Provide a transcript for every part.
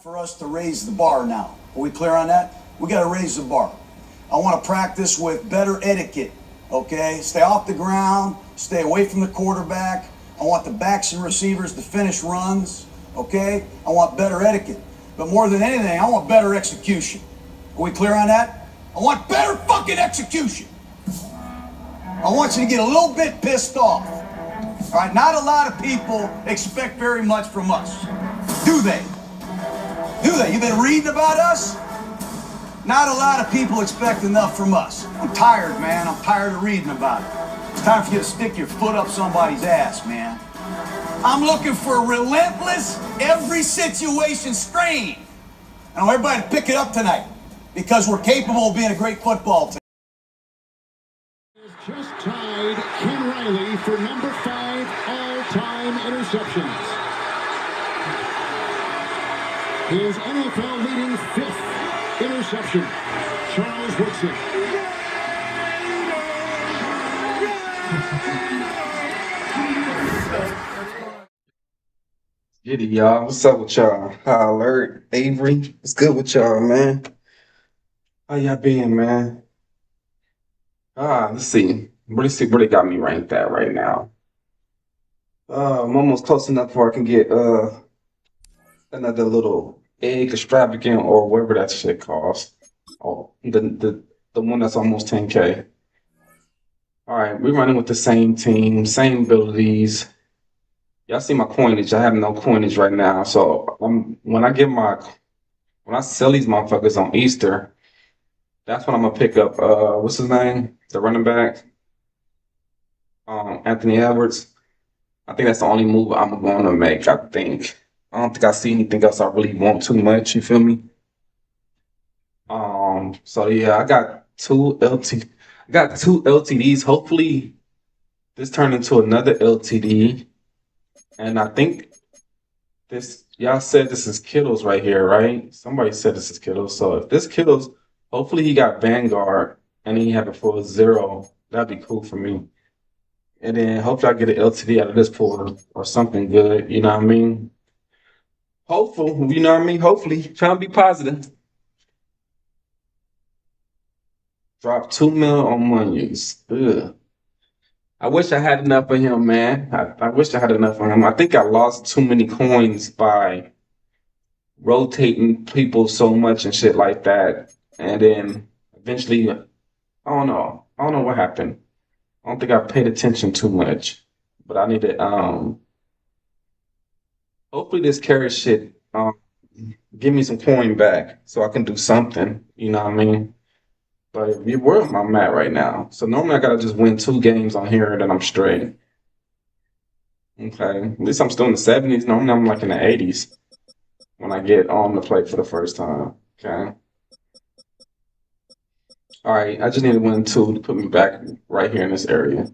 For us to raise the bar now. Are we clear on that? We got to raise the bar. I want to practice with better etiquette, okay? Stay off the ground, stay away from the quarterback. I want the backs and receivers to finish runs, okay? I want better etiquette. But more than anything, I want better execution. Are we clear on that? I want better fucking execution. I want you to get a little bit pissed off. All right, not a lot of people expect very much from us, do they? Do they? You've been reading about us? Not a lot of people expect enough from us. I'm tired, man. I'm tired of reading about it. It's time for you to stick your foot up somebody's ass, man. I'm looking for relentless, every situation strain. I want everybody to pick it up tonight because we're capable of being a great football team. Just tied Ken Riley for number 5 all-time interceptions. His NFL-leading 5th interception, Charles Woodson. Get it, y'all. What's up with y'all? High Alert, Avery. What's good with y'all, man? How y'all been, man? Let's see. Where they got me ranked at right now. I'm almost close enough where I can get another little egg extravagant or whatever that shit costs. Oh, the one that's almost 10K. All right, we're running with the same team, same abilities. Y'all see my coinage? I have no coinage right now. So when I sell these motherfuckers on Easter, that's when I'm gonna pick up what's his name? The running back. Anthony Edwards. I think that's the only move I'm going to make, I think. I don't think I see anything else I really want too much, you feel me? So yeah, I got two LTDs. Hopefully this turned into another LTD. And I think y'all said this is Kittles right here, right? Somebody said this is Kittles. So if this Kittles, hopefully he got Vanguard and he have it for a 0. That'd be cool for me. And then hopefully I get an LTD out of this pool or something good, you know what I mean? Hopeful, you know what I mean? Hopefully, trying to be positive. Drop 2 mil on Munyons. Ugh. I wish I had enough of him, man. I wish I had enough of him. I think I lost too many coins by rotating people so much and shit like that. And then eventually, I don't know. I don't know what happened. I don't think I paid attention too much. But I need to hopefully this carry shit give me some coin back so I can do something. You know what I mean? But where am I at right now? So normally I gotta just win 2 games on here and then I'm straight. Okay. At least I'm still in the 70s. Normally I'm like in the 80s when I get on the plate for the first time. Okay. All right, I just need to win 2 to put me back right here in this area.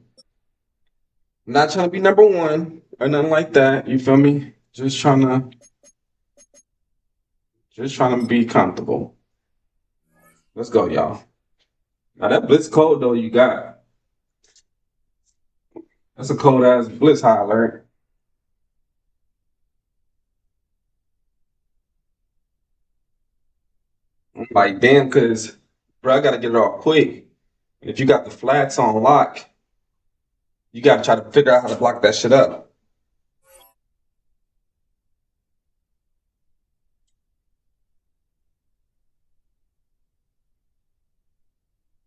I'm not trying to be number 1 or nothing like that. You feel me? Just trying to be comfortable. Let's go, y'all. Now that blitz code though you got. That's a cold ass blitz high alert. I'm like, damn, cause bro, I gotta get it off quick. And if you got the flats on lock, you gotta try to figure out how to block that shit up.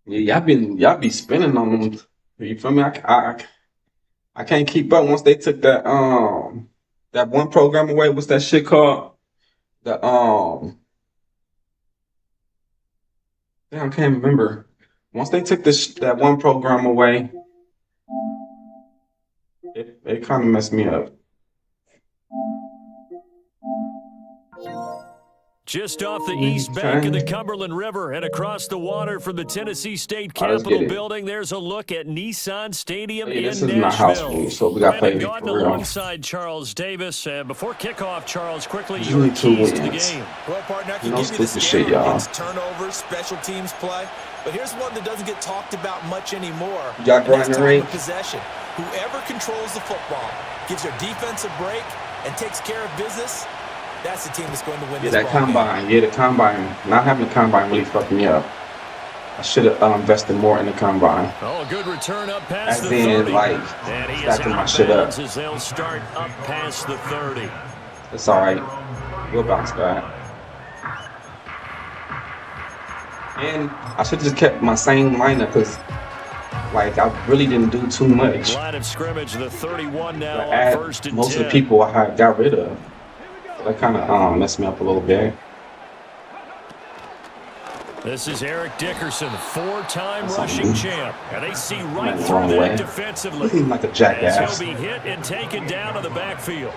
Yeah, y'all be spinning on them. You feel me? I can't keep up once they took that one program away. What's that shit called? The damn, I can't remember. Once they took that one program away, it kind of messed me up. Just off the east bank of the Cumberland River and across the water from the Tennessee State Capitol building, there's a look at Nissan Stadium in this Nashville. Is my house move, so we got to play Gordon for real. alongside Charles Davis. Before kickoff, Charles, quickly your keys to the game. Well, partner, I can No give you the stupid shit, y'all. turnovers, special teams play, but here's one that doesn't get talked about much anymore. Y'all grinding the ring? Possession. Whoever controls the football, gives their defense a break, and takes care of business, That's the team that's going to win Yeah, this that ball game. combine. Yeah, the combine. Not having the combine really fucked me up. I should have invested more in the combine. Oh, good return up past As the in, 30. like, And he is stacking out my of shit up. bounds as they'll start up past the 30. It's all right. We'll bounce back. And I should have just kept my same lineup because, like, I really didn't do too much. Line of scrimmage, the 31 now I on add first and most 10. of the people I had got rid of. So that kind of messed me up a little bit. This is Eric Dickerson, four-time rushing champ. And they see right the through wrong that way. defensively. Looking like a jackass. As he'll be hit and taken down to the backfield.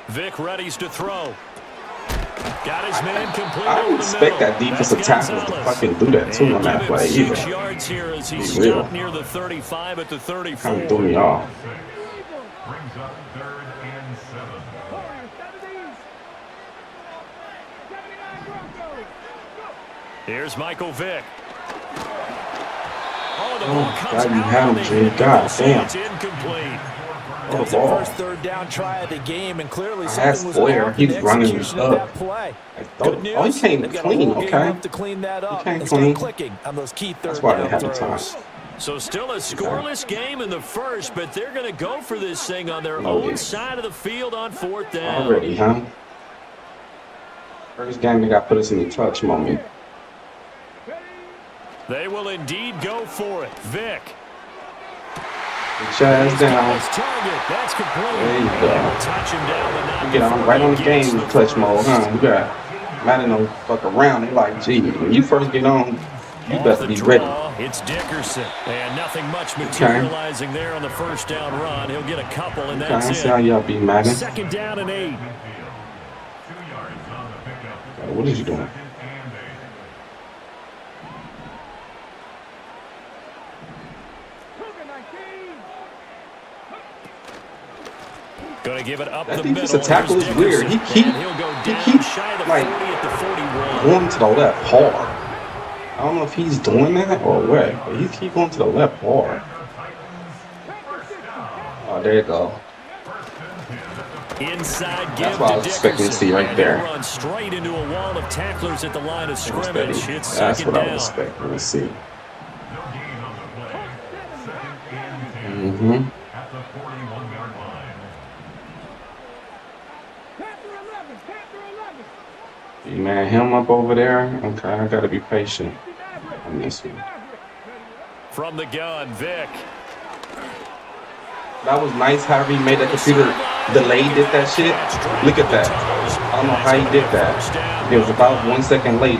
Vic readies to throw. Got his man complete I over don't the expect middle. that defensive That's tackle to Gonzalez. fucking do that too on And that give play him 6 either. yards here as he Be stopped real. near the 35 at the 34. Kind of threw me off. Here's Michael Vick. Oh, the Oh, ball comes God, you out had on him, the G. hit. God We'll say damn. it's incomplete. Oh, That's the the ball. first third down try of the game, and clearly I something asked was Boyer, off in he's the running execution of up. that play. Oh, Good news. oh, he came They've got a clean, whole game okay. up to clean that up came and clean. start clicking on those key That's third why they down had the throws. time. So still a scoreless game in the first, but they're going to go for this thing on their Loaded. own side of the field on fourth down. Already, huh? First game they got put us in the clutch moment. They will indeed go for it. Vic. Get your ass down. His target. That's complete. There you And go. they'll touch him down, but not You get on before right on he the gets game the clutch first. mode, huh? You got Madden don't fuck around. They like, gee, when you first get on, you Off better the be draw, ready. it's Dickerson. And nothing much materializing there on the first down run. He'll get a couple, and Okay, I that's see how it. y'all be Madden. Second down and 8. What is you doing? Going to give it up That the middle. defensive tackle Here's is weird. He Dickerson, keep and he'll go he down keep shy of the like 40 at the 41. going to the left hard. I don't know if he's doing that or what, but he keep going to the left hard. Oh, there you go. Inside give That's what I was to expecting to Dickerson, see right and he'll there. run straight into a wall of tacklers at the line of scrimmage. It's That's second what I down. was expecting to see. Mm-hmm. You man him up over there? Okay, I gotta be patient on this one. From the gun, Vic. That was nice how he made that computer delay did that shit. Look at that. I don't know how he did that. It was about 1 second late.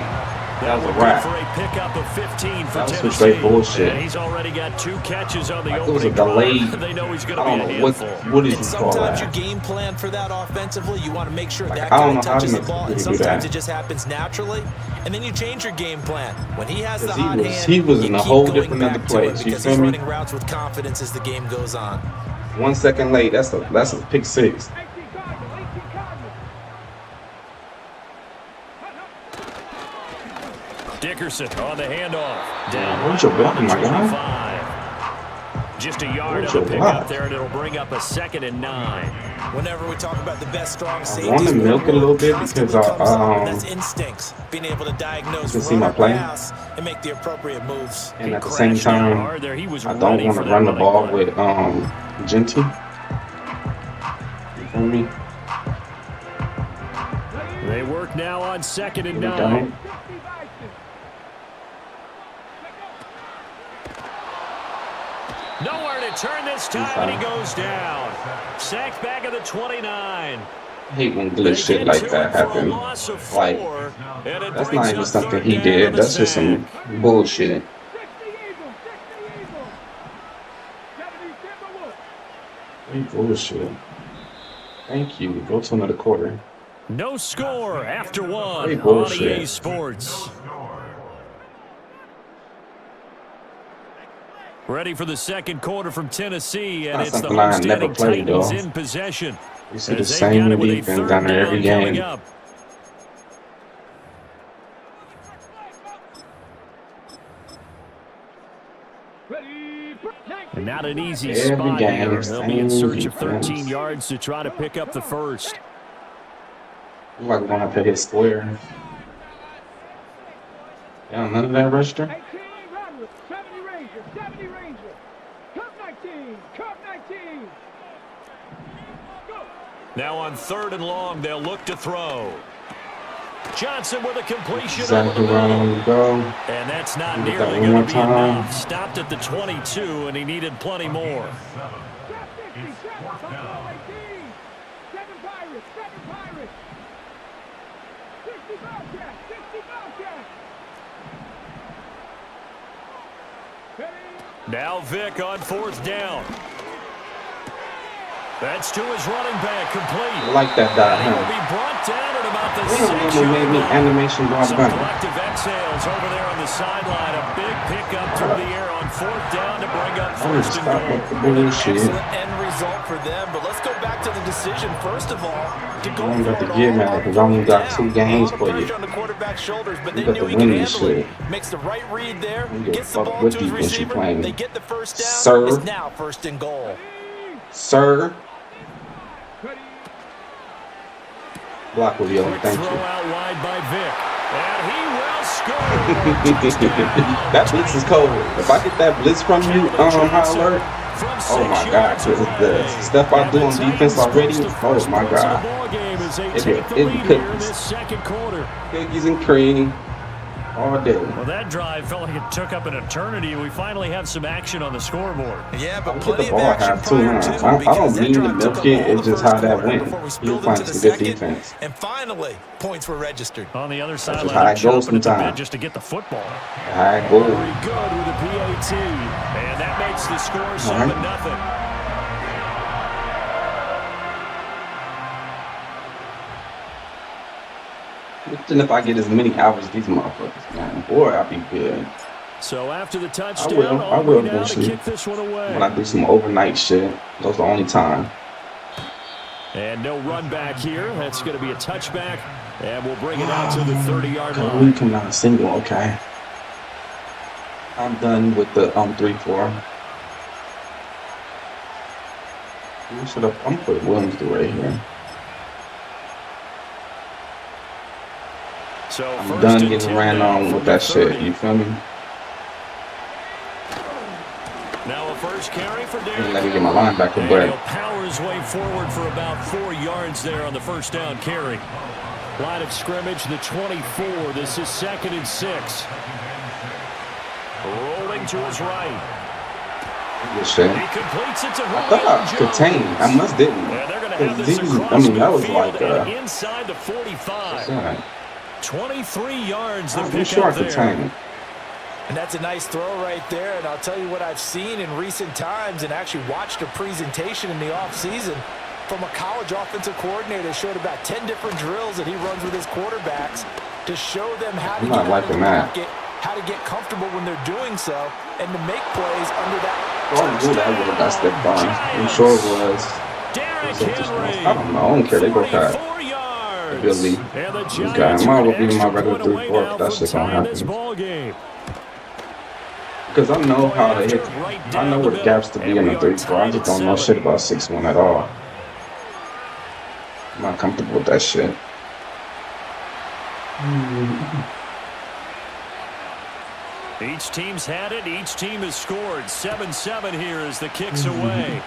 That was a wrap. For a pickup of 15 for That was some Tennessee. straight bullshit. And he's already got 2 catches on the Like, it was a opening drive. delayed. They know he's going I to don't be a know handful. what is And you call sometimes you that. game plan for that offensively. You want to make sure Like, that I don't guy know how touches to the ball, make and him do sometimes that. it just happens naturally. And then you change your game plan. When he has the 'Cause hot hand, he was you in a keep whole going different back other to it place. You because feel he's me? running routes with confidence as the game goes on. 1 second late. That's a pick six. Dickerson on the handoff. Down Where's your right block, on the my guy? 25. Just a yard Where's of a your pickup block? there, and it'll bring up a 2nd and 9. Whenever we talk about the best strong safeties, want to milk it a little bit constantly because comes up, and I that's instincts, being able to diagnose you can see run my or play. pass and make the appropriate moves. And at the same Crashed down time, hard there. He was I don't ready want for to that run the running ball play. with Genty. You feel me? They work now on 2nd and We 9. don't. Nowhere to turn this time, and he goes down. Sacked back at the 29. I hate when glitch shit like that happen. Like, that's not even something he did. That's just some bullshit. Bullshit. Thank you. Go to another quarter. No score after 1 Hey, on bullshit. EA Sports. Ready for the second quarter from Tennessee, and Not it's the something I never homestanding played, Titans though. in possession. You see the As they've same got it with a defense third down there every down coming game. up. And Not an easy Every spot game, here. They'll be in same search of 13 defense. yards to try to pick up the first. I'm like going up to his square. Yeah, none of that register. 70 Ranger, 70 Ranger. Cup 19, Cup 19. Go. Now on 3rd and long, they'll look to throw. Johnson with a completion Exactly over the where I middle. want to go. And that's not Get that nearly one going more to be time. enough. Stopped at the 22, and he needed plenty more. 7 Pirates, 7 Pirates. 60 Bobcats, 60 Bobcats. Now Vick on 4th down. That's to his running back, complete. I like that dot, And he will huh? be brought down at about the They don't 6 even made me yard line. animation block Some back. collective exhales over there on the sideline. A big pickup through the air on 4th down to bring up I'm gonna 1st and stop goal. with the bullshit. Excellent end result for them, but let's go back to the decision first of all to go I'm about for to it get all mad on because I only got 2 4th games down. for Pressure you. on the quarterback's shoulders, but You they got knew to he could win this handle it. shit. Makes the right read there, You give a gets the fuck ball what to his defense you receiver. playing. They get the first down. Sir. It's now 1st and goal. Sir. Block with you. Quick Thank throw you. out wide by Vick. And he will score. Touchdown. That blitz is cold. If I get that blitz from you, high alert. Oh my God, because the stuff I do on defense already, oh my God. Cookies and cream all day. Well, that drive felt like it took up an eternity. We finally have some action on the scoreboard. Yeah, I but get plenty the of ball action half too prior now. to, I don't because that mean to drive took milk up it. all It's the just first how that quarter went. before we He spilled was playing into the some good second, defense. and finally, points were registered. On the other just sideline, how they're it goes chomping at the bit sometimes. just to get the football. All right, go. Very good with the PAT. And that makes the score 7-0. Imagine if I get as many hours as these motherfuckers, man. Boy, I'll be good. So after the I touchdown, will. I all the will way down to eventually. kick this one away. When I do some overnight shit, those the only time. And no run back here. That's going to be a touchback. And we'll bring it out to the 30-yard We line. come out single, okay. I'm done with the 3-4. I'm gonna put Williams to right here. So I'm first done and getting 10 ran now on from with the that shit. 30. You feel me? Now a first carry for Derrick. Let me get my linebacker, And but he'll power his way forward for about 4 yards there on the first down carry. Line of scrimmage, the 24. This is 2nd and 6. Rolling to his right. good shit. He completes it to I thought I Julio contained. Jones. I must didn't. And they're going to have this Because across I mean, that was midfield like and inside the 45. yeah. 23 yards to I'm pick sure I up there. contained. And that's a nice throw right there. And I'll tell you what I've seen in recent times and actually watched a presentation in the offseason from a college offensive coordinator that showed about 10 different drills that he runs with his quarterbacks to show them how to I'm get not out of the liking that. pocket, how to get comfortable when they're doing so, and to make plays under that. Oh, I knew that would have got stepped on. I'm sure it was. Derrick I don't know. I don't care. They both had 44 yards. Billy. And the This Giants guy. I might are as well an give him my extra regular point away 3-4 now if that from shit gonna tying this happen. ball game. Because I know how to hit. I know where the gaps to be in the 3-4. I just don't know shit about 6-1 at all. I'm not comfortable with that shit. Each team's had it. Each team has scored. 7-7 here as the kick's away.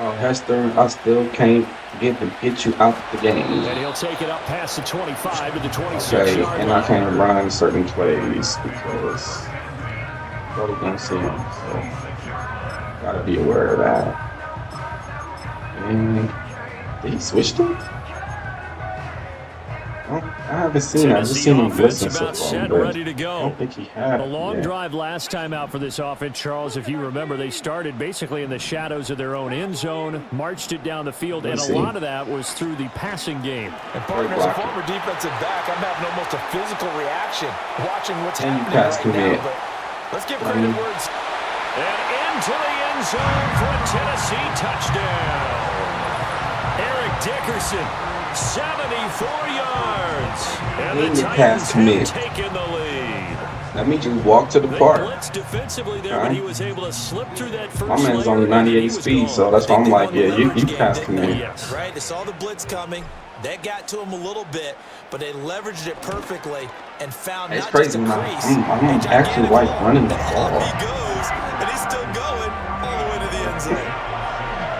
Oh, Hester, I still can't get you out the game. And he'll take it up past the 25 to the 26 Okay, yard and line. I can't run certain plays because probably gonna see him. So gotta be aware of that. And did he switch to? I haven't seen it. I've just seen him Offense listen so about far, set, but ready to I go. don't think he had A it long yet. drive last time out for this offense, Charles. If you remember, they started basically in the shadows of their own end zone, marched it down the field, and a lot of that was through the passing game. And partner, as a former defensive back, I'm having almost a physical reaction watching what's And happening pass right commit. now. But let's give credit where it's. And into the end zone for a Tennessee touchdown. Eric Dickerson, 74 yards. And the Titans have taken the lead. Let me just walk to the They park. blitzed defensively there, but he was able to slip through that first My man's layer, only and then he 98 was speed, gone. so that's why I'm like, yeah, you Leverage game, passed didn't me. they? Yes. Right, they saw the blitz coming. That got to him a little bit, but they leveraged it perfectly and found It's not crazy just a when crease, I'm a actually gigantic like hole. running the And ball. on he goes, and he's still going all the way to the end zone.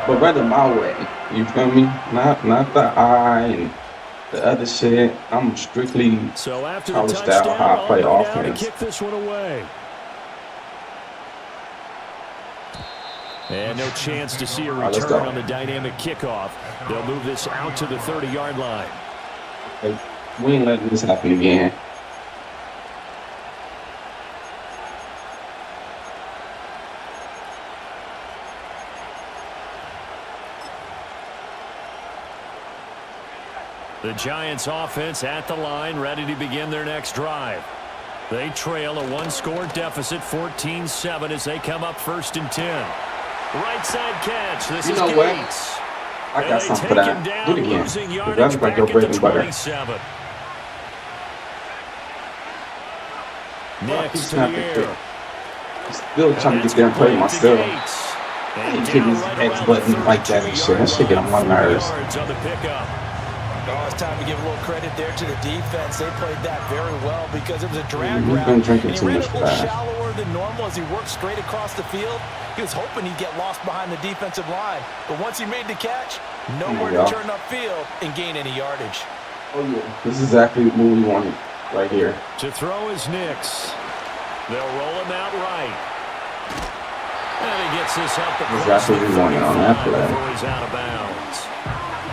But rather my way. You feel me? Not the I and the other shit. I'm strictly So after the college touchdown, style how I play Aubrey now to offense. kick this one away. And no chance to see a right, let's return go. on the dynamic kickoff. They'll move this out to the 30-yard line. Hey, we ain't letting this happen again. The Giants offense at the line, ready to begin their next drive. They trail a one-score deficit, 14-7, as they come up 1st and 10. Right side catch. This You is know what? Gates. I And got they something take for him that. down, Do it again. losing 'Cause yardage that's like back your at bread the and butter. 27. Keep Next to the snapping air. quick. Still trying to get there and play myself. I ain't hitting this X button like that and shit. That shit get on my nerves. On the pickup. Oh, it's time to give a little credit there to the defense. They played that very well because it was a drag We've route. been drinking and he too ran much a for little that. shallower than normal as he worked straight across the field. He was hoping he'd get lost behind the defensive line. But once he made the catch, nowhere to go. turn upfield and gain any yardage. Oh yeah, this is exactly what we wanted right here. To throw is Nix. They'll roll him out right. And he gets this up across Exactly the what we wanted on that 35 play. before he's out of bounds.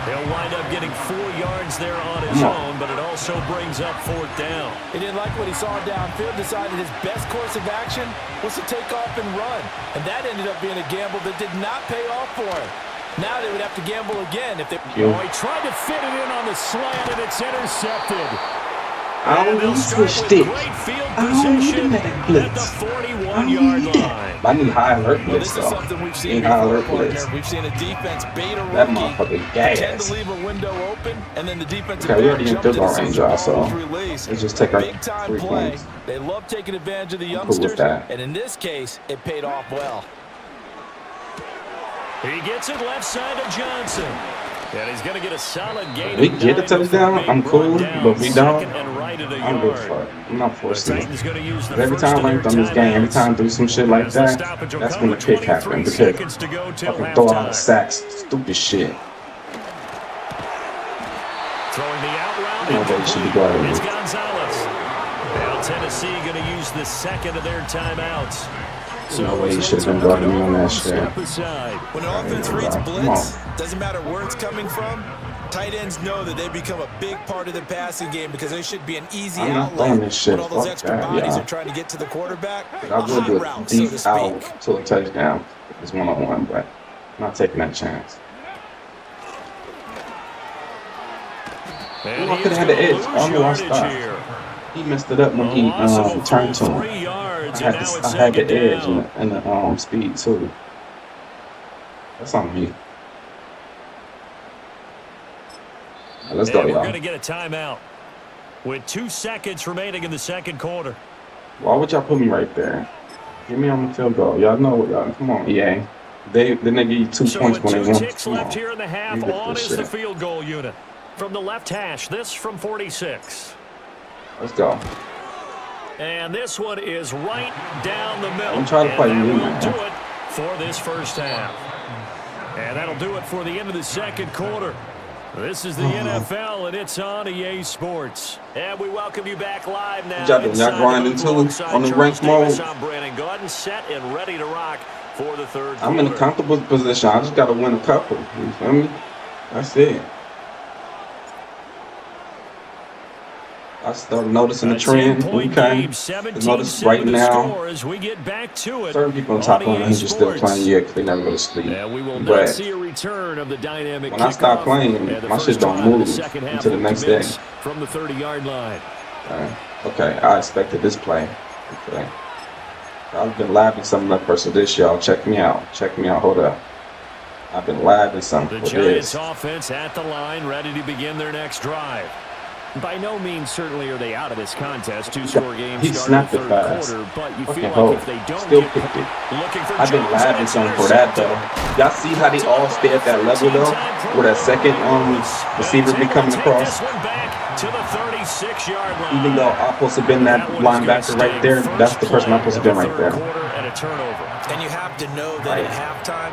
He'll wind up getting 4 yards there on his own, but it also brings up 4th down. He didn't like what he saw downfield, decided his best course of action was to take off and run. And that ended up being a gamble that did not pay off for him. Now they would have to gamble again if they... Oh, he tried to fit it in on the slant, and it's intercepted. I don't need switched it. I don't need the medic At the blitz. 41-yard line. I need high alert Well, blitz this is though. something we've seen Ain't high before, alert blitz. partner. We've seen a defense bait a That rookie, motherfucker tend gas. to leave a window open, and then the defensive Okay, we back already in jump field to goal the range, central y'all, so ball with release. let's just take our Big time 3 play. points. They love taking advantage of the I'm cool with youngsters, that. and in this case, it paid off well. He gets it left side of Johnson. And he's going to get a solid gain. If we get a touchdown, I'm cool, but if we don't, I I'm good for it. I'm not forcing it. Titans going to use the Every first time of I their done this game, every timeouts. time I do some shit like As the that, stoppage will that's come when the with pick 23 happened because seconds to go I till can throw out halftime. sacks, stupid shit. Throwing the out route. No way should be guarding It's me. Gonzalez. Now Tennessee going to use the second of their timeouts. No way he should have been guarding me on that shit. Step aside. When an offense reads Come blitz, on. doesn't matter where it's coming from, tight ends know that they become a big part of the passing game because they should be an easy I'm not outlet. throwing this shit. When all those Fuck extra that, bodies yeah. are trying to get to the quarterback, I a would hot do a route, so to deep speak. out to a touchdown. It's 1-on-1, but I'm not taking that chance. And I he could is have had the gonna edge. lose I don't know why I yardage stopped. here. He messed it up when A he loss of a turned to full him. 3 yards, I and had, now the, it's I had the second edge down. and the speed too. That's on me. Let's go, And we're y'all. going to get a timeout with 2 seconds remaining in the second quarter. Why would y'all put me right there? Get me on the field goal. Y'all know what y'all. Come on, EA. Then they give you 2 So points with when they 2 want. ticks Come left on. here in the half, You get on this is the shit. field goal unit. From the left hash, this from 46. Let's go. And this one is right down the middle. Don't try to And play that me, will man. do it for this first half. And that'll do it for the end of the second quarter. This is the NFL, and it's on EA Sports. And we welcome you back live now. Y'all doing inside y'all grinding the booth too alongside on the Charles ranked Davis. mode? I'm Brandon Gordon, set and ready to rock for the third quarter. I'm in a comfortable position. I just got to win a couple. You feel me? That's it. I started noticing the trend. 10-point Okay. game, I notice right 17-7 to now, score as we get back to it. certain people on top of EA 100 still Sports. playing yet because they never go to sleep. And we will not But see a return of the dynamic when I stop kickoff. playing, And the my shit first don't drive of the move second half until the will next commence day. from the 30-yard line. Okay, I expected this play. Okay. I've been live in something up versus this, y'all. Check me out. Check me out. Hold up. I've been live in something The for Giants this. offense at the line, ready to begin their next drive. By no means certainly are they out of this contest. Two-score game He starting snapped the it third fast. quarter, but you Fucking feel hope. like if they don't Still get picked it. looking for I've been Jones, and laughing it's some for that intercepted. though. Y'all see how they all stay at that level though, where that second receiver be coming across. This one back to the 36-yard line. Even though I'm supposed to have been that linebacker right there, that's the person I'm supposed to have been right there. And a turnover. And you have to know that at halftime,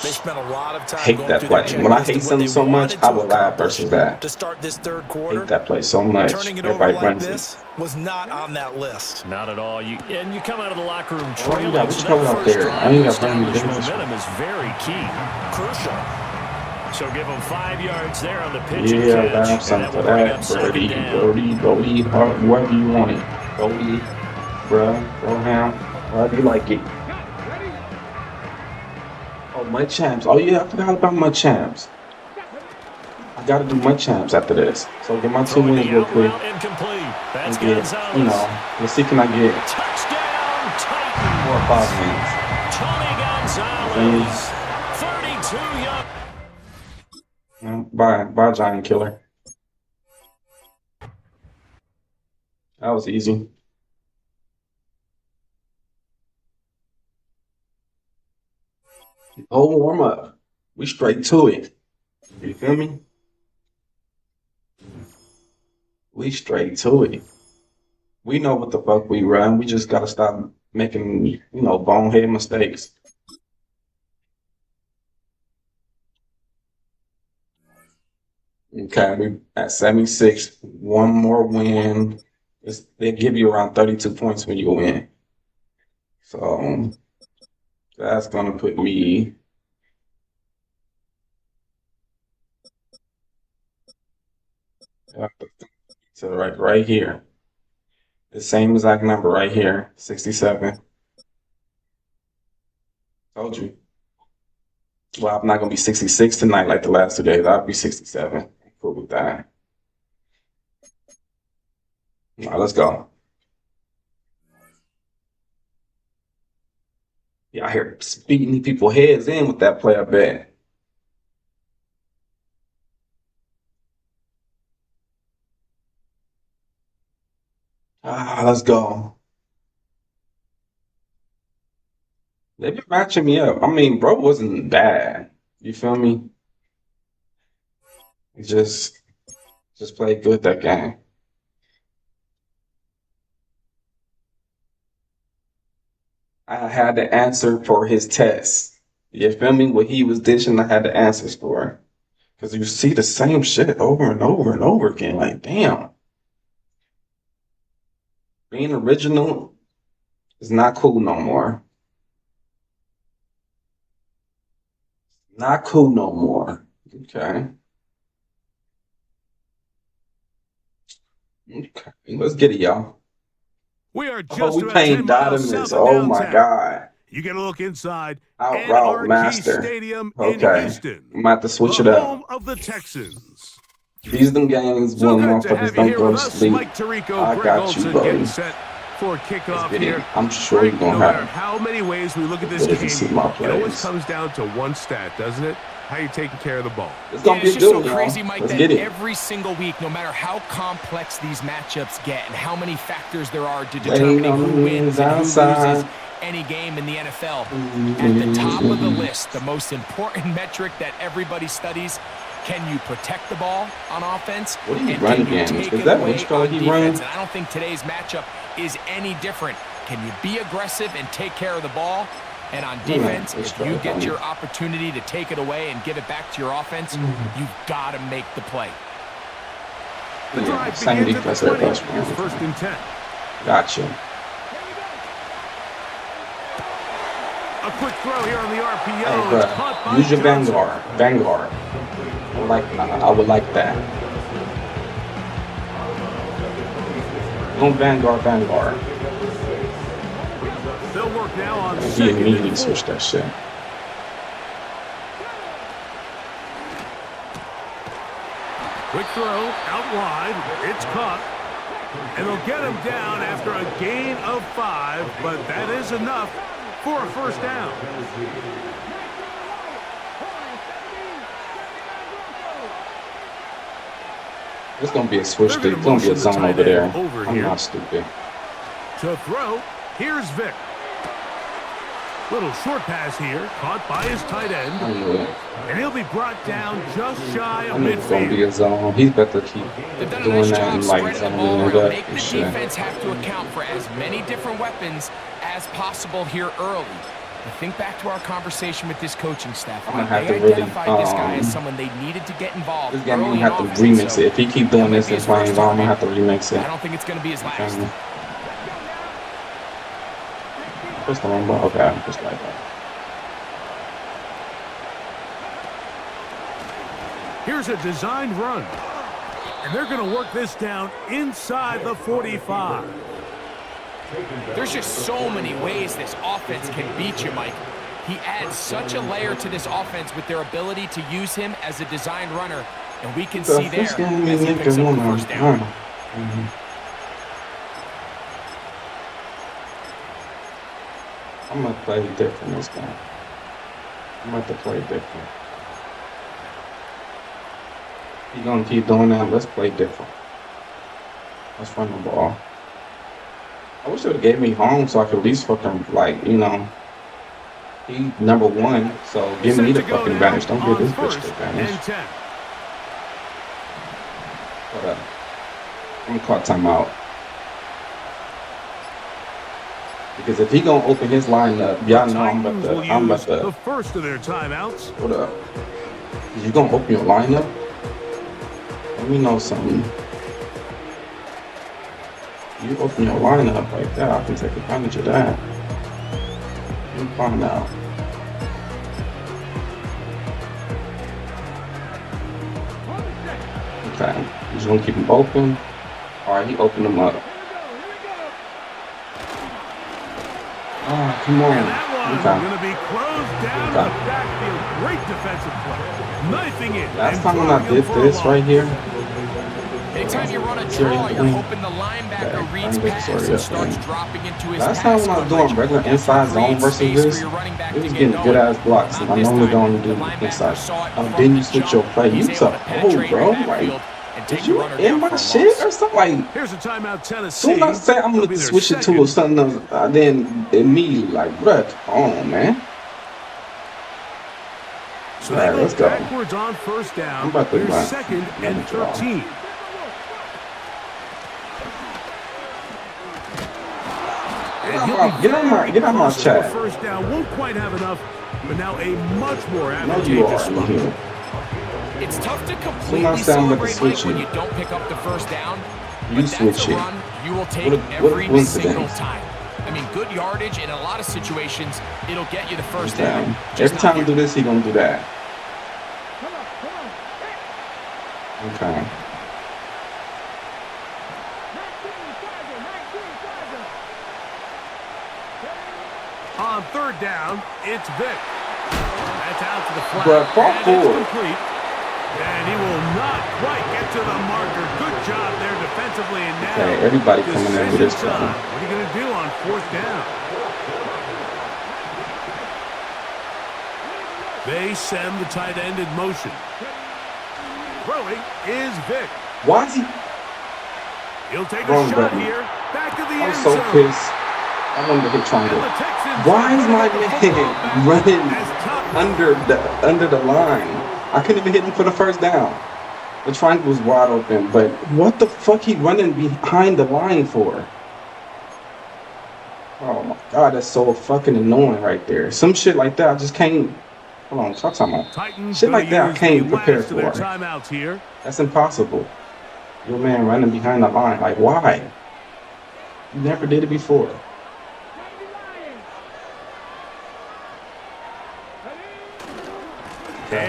they spent a lot of time Hate going that through their play. When I checklist hate of what something they so much, wanted I to will laugh accomplish versus that. to start this third quarter. Hate that play so much. Turning it over Everybody like runs it. this was not on that list. Not at all. You come out of the locker room Oh, trailing. yeah, what so you coming that up first there? drive I ain't to got very many establish days. momentum is very key. Crucial. So give them 5 yards there on the pitch and Yeah, catch. laugh something And for that will bring that. up second down. Brody, whoever you want it. Brody, bruh, Broham, however you like it. Oh, my champs. Oh, yeah, I forgot about my champs. I got to do my champs after this. So get my 2 Throwing wins the real out quick. route incomplete. And That's get, Gonzalez. let's see, can I get Touchdown, 4 or 5 wins? Tony Gonzalez. 32 yards. Bye, Giant Killer. That was easy. Whole warm up. We straight to it. You feel me? We straight to it. We know what the fuck we run. We just gotta stop making, bonehead mistakes. Okay, we at 76. One more win. They give you around 32 points when you win. So that's gonna put me to right here. The same exact number right here, 67. Told you. Well, I'm not gonna be 66 tonight like the last 2 days. I'll be 67. I'm cool with that. All right, let's go. Yeah, I hear beating people's heads in with that play, I bet. Let's go. They've been matching me up. I mean, bro wasn't bad. You feel me? He just played good that game. I had the answer for his test. You feel me? What he was dishing, I had the answers for. Because you see the same shit over and over and over again. Like, damn. Being original is not cool no more. Not cool no more. Okay. Okay. Let's get it, y'all. We are just we about playing 10 miles Donovan. south of Oh my downtown. God. You get a look inside Out route NRK master. Stadium Okay. in Houston. I'm about to switch the it home up. of the Texans. These them games So when good to motherfuckers have you don't here go with to us, sleep. Mike Tirico, I Greg got you, Olson, buddy. getting set for kickoff here. I'm sure Greg, you're gonna no matter have how many ways we look at this Good to see game, my it always plays. comes down to one stat, doesn't it? How you taking care of the ball. It's gonna be It's a just good so one, crazy, y'all. Mike, Let's that get it. every single week, no matter how complex these matchups get and how many factors there are to Waiting determining on who the wins wins and who outside. loses any game in the NFL, at the top of the list, the most important metric that everybody studies, can you protect the ball on offense? What do you and run can you against? take Is it that away what you call on it he defense? runs? And I don't think today's matchup is any different. Can you be aggressive and take care of the ball? And on defense, it's if you probably get funny. your opportunity to take it away and give it back to your offense, you've got to make the play. The Yeah, drive same begins defense at there, the 20. first It's round. 1st and 10. Gotcha. A quick throw here on the RPO. Hey, It's caught bro, by use your Johnson. Vanguard. I would like that. Don't Vanguard. They'll work now on He 2nd immediately and 4. switched that shit. Quick throw out wide. It's caught. And they'll get him down after a gain of 5, but that is enough for a first down. It's gonna be a switch. They're It's going gonna be a to motion the zone tight over there. end over I'm here. not stupid. To throw, here's Vic. Little short pass here, caught by his tight I end, knew it. and he'll be brought down just shy I of knew it's gonna be midfield. a zone. He's better keep They've done a doing nice that job and like spreading the zoning ball it around, up make and the shit. defense have to account for as many different weapons as possible here early. But think back to our conversation with this coaching staff. I'm gonna They have to really, identified this guy as someone they needed to get involved This game I'm early gonna in have to offense, remix so it. If he keep that doing might this be and his playing first zone, I'm gonna target. have to remix it. I don't think it's going to be his last. Okay. First time, okay, just like that. Here's a designed run. And they're going to work this down inside the 45. There's just so many ways this offense can beat you, Mike. He adds such a layer to this offense with their ability to use him as a designed runner. And we can see there as he picks up the first down. I'm gonna play different this game. I'm about to play different. He's gonna keep doing that. Let's play different. Let's run the ball. I wish they would have gave me home so I could at least fucking, like, you know, he number one, so give me the fucking advantage. Don't give this bitch the advantage. Hold up. I'm gonna call timeout. Because if he gonna open his lineup, y'all know I'm about to. The first of their timeouts. Hold up. You gonna open your lineup? Let me know something. You open your lineup like that, I can take advantage of that. Let me find out. Okay, you just gonna keep him open. Alright, he opened them up. Oh, come on. And that one's Okay. going to be closed down the backfield. Great defensive play. Knifing it. Last and time when I throwing him did for a this loss. right here, Anytime you run a draw, you're hoping the linebacker Okay, reads I'm pass sorry, and yes, starts man. dropping into his last pass time when I was doing coverage. regular inside zone Create versus space this, for your running back it was to getting get good going. ass blocks. And I Not this normally time. don't do The linebacker inside. saw it Oh, from then the you switch jump. your play. He's You able suck. to Oh, penetrate bro. your Like, backfield and did take you the runner in down my for a shit loss. or something? Like, Here's a timeout, as Tennessee. soon as I say I'm It'll going be to their switch it to second. something else, then immediately, like, bruh, come on, man. So All they right, go let's go. backwards on first down. I'm about to Here's run. second Let me and draw. 13. Get out my chat. First down won't quite have enough, but now a much more No, you advantageous are in spot. here. It's tough to So completely now say I'm about to celebrate switch Mike when you. you don't pick up the first down. You But that's switch a it. run you will take What a every coincidence. single time. I mean, good yardage in a lot of situations, it'll get you the first Okay. down. Every time I do this, he gonna do that. Okay. On third down, it's Vic. That's out to the flat. Bruh, fall and forward. it's complete. And he will not quite get to the marker. Good job there defensively. And now, Okay, everybody coming in with this decision one. time. What are you going to do on fourth down? They send the tight end in motion. Throwing is Vic. Why is he? He'll take Wrong a shot button. here. Back to the I'm end so zone. pissed. I wanted to hit triangle. And the Texans Why is are my gonna get the football man back running as top under the line? I couldn't even hit him for the first down. The triangle was wide open, but what the fuck he running behind the line for? Oh my god, that's so fucking annoying right there. Some shit like that I just can't. Hold on, talk about. Titans Shit gonna like that I use can't the prepare last of their for. timeouts here. That's impossible. Your man running behind the line, like why? You never did it before.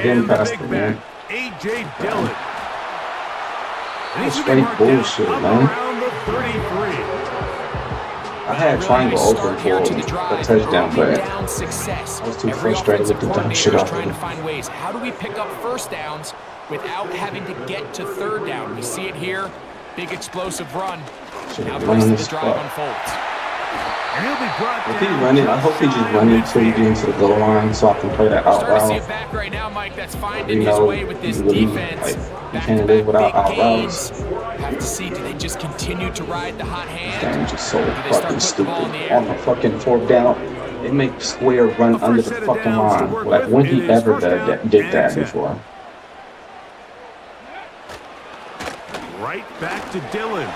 Didn't And the pass big the back, man. A.J. Dillon. And he's Straight gonna be marked down bullshit, up man. around the 33. I had Really triangle nice open start here to the for a drive. touchdown, Early but down success. I was too Every frustrated with offensive the dumb coordinator shit is out trying there. to find ways. How do we pick up first downs without having to get to third down? We see it here. Big explosive run. Should've Now the run rest of this the drive fuck. unfolds. And he'll be brought If he down running, I hope he just shy of running until he midfield. get into the goal line so I can play that out Starting to see a route. back right now, Mike, that's You finding his know, way with this you really, defense. like, you Back can't to live back without big out gains. routes. Have to see, do they just continue to ride the hot This hand? game just so Or do they start fucking putting the ball in stupid. the On air? the fucking fourth down, they make Square run A under first the set of fucking downs to line. work Like with. when It he is ever first down did and that 10. before. Right back to Dillon.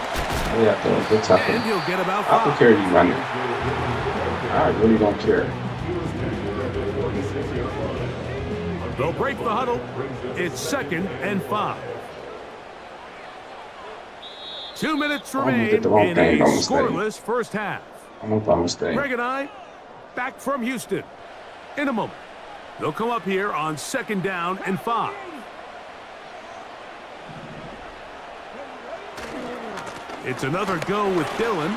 They have to good tackle. And he'll get about I don't 5. care you running. I really don't care. They'll break the huddle. It's 2nd and 5. 2 minutes I'm gonna remain get the wrong in thing a by mistake. scoreless first half. I'm gonna by mistake. Greg and I, back from Houston. In a moment, they'll come up here on 2nd down and 5. It's another go with Dillon.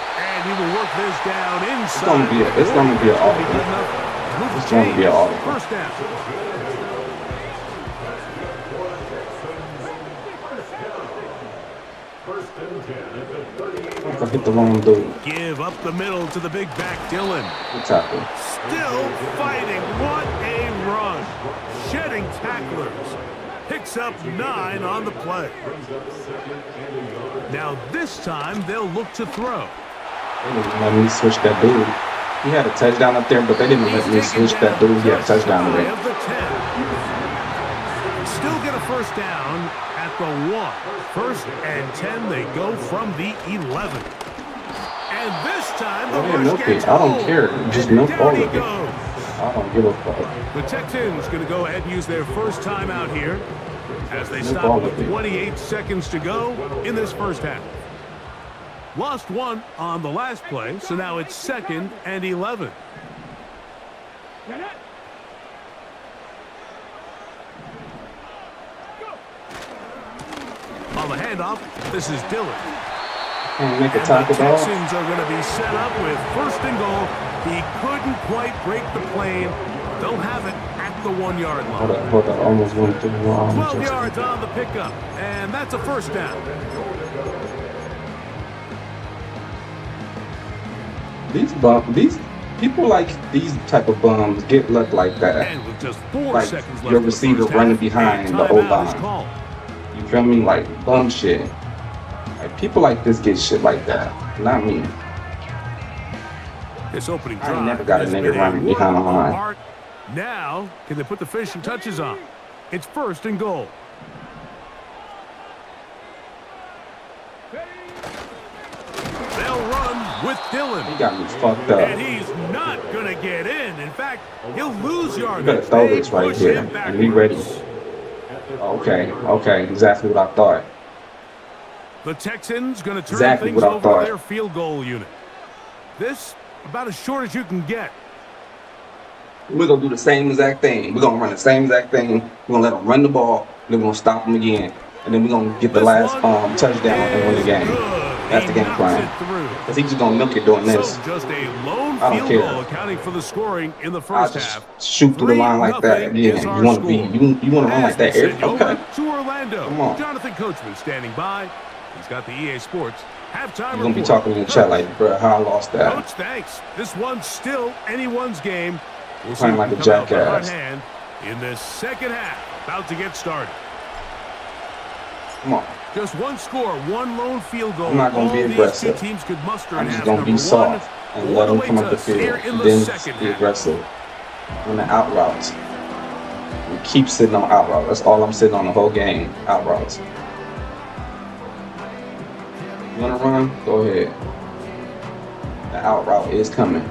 And he will work this down inside. It's gonna be an audible. Good enough. Move It's gonna be an audible. First down. I hit the wrong dude. Give up the middle to the big back, Dillon. Good tackle. Still fighting. What a run. Shedding tacklers. Picks up 9 on the play. Now this time they'll look to throw. They didn't let me switch that dude. He had a touchdown up there, but they didn't let me switch that dude. He had a touchdown Shy already. of the 10. Still get a first down at the 1. 1st and 10, they go from the 11. And this time the Yeah, rush milk gets it. I don't home. care. Just And milk down all he of it. goes. I don't give a fuck. The Texans going to go ahead and use their first timeout here as they No stop problem with with it. 28 seconds to go in this first half. Lost 1 on the last play, so now it's 2nd and 11. On the handoff, this is Dillon. Can't make a And the tackle, dog. Texans are going to be set up with 1st and goal. He couldn't quite break the plane. They'll have it at the 1-yard line. Hold up. Almost went through the wrong. 12 yards on the pickup, and that's a first down. These people like these type of bums get luck like that. And with just 4 Like seconds left your in the receiver first running half, behind a the O timeout is line. called. You feel me? Like bum shit. Like people like this get shit like that. Not me. This opening I ain't drive never got a has nigga been running work behind the of line. art. Now, can they put the finishing touches on? It's 1st and goal. They'll run with Dillon. He got me fucked up. And he's not going to get in. In fact, he'll lose You yardage. better throw They this right push here, him and we ready. backwards. Okay, exactly what I thought. The Texans going to turn Exactly things what I over thought. to their field goal unit. This, about as short as you can get. We're gonna do the same exact thing. We're gonna run the same exact thing. We're gonna let them run the ball, then we're gonna stop them again, and then we're gonna get the last touchdown and win the game. That's the game plan. Cause he's just gonna milk it doing this. So just a lone I don't field care. goal accounting for the scoring in the I'll first just half. shoot through the line like that. 3-0 Yeah, is you our wanna be, score. you wanna run like that. As we send you Okay. over to Orlando. Come on. Jonathan Coachman standing by. He's got the EA Sports halftime You're gonna be report. talking in the chat like, bro, how I lost that. Coach, thanks. This one's still anyone's game. We'll see Playing who like can a come out with jackass. hot hand in this second half. About to get started. Come on. Just one score, one lone field goal. I'm not gonna All be these aggressive. two teams could muster I'm in just half gonna number be soft one. and What let them come up awaits the us here field. in And the then second be half. aggressive. On the out routes. We keep sitting on out routes. That's all I'm sitting on the whole game. Out routes. You wanna run? Go ahead. The out route is coming.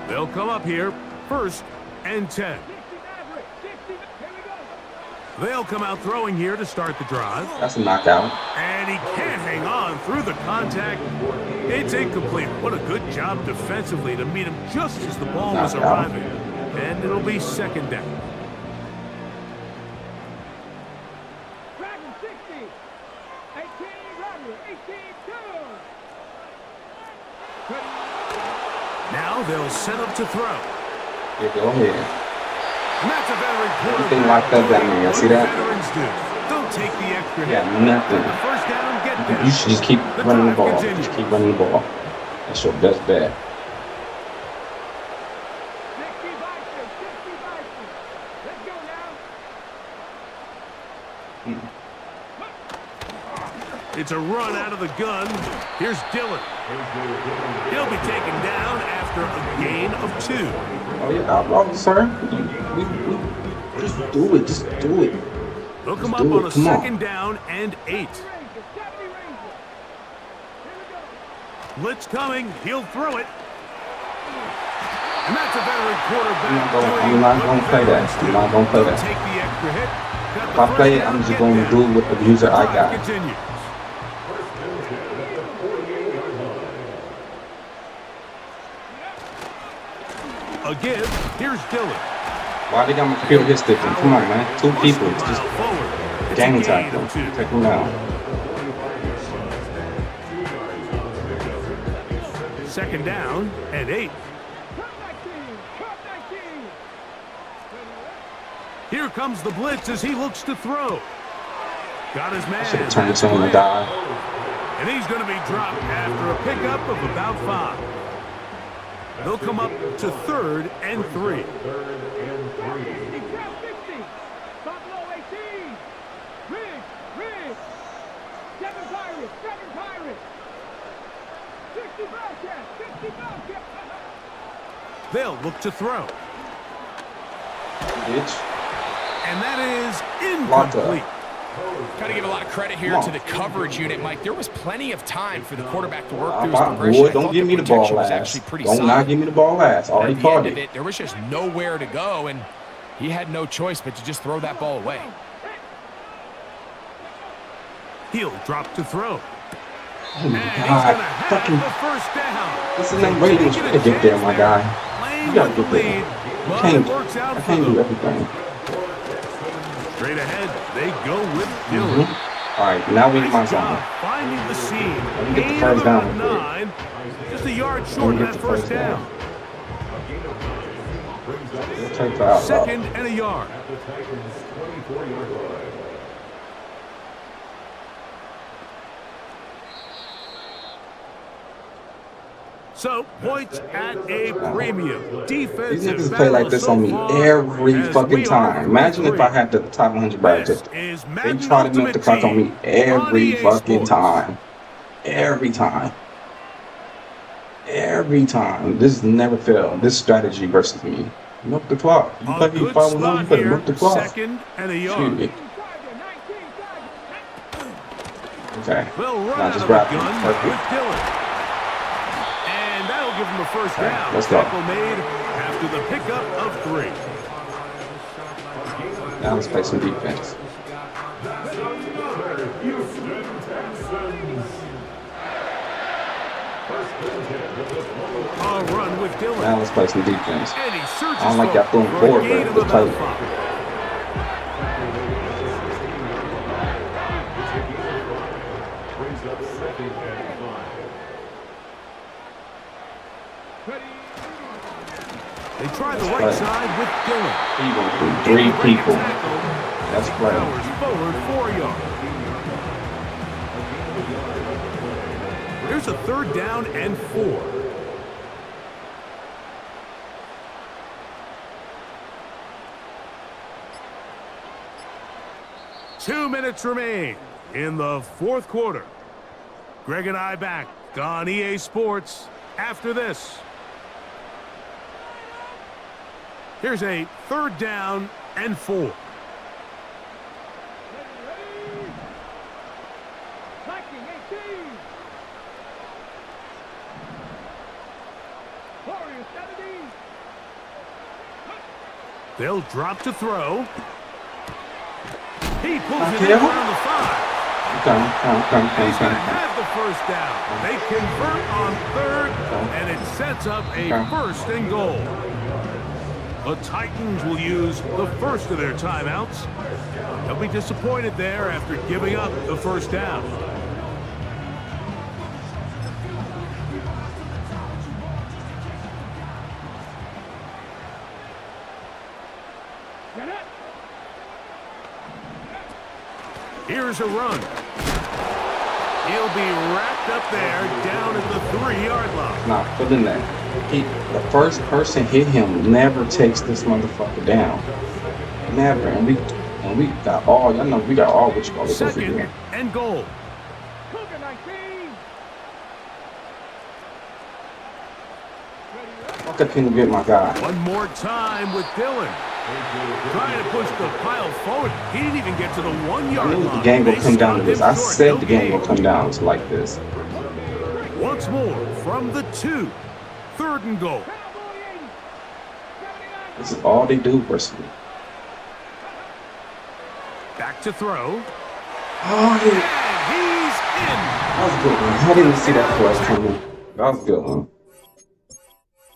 They'll come up here, 1st and 10. They'll come out throwing here to start the drive. That's a knockout. And he can't hang on through the contact. It's incomplete. What a good job defensively to meet him just as the ball was Knockout. arriving. And it'll be 2nd down. Now they'll set up to throw. Yeah, go ahead. And that's a veteran quarterback. Everything locked up down there. See What that? veterans do. Don't take the extra Yeah, hit. nothing. The first down, get down. You should just keep The running the drive ball. continues. Just keep running the ball. That's your best bet. It's a run out of the gun. Here's Dillon. He'll be taken down after a gain of 2. Oh, yeah, sir. Just do it. Just do it. They'll come Just up do on it. a Come on. 2nd down and 8. Blitz coming. He'll throw it. And that's a veteran quarterback. I'm not going to play that. I'm not going to play Don't that. take the extra hit. Got If the I play first it, I'm down, just get going to down. do it with the user I Drive got. continues. A give. Here's Dillon. Why they got my computer hit sticking? Come on, man. 2 people. It's just Forward. It's a gang gain tackle. of 2. Take them down. 2nd down and 8. Here comes the blitz as he looks to throw. Got his man. Should have turned this on the guy. And he's going to be dropped after a pickup of about 5. They'll come up to 3rd and 3. They'll look to throw. Bitch. And that is Locked incomplete. up. Got to give a lot of credit here Come on. to the coverage unit, Mike. There was plenty of time for the quarterback to work through his Boy, progression. I don't thought give me the ball protection was last. actually pretty Don't solid. not give me the ball last. Already At the caught end of it. it, there was just nowhere to go, and he had no choice but to just throw that ball away. He'll drop to throw. Oh my And he's God. going to have Fucking. the first down. This is not Brady. You gotta get there, my guy. Playing You gotta with the get there. lead, I but can't, it works out I for can't do them. everything. Straight ahead, they go with Dillon. All right, now we in my Nice zone. job finding the seam. me get the Gain first of down about real 9. Just a yard Let short me of get that the first first down. We'll take the outlaw. 2nd and a yard. So, points at a premium. These Defensive niggas play like this on me every fucking time. Imagine if I had the top 100 bracket. Is They Madden try to milk the Ultimate clock on me Team every EA fucking Sports. time. Every time. Every time. This never failed. This strategy versus me. Milk the clock. You A play you good follow along, spot you better here. milk the clock. 2nd and a yard. Shit. Okay. They'll run Now out just of the wrap it. gun Perfect. with Dillon. And that'll give him a first Okay, down. let's go. Tackle made after the pickup of 3. Now let's play some defense. A run with Dillon. Now let's play some defense. And he surges I don't like y'all throwing for a forward, gain but of let's play about it. 5. They try the right play. side with Dillon. He went through 3 people. That's play. Powers forward 4 yards. Here's a 3rd down and 4. Two minutes remain in the 4th quarter. Greg and I back on EA Sports after this. Here's a 3rd down and 4. They'll drop to throw. He pulls it in Yeah. around the 5. Come. He's going to have the first down. They convert on 3rd, and it sets up a 1st and goal. The Titans will use the first of their timeouts. They'll be disappointed there after giving up the first down. Here's a run. He'll be wrapped up there down at the 3-yard line. Nah, put in that. The first person hit him never takes this motherfucker down. Never. And we got all, y'all know we got all what you call it over Second here. and goal. Fuck, I couldn't get my guy. One more time with Dillon. Trying to push the pile forward. He didn't even get to the 1-yard I knew line. the game They will come down to stopped this. him I short. said No the game will gain. come down to like this. Once more from the 2. 3rd and goal. This is all they do versus me. Back to throw. Oh, yeah. He's in. That was a good one. I didn't see that play coming. That was a good one.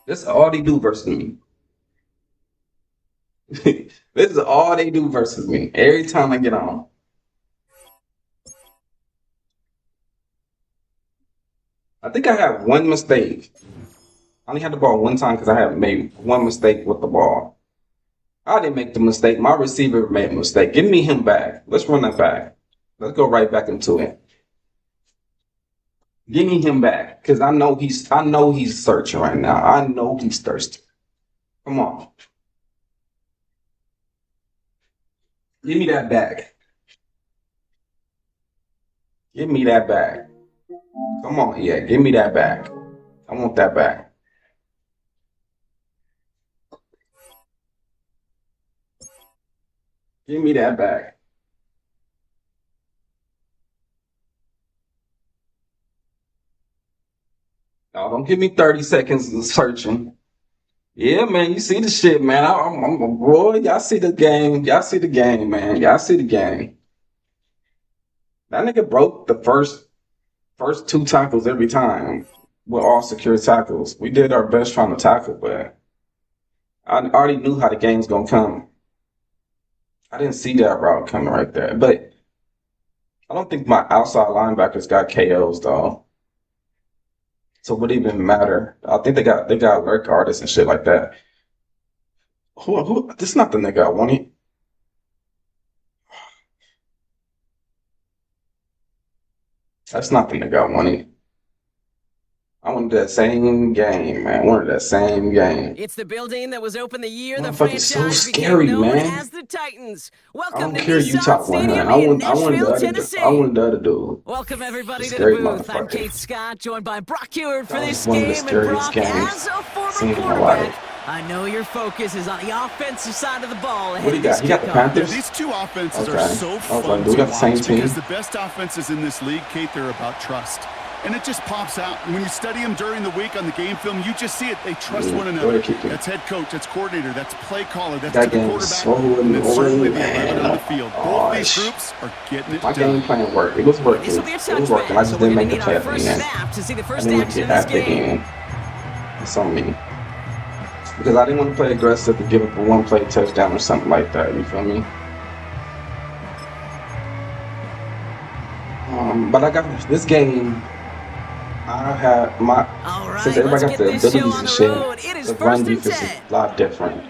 This is all they do versus me. This is all they do versus me. Every time I get on. I think I had one mistake. I only had the ball one time because I had made one mistake with the ball. I didn't make the mistake. My receiver made a mistake. Give me him back. Let's run that back. Let's go right back into it. Give me him back. Because I know he's searching right now. I know he's thirsty. Come on. Give me that back. Give me that back. Come on, yeah, give me that back. I want that back. Give me that back. No, don't give me 30 seconds of searching. Yeah, man, you see the shit, man. I'm a boy. Y'all see the game. Y'all see the game, man. Y'all see the game. That nigga broke the first 2 tackles every time with all secure tackles. We did our best trying to tackle, but I already knew how the game's gonna come. I didn't see that route coming right there, but I don't think my outside linebackers got KOs though. So what even matter? I think they got alert artists and shit like that. Who? This is not the nigga I wanted. That's not the nigga I wanted. I wanted that same game, man. I wanted that same game. It's the building that was open the year the Motherfucker's so franchise scary, became known man. as the Titans. I Welcome don't to care Utah Nissan won, Stadium man. I in wanted Nashville, Tennessee. the other dude. Welcome everybody to the Scary booth. I'm motherfucker. Kate Scott, joined by Brock Heward for That this was one of the game. And scariest Brock, games as a former seen in my quarterback, life. I know your focus is on the offensive side of the ball ahead What do of you this got? He got the kickoff. Panthers? These two offenses Okay. are so I was fun like, do we to got the same watch team? because the best offenses in this league, Kate, they're about trust. And it just pops out. When you study them during the week on the game film, you just see it. They trust one another. That's head coach, that's coordinator, that's play caller, that's That to the game quarterback, is so and then certainly the annoying, 11 on the man. field. Oh, Both these groups are getting it My done. game plan worked. It was working. This will be a It was working. I touchback, just so we're didn't going make to the need play our at the first end. snap to see the I first didn't make action it of this at the game. end. It's on me. Because I didn't want to play aggressive and give up a one-play touchdown or something like that. You feel me? But I got this game. I had my All right, since everybody let's got get the this show abilities on and the shit. road. It is The first run and defense is 10. a lot different.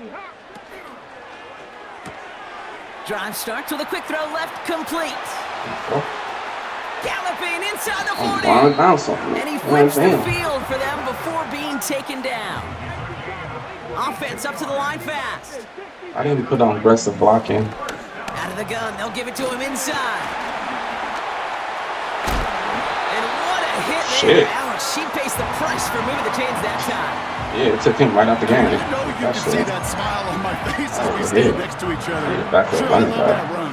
Drive starts with a quick throw left, complete. Oh, Galloping inside the I'm 40. going down something. And he Man, flips the damn. field for them before being taken down. Offense up to the line fast. I didn't put on aggressive blocking. Out of the gun, they'll give it to him inside. And what a hit Shit. there. Ouch, she pays the price for moving the chains that time. Yeah, it took him right out the game. I know you can see Shit. that smile on my face That as we was stand it. next to each other. Yeah, back up Sure, I running love back. that run.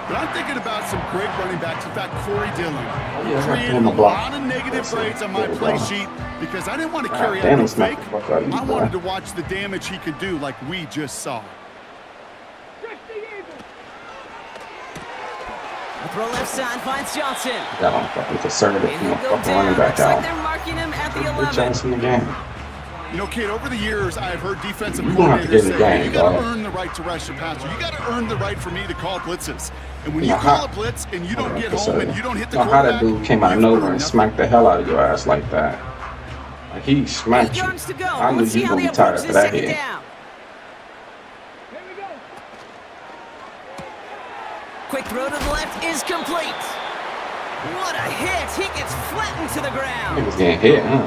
But I'm thinking about some great running backs. In fact, Corey Dillon. yeah, I got Created him a a block. lot of negative That's it. grades on my There we play go. sheet because I didn't want to God carry damn, out no he smacked fake. the fuck out of you, I boy. wanted to watch the damage he could do like we just saw. A throw left side finds Johnson. Got on fucking conservative And from he'll the go fucking down. running back Looks like out. they're marking him at the Good 11. Johnson again. You know, Kate, over the years, I've heard defensive You don't have to coordinators get in the say, game, you got to dog. earn the right to rush your passer. You got to earn the right for me to call blitzes. And when you Now, call how- a blitz and you don't Hold on get for a home second. and you don't hit the Now, how that quarterback, dude came out of you've nowhere earned and nothing. smacked the hell out of your ass like that. Like, he smacked 8 you. yards to go. I knew Let's see you how were they going to be tired approach after this that second hit. down. Quick throw to the left is complete. What a hit! He gets flattened to the He ground. was getting hit, huh?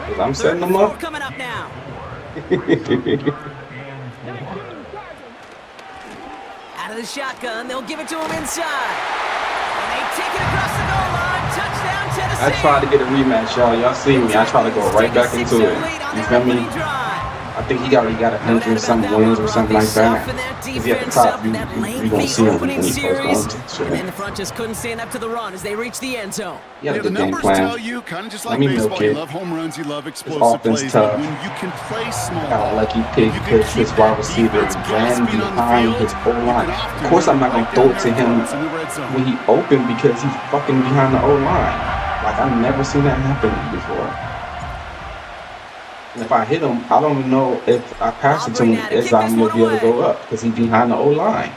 'Cause I'm setting them up. Coming up now. Out of the shotgun, they'll give it to him inside. And they take it across the goal line. Touchdown, Tennessee. I tried to get a rematch, y'all. Y'all see me. I try to go right back into it. You feel me? I think he already got 100-something wins or something like that. Because he at the top, you gonna see him when he first goes into shit. And then the front just couldn't stand up to the run as they reach the end zone. He had a The good game numbers plan. tell you, kind of just like Let me milk baseball, you it. love home runs, you love His explosive offense plays. tough. But when you can play small Got a ball, lucky pick you can because keep his that wide receiver defense ran gasping on the behind field, his you O-line. can often Of course, I'm not break gonna throw down it to their him opponents in the red zone. when he opened because he's fucking behind the O-line. Like, I've never seen that happen before. And if I hit him, I don't know if I pass it to him, if I'm gonna be able to go up because he's behind the O-line.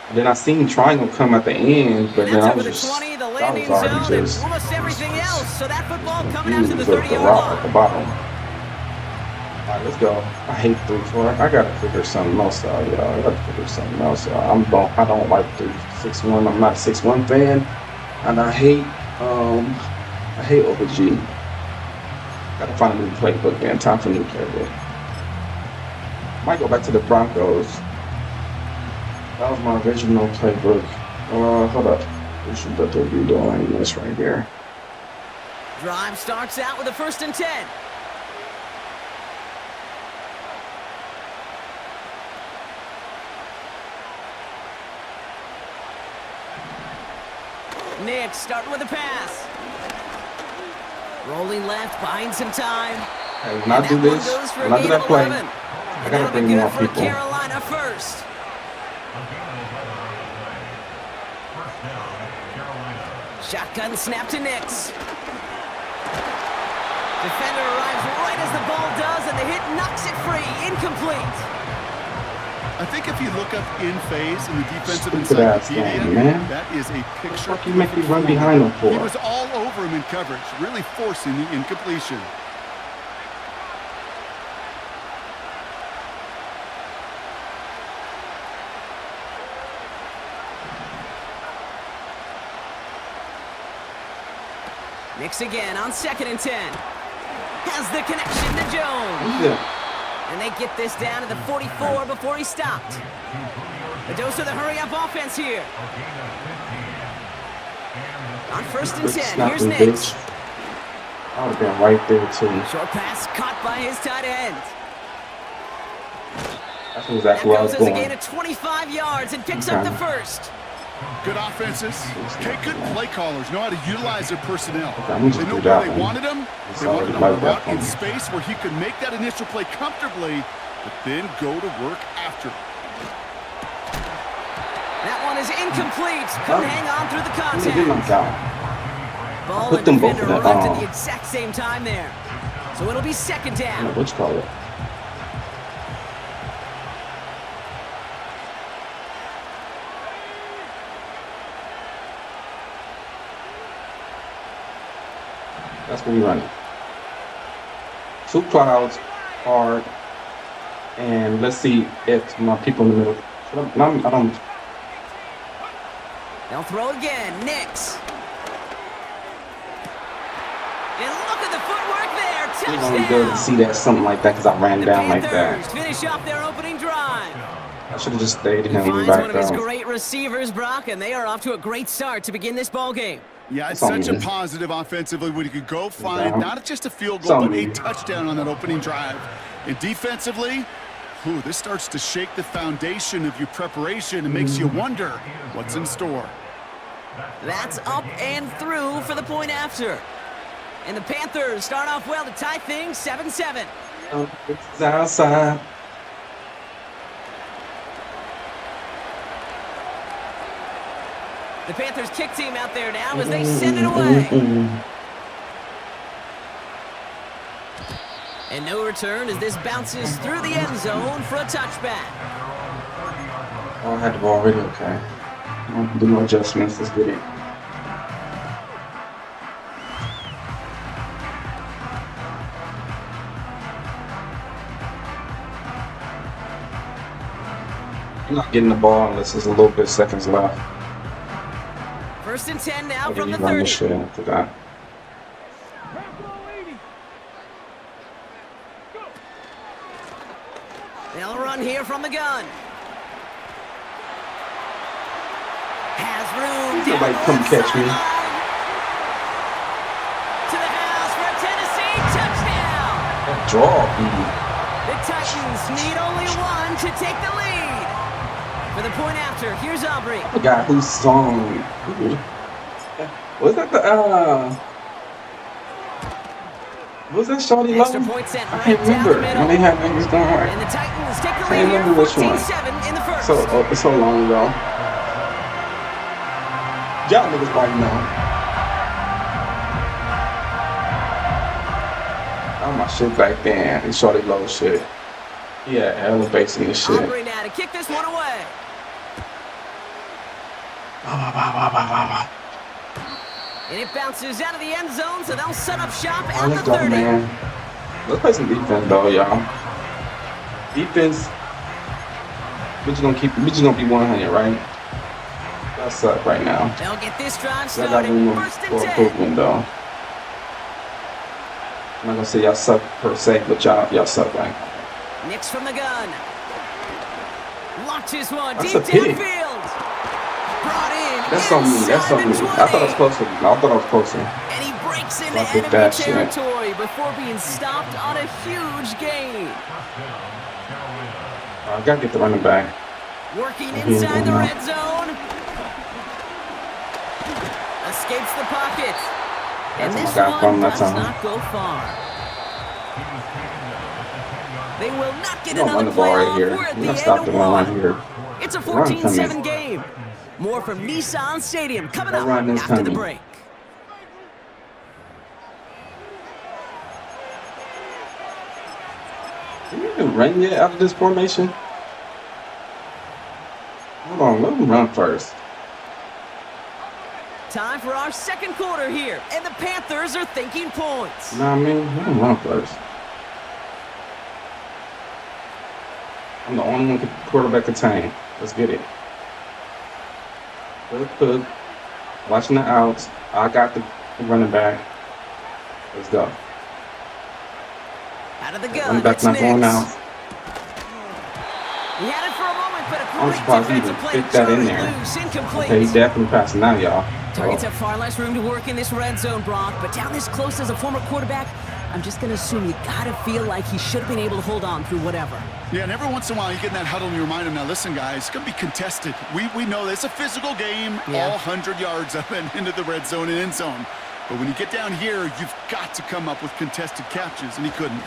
And then I seen triangle come at the end, but then I was just, that was already just, almost everything else. So that football coming out to the confused with the 30-yard route at the line. bottom. All right, let's go. I hate 3-4. I gotta figure something else out, y'all. I gotta figure something else out. I don't like 3-6-1. I'm not a 6-1 fan, and I hate OBG. Gotta find a new playbook, man. Time for a new playbook. Might go back to the Broncos. That was my original playbook. Hold up. We should be doing this right here. Drive starts out with a 1st and 10. Nick starting with a pass. Rolling left, buying some time. Hey, when I do this, when I do that play, I gotta bring more people. Carolina first. Shotgun snap to Nix. Defender arrives right as the ball does, and the hit knocks it free. Incomplete. I think if you look up in phase in the defensive Stupid ass encyclopedia, game, man. that is a picture. What the fuck you make me run behind him for? He was all over him in coverage, really forcing the incompletion. Nix again on 2nd and 10. Has the connection to Jones. Yeah. And they get this down to the 44 before he stopped. A dose of the hurry-up offense here. On 1st and 10, here's Nix. I would have been right there, too. Short pass caught by his tight end. That's exactly where I was That goes as a going. gain of 25 yards and picks up the first. Good offenses. Okay, good play callers know how to utilize their personnel. Okay, I'm They just know do where that they one. wanted them. It's They wanted already them like that out for in me. space where he could make that initial play comfortably, but then go to work after. That one is incomplete. Couldn't hang on through the He did knock contact. out. Ball Put and them both defender in the, arrived at the exact same time there. So it'll be 2nd down. What you call it? That's what we running. 2 clouds, hard, and let's see if my people in the middle. I don't. They'll throw again. Nix. And look at the footwork there. You know, be able to see that something like that because I ran down like Panthers that. finish off their opening drive. I should have just stayed He him finds back one of his down. great receivers, Brock, and they are off to a great start to begin this ball game. Yeah, it's That's on such a me. positive offensively when you could go find Yeah. not just a field It's goal, on but a me. touchdown on that opening drive. And defensively, this starts to shake the foundation of your preparation and makes you wonder what's in store. That's up and through for the point after. And the Panthers start off well to tie things 7-7. It's outside. The Panthers kick team out there now as they send it away. And no return as this bounces through the end zone for a touchback. Oh, I had the ball already. Okay. I'll do no adjustments. Let's get it. I'm not getting the ball unless there's a little bit seconds left. First and 10 now from the Run 30. this shit. I forgot. They'll run here from the gun. Has room. Somebody come catch me. To the house for a Tennessee touchdown. That draw, dude. The Titans need only one to take the lead. For the point after, here's Aubrey. I forgot whose song. Was that the was that Shawty Love? Extra point sent I right can't down remember the middle. when they had niggas going hard. And the Titans take the I lead can't here, remember which one. 14-7 in the first. It's so long ago. Y'all niggas probably know. Oh my shit back then. And Shawty Love shit. Yeah, hella bass in this shit. Aubrey now to kick this one away. And it bounces out of the end zone, so they'll set up shop at the 30. Man. Let's play some defense though, y'all. Defense. We just gonna be 100, right? That suck right now. They'll get this drive I got started. room First for and 10. improvement though. I'm not gonna say y'all suck per se, but y'all suck like. Nix from the gun. Launches one That's deep a pick. downfield. Brought in. That's on me. That's on me. I thought I was closer. And he breaks into I'll pick enemy that shit. territory before being stopped on a huge gain. I gotta get the running back. Working inside the red zone. Escapes the pocket. And this one does not go far. They will not get another Run the ball playoff. right here. We're at We're the gonna end stop of the run right one. here. It's a The run 14-7 coming. game. More from Nissan Stadium coming The up run is after the coming. break. Can you even run yet out of this formation? Hold on, let them run first. Time for our second quarter here, and the Panthers are thinking points. You know what I mean? Let them run first. I'm the only one quarterback contain. Let's get it. Good. Watching the outs. I got the running back. Let's go. Out of the gun, Running back's that's not going Nix. out. He had it for a moment, but a I'm great surprised he defensive even play. fit that in Charlie there. loose, incomplete. Okay, he definitely passing now, y'all. Targets have far less room to work in this red zone, Brock, but down this close as a former quarterback, I'm just going to assume you got to feel like he should have been able to hold on through whatever. Yeah, and every once in a while you get in that huddle and you remind him, now listen, guys, it's going to be contested. We know this. It's a physical game, all 100 yards up and into the red zone and end zone. But when you get down here, you've got to come up with contested catches, and he couldn't.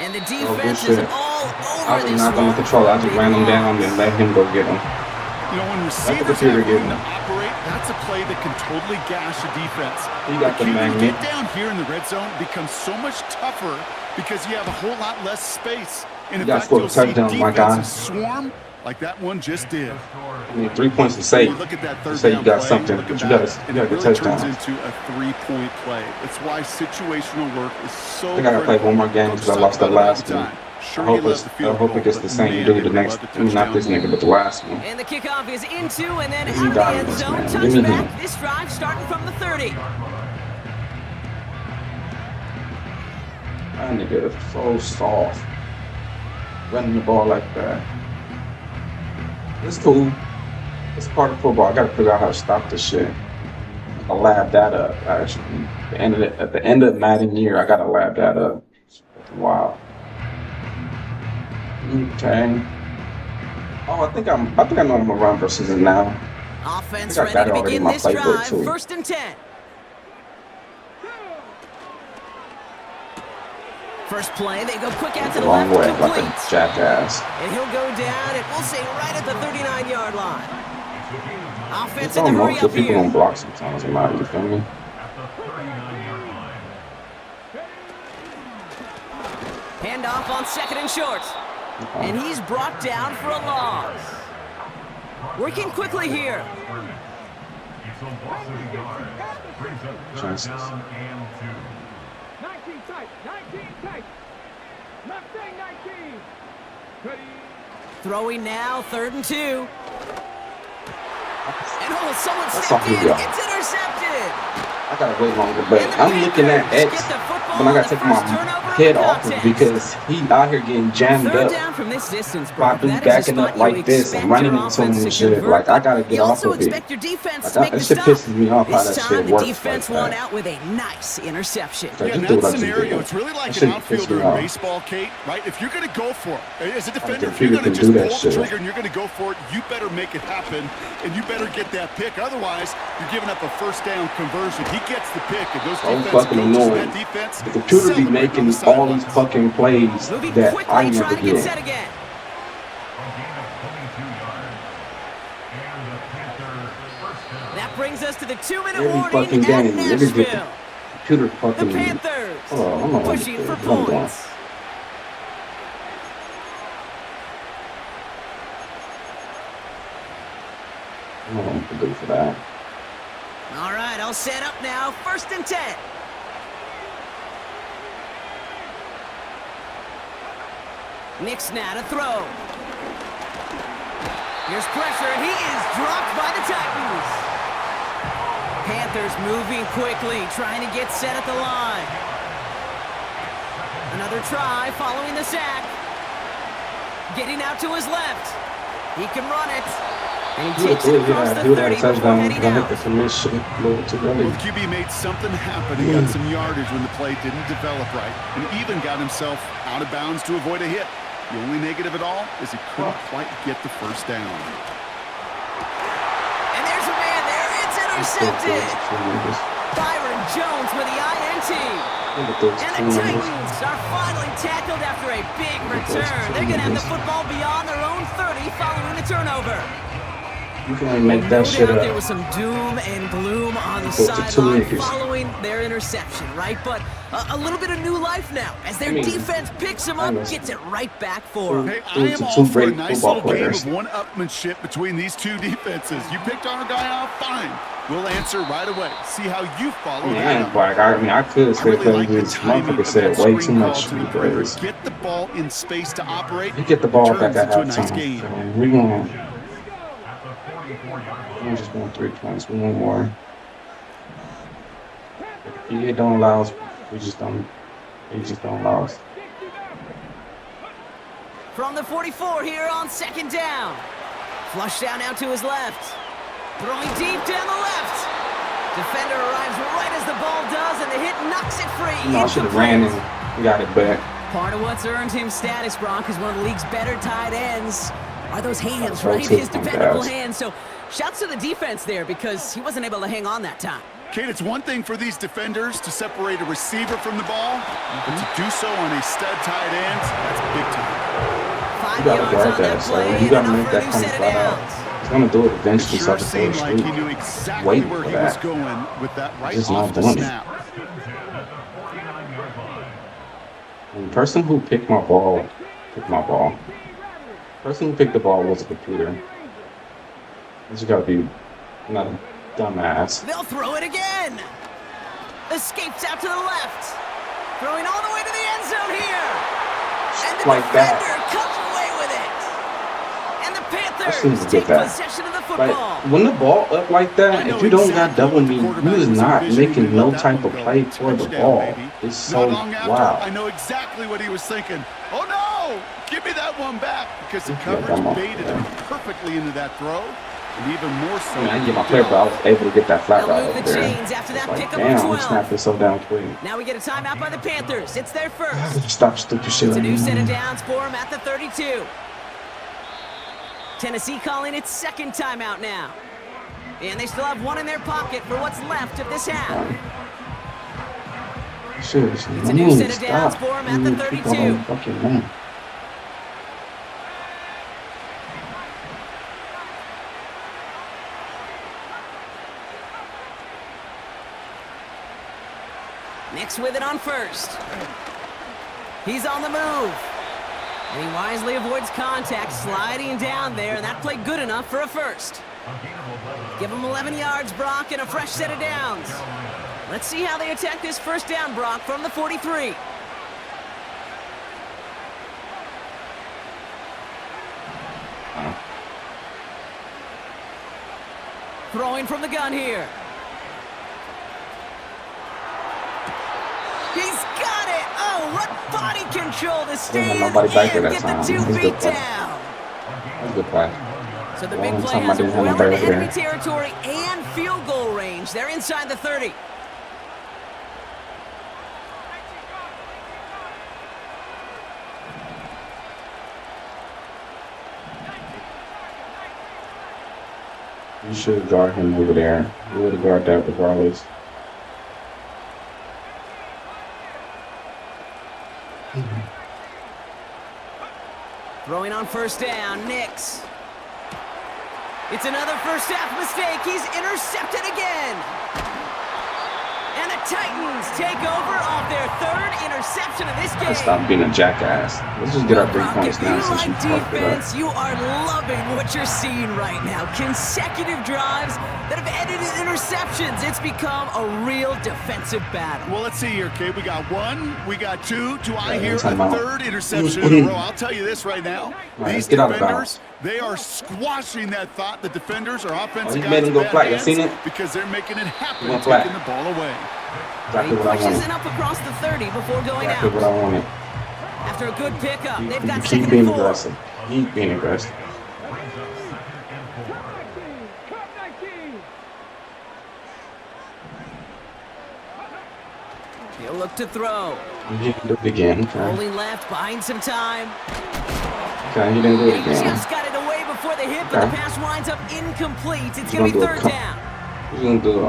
And the defense is all I over was this not one. under control. I just ran him down and let him go get him. You know, when the receivers computer have room getting to him. operate, that's a play that can totally gash a defense. He got the When you magnet. get down here in the red zone, it becomes so much tougher because you have a whole lot less space. And in You gotta fact, score you'll see touchdowns, my guy. defenses swarm like that one just did. I need 3 points to save. You look at that You third say down you got play, something, looking but you back, gotta and get it really turns touchdowns. into a 3-point play. That's why situational work is so I gotta play one more game because I lost the last one. Sure, I hope it gets the same dude the next. I mean, not this nigga, but the last one. And the kickoff is into and then He out of the got end this, zone. man. Give me him. Touchback. This drive starting from the 30. That nigga is so soft. Running the ball like that. It's cool. It's part of football. I gotta figure out how to stop this shit. I lab that up, actually. At the end of Madden year, I gotta lab that up. Wow. Okay. Oh, I think I know I'm gonna run versus it now. Offense I think I got ready it to already in begin my this playbook, drive. too. First and 10. First play, they go quick out to the Long left, way, like complete. a jackass. And he'll go down, and we'll say right at the 39-yard line. Offense I in don't the know hurry if up people here. don't block sometimes. You feel me? Handoff on second and short. And he's brought down for a loss. Working quickly here. Chances. 19 tight. 19 tight. Mustang 19. Ready. Throwing now, 3rd and 2. And someone That's stepped all he in. got. It's intercepted. I gotta wait longer, but I'm looking at X, but I gotta take my head off of it because he out here getting jammed Third up down from this distance, by Brock. dude That is a backing spot up you like this and expect running your into him offense and to shit. convert, Like, I but gotta get you off also of it. expect your defense Like, to make that the shit stop. pisses me off how This that time, shit the works defense like won that. out with a nice interception. Like, Yeah, in just do that what I just scenario, did. it's really like That an shit pisses outfielder me in off. baseball, Kate, right? If you're going to go for it, as a defender, if computer you're going to can do just that pull the shit. trigger and you're going to go for it, you better make it happen, and you better get that pick. Otherwise, you're giving up a first down conversion. He gets the pick, and those So defensive fucking coaches in annoying. that defense The computer be celebrate on making the all these sidelines. fucking plays Moving that quickly, I never trying to get set get. again. That brings us to the 2-minute Every warning fucking at game, niggas get the Nashville. computer The fucking. Panthers Hold on, I don't know what pushing for I'm doing. points. I don't know what to do for that. All right, all set up now. 1st and 10. Nick's now to throw. Here's pressure, and he is dropped by the Titans. Panthers moving quickly, trying to get set at the line. Another try following the sack. Getting out to his left. He can run it. And he takes it across the 30 before heading out. The submission a little too Well, early. the QB made something happen. He got some yardage when the play didn't develop right, and even got himself out of bounds to avoid a hit. The only negative at all is he couldn't quite get the first down. And there's a man there. It's intercepted. Byron Jones with the INT. And the Titans are finally tackled after a big return. They're going to have the football beyond their own 30 following the turnover. You can only make that shit There up. was some doom and gloom on the Go to two sideline niggas. following their interception, right? But a little bit of new life now as their defense picks him up, gets it right back for him. Hey, I Those am are all two for a great nice football little game players. of one-upmanship between these two defenses. You picked our guy out, fine. We'll answer right away. See how you follow I that ain't up. black. I mean, I could I say really like the this timing motherfucker of said that way screen too call much. to the perimeter. Get the ball in space to operate. You get the ball Turns back at into a nice halftime. game. So we going. We just want 3 points. We want more. If it don't allow us, we just don't allow us. From the 44 here on 2nd down. Flush down now to his left. Throwing deep down the left. Defender arrives right as the ball does, and the hit knocks it free. You know, I should have ran and got it back. Part of what's earned him status, Brock, is one of the league's better tight ends. Are those hands, So right? too, His dependable guys. hands. So shouts to the defense there because he wasn't able to hang on that time. Kate, it's one thing for these defenders to separate a receiver from the ball, but to do so on a stud tight end, that's big time. 5 You gotta yards guard on that that, so play, you and gotta enough make for a that new come set of flat out. downs. He's gonna do it It eventually, so I sure can throw seemed the like he street. knew exactly Waiting where for he was that. going with that right Just not off the doing it. snap. The person who picked my ball. The person who picked the ball was a computer. You just gotta be not a dumbass. They'll throw it again. Escapes out to the left. Throwing all the way to the end zone here. And the Like that. defender comes away with it. And the I Panthers shouldn't take get that. possession of the Like, football. when the ball up like I that, know if you don't exactly got double what the me, quarterback you is was not envisioning making when he no let that type one of go. play for the Touchdown, ball. baby. It's so Not long after, I wild. know exactly what he was thinking. Oh no! Give me that one back because the Yeah, coverage come on. baited him perfectly into that throw, and even more so. I mean, I get my player, but I was able to get that flat They'll right move over the there. chains after It's that like, pickup of damn, 12. he snapped it so damn quick. Now we get a timeout by the Panthers. It's their first. Stop stupid shit. It's a like new set of that. downs for him at the 32. Tennessee calling its 2nd timeout now. And they still have one in their pocket for what's left of this half. Shit, It's a new set of downs stop. for him at the You keep 32. on fucking running. Nick's with it on first. He's on the move. And he wisely avoids contact, sliding down there, and that played good enough for a first. Give him 11 yards, Brock, and a fresh set of downs. Let's see how they attack this first down, Brock, from the 43. Throwing from the gun here. He's got it! Oh, what body control to stay in nobody back there and that get the time. 2 That's a good feet play. down. That's a good play. So the Well, big play somebody has them didn't have well no into barrier enemy there. territory and field goal range. They're inside the 30. You should guard him over there. You would have guarded that regardless. Throwing on first down, Nix. It's another first half mistake. He's intercepted again. And the Titans take over off their 3rd interception of this game. Let's stop being a jackass. Let's just get our 3 Brock, points if you now since you like fucked it up. defense, you are loving what you're seeing right now. Consecutive drives that have ended in interceptions. It's become a real defensive battle. Well, let's see here, Kate. We got 1, we got 2. Do I hear a time out. 3rd interception in a row? I'll tell you this right now. Right, These let's get out of defenders, they are squashing that thought. The defenders are offensive he guys made him with go bad flat. You hands seen it? because they're making it happen, He went taking flat. the ball away. Exactly He what I pushes wanted. it up across the 30 before going Exactly what out. I wanted. After a good pickup, they've You got keep 2nd being and 4. aggressive. Keep being aggressive. He'll look to throw. He didn't do it again. Okay. Rolling left, buying some time. Okay, he didn't do it He again. just got it away before the hit, but the Okay. pass winds up incomplete. It's He's going to be gonna do a 3rd cut. down. He's gonna do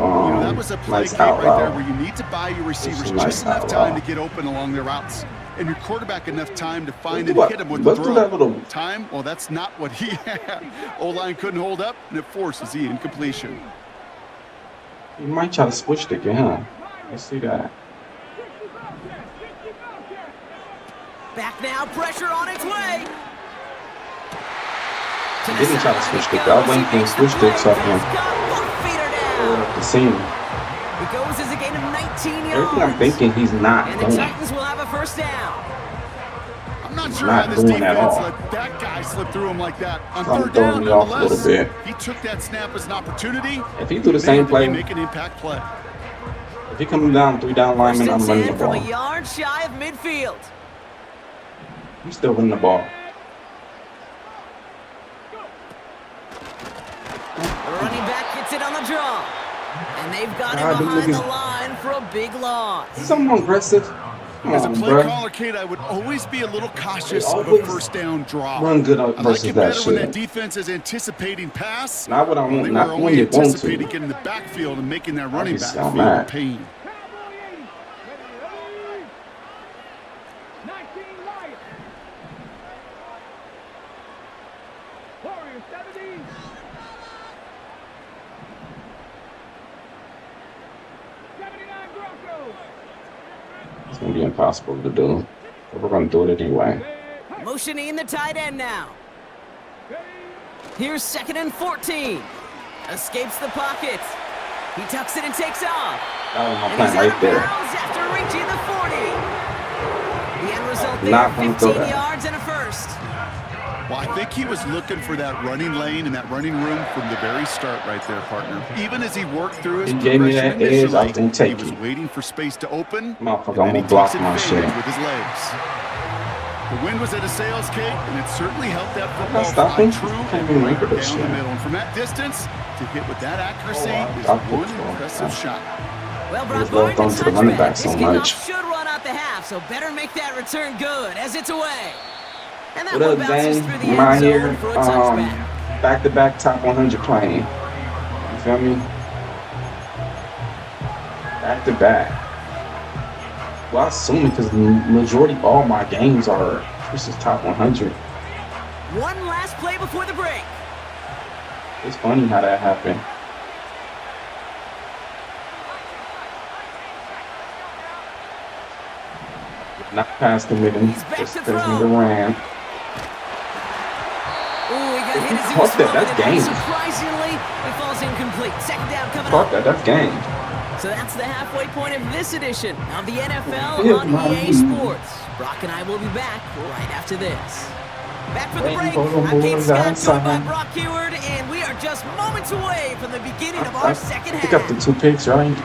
That was a play, nice Kate, out right there route. where you need to buy your receivers This is just nice enough out time route. to get open along their routes. And your quarterback enough time to find Let's and do hit him with let's the do throw. that little. Time? Well, that's not what he had. O-line couldn't hold up, and it forces the incompletion. He might try to switch it again, huh? Let's see that. Back now, pressure on its way. He didn't try to switch it. I went and switched it so I can pull up the seam. It goes as a gain of 19 yards. Everything I'm thinking, he's not And the doing. Titans will have a first down. I'm not sure not how this doing at defense all. let that guy slip through him like that. On Something 3rd throwing down, me off a little nonetheless, bit. he took that snap as an opportunity. If he do the Maybe same play, make an impact play. if he comes down 3 down First linemen, I'm and running the 10 from ball. a yard shy of midfield. I'm still running the ball. The running back gets it on the draw. And they've got God, him them behind the niggas- line for a big loss. Something aggressive. Come As a on, play bro. caller, Kate, I would always be a little cautious They of a always first down draw. run good I like versus it that better when that shit. defense is anticipating pass. Not what I want. They Not were when only you want to. anticipating getting the backfield and making that running back Obviously, I'm feel the mad. pain. It's gonna be impossible to do, but we're gonna do it anyway. Motioning the tight end now. Here's 2nd and 14. Escapes the pocket. He tucks it and takes off. That was my And he's plan out right of there. bounds after reaching the 40. The end result Not there, gonna throw 15 that. yards and a first. Well, I think he was looking for that running lane and that running room from the very start right there, partner. Even as he worked through his He gave me progression that edge, I was initially, gonna take he was it. waiting for space to open, Motherfucker, and then I'm he gonna block takes my advantage shit. with his legs. The wind was at a sails, Kate, and it certainly helped that football stop fly him. true Can't even make it down this the shit. middle. And from that distance, to hit with that accuracy is I'll one put it on. impressive shot. Well, He Brock, was well barring thrown the to the running touchback, back so this kickoff much. should run out the half, so better make that return good as it's away. And that What one up, bounces gang? through the I'm end out zone here, for a touchback. back-to-back top 100 playing. You feel me? Back-to-back. Well, assuming because the majority of all my games are this is top 100. One last play before the break. It's funny how that happened. Not past the middle. He's back Just to because throw. nigga ran. Ooh, he got hit as he Caught was that, that's throwing it, but game. Surprisingly, it falls incomplete. 2nd down coming Fuck up. that, that's game. So that's the halfway point of this edition of the NFL Yeah, on man. EA Sports. Brock and I will be back right after this. Back for the Waiting break. for the I'm Kate boys Scott, joined by outside. Brock Heward, and we are just moments away from the beginning of I our second pick up the half. 2 picks, right?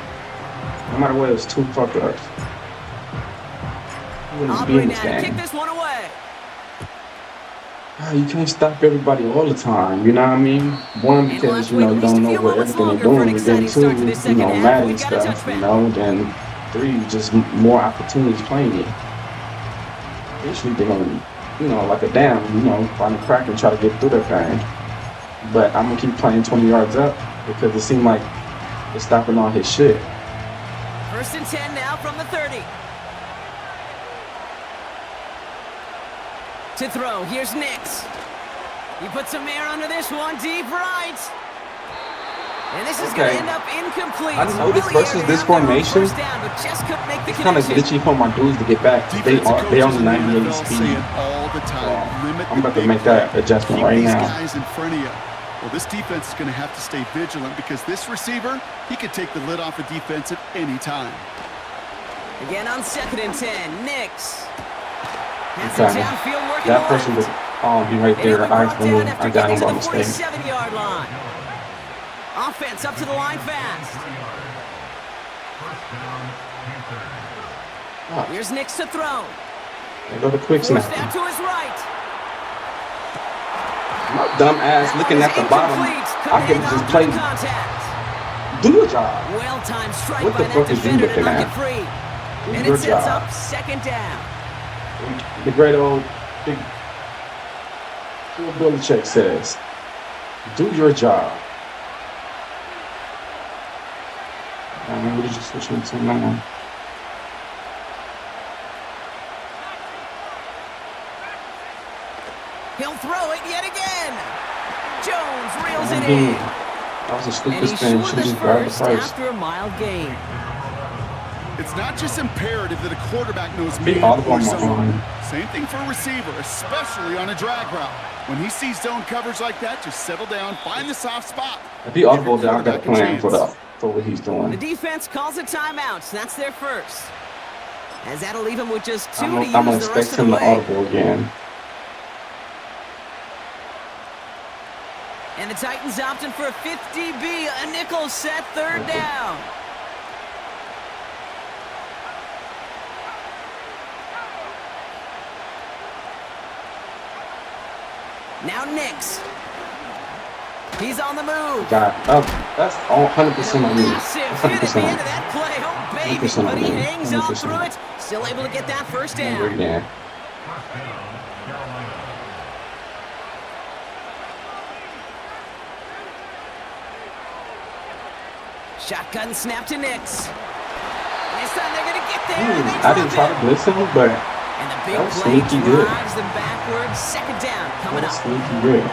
No matter what, it's 2 fuck ups. You wouldn't be Aubrey in now this to kick game. this one away. You can't stop everybody all the time, you know what I mean? One, And we'll have because, to you wait know, at you least don't a know few what moments everything they're longer for an doing. Then exciting 2, start to this you second know, half. Madden We've got a stuff, you touchback. know, then 3, just more opportunities playing it. Eventually they're gonna, you know, like a dam, you know, find a crack and try to get through that thing. But I'm gonna keep playing 20 yards up because it seemed like it's stopping all his shit. 1st and 10 now from the 30. To throw, here's Nix. He puts some air under this one, deep right. And this is going to end up incomplete. I noticed Really versus aired this out there on formation, first down, but just couldn't make the it's kind of connection. glitchy for my dudes to get back. They on the 98 say speed. it all the time. Limit I'm the about to big make that play. adjustment Keep right these now. guys in front of you. Well, this defense is going to have to stay vigilant because this receiver, he could take the lid off a defense at any time. Again on 2nd and 10, Nix. Has Okay. it downfield working That person would be right there. I got him by mistake. 47-yard line. Offense up to the line fast. Here's Nix to throw. They go to quick snap. Forced out to his right. My dumb ass looking at the bottom. I could just play. Do your job. Well-timed strike What by the that fuck is you defender to looking knock at? it free. Do And your it sets job. up 2nd down. The great old big Bill Belichick says, "Do your job." What did you switch into now? He'll throw it yet again. Jones reels it Dude, in. that was a And stupid he's spin. short Should of his have just grabbed the first price. after a mild gain. It's not just imperative that a quarterback knows Be man audible or on my zone. phone. Same thing for a receiver, especially on a drag route. When he sees zone coverage like that, just settle down, find the soft spot. If he audible, then I got a Give your plan quarterback for what he's The doing. defense calls a timeout. That's their first. As that'll leave him with just 2 I'm to use gonna the expect rest of the him to way. audible again. And the Titans opting for a 50B, a nickel set, 3rd down. Now Nix. He's on the move. God, that's all 100% on me. Massive hit at the 100% end on of me. that play. Oh, baby. 100% But he on me. hangs on 100%. through it. Still able to get that first Never down. again. Shotgun snap to Nix. This time they're going to get there. and they I didn't try drop to it. blitz him, but And the big that was play sneaky good. drives them backwards. 2nd down coming That was up. sneaky good.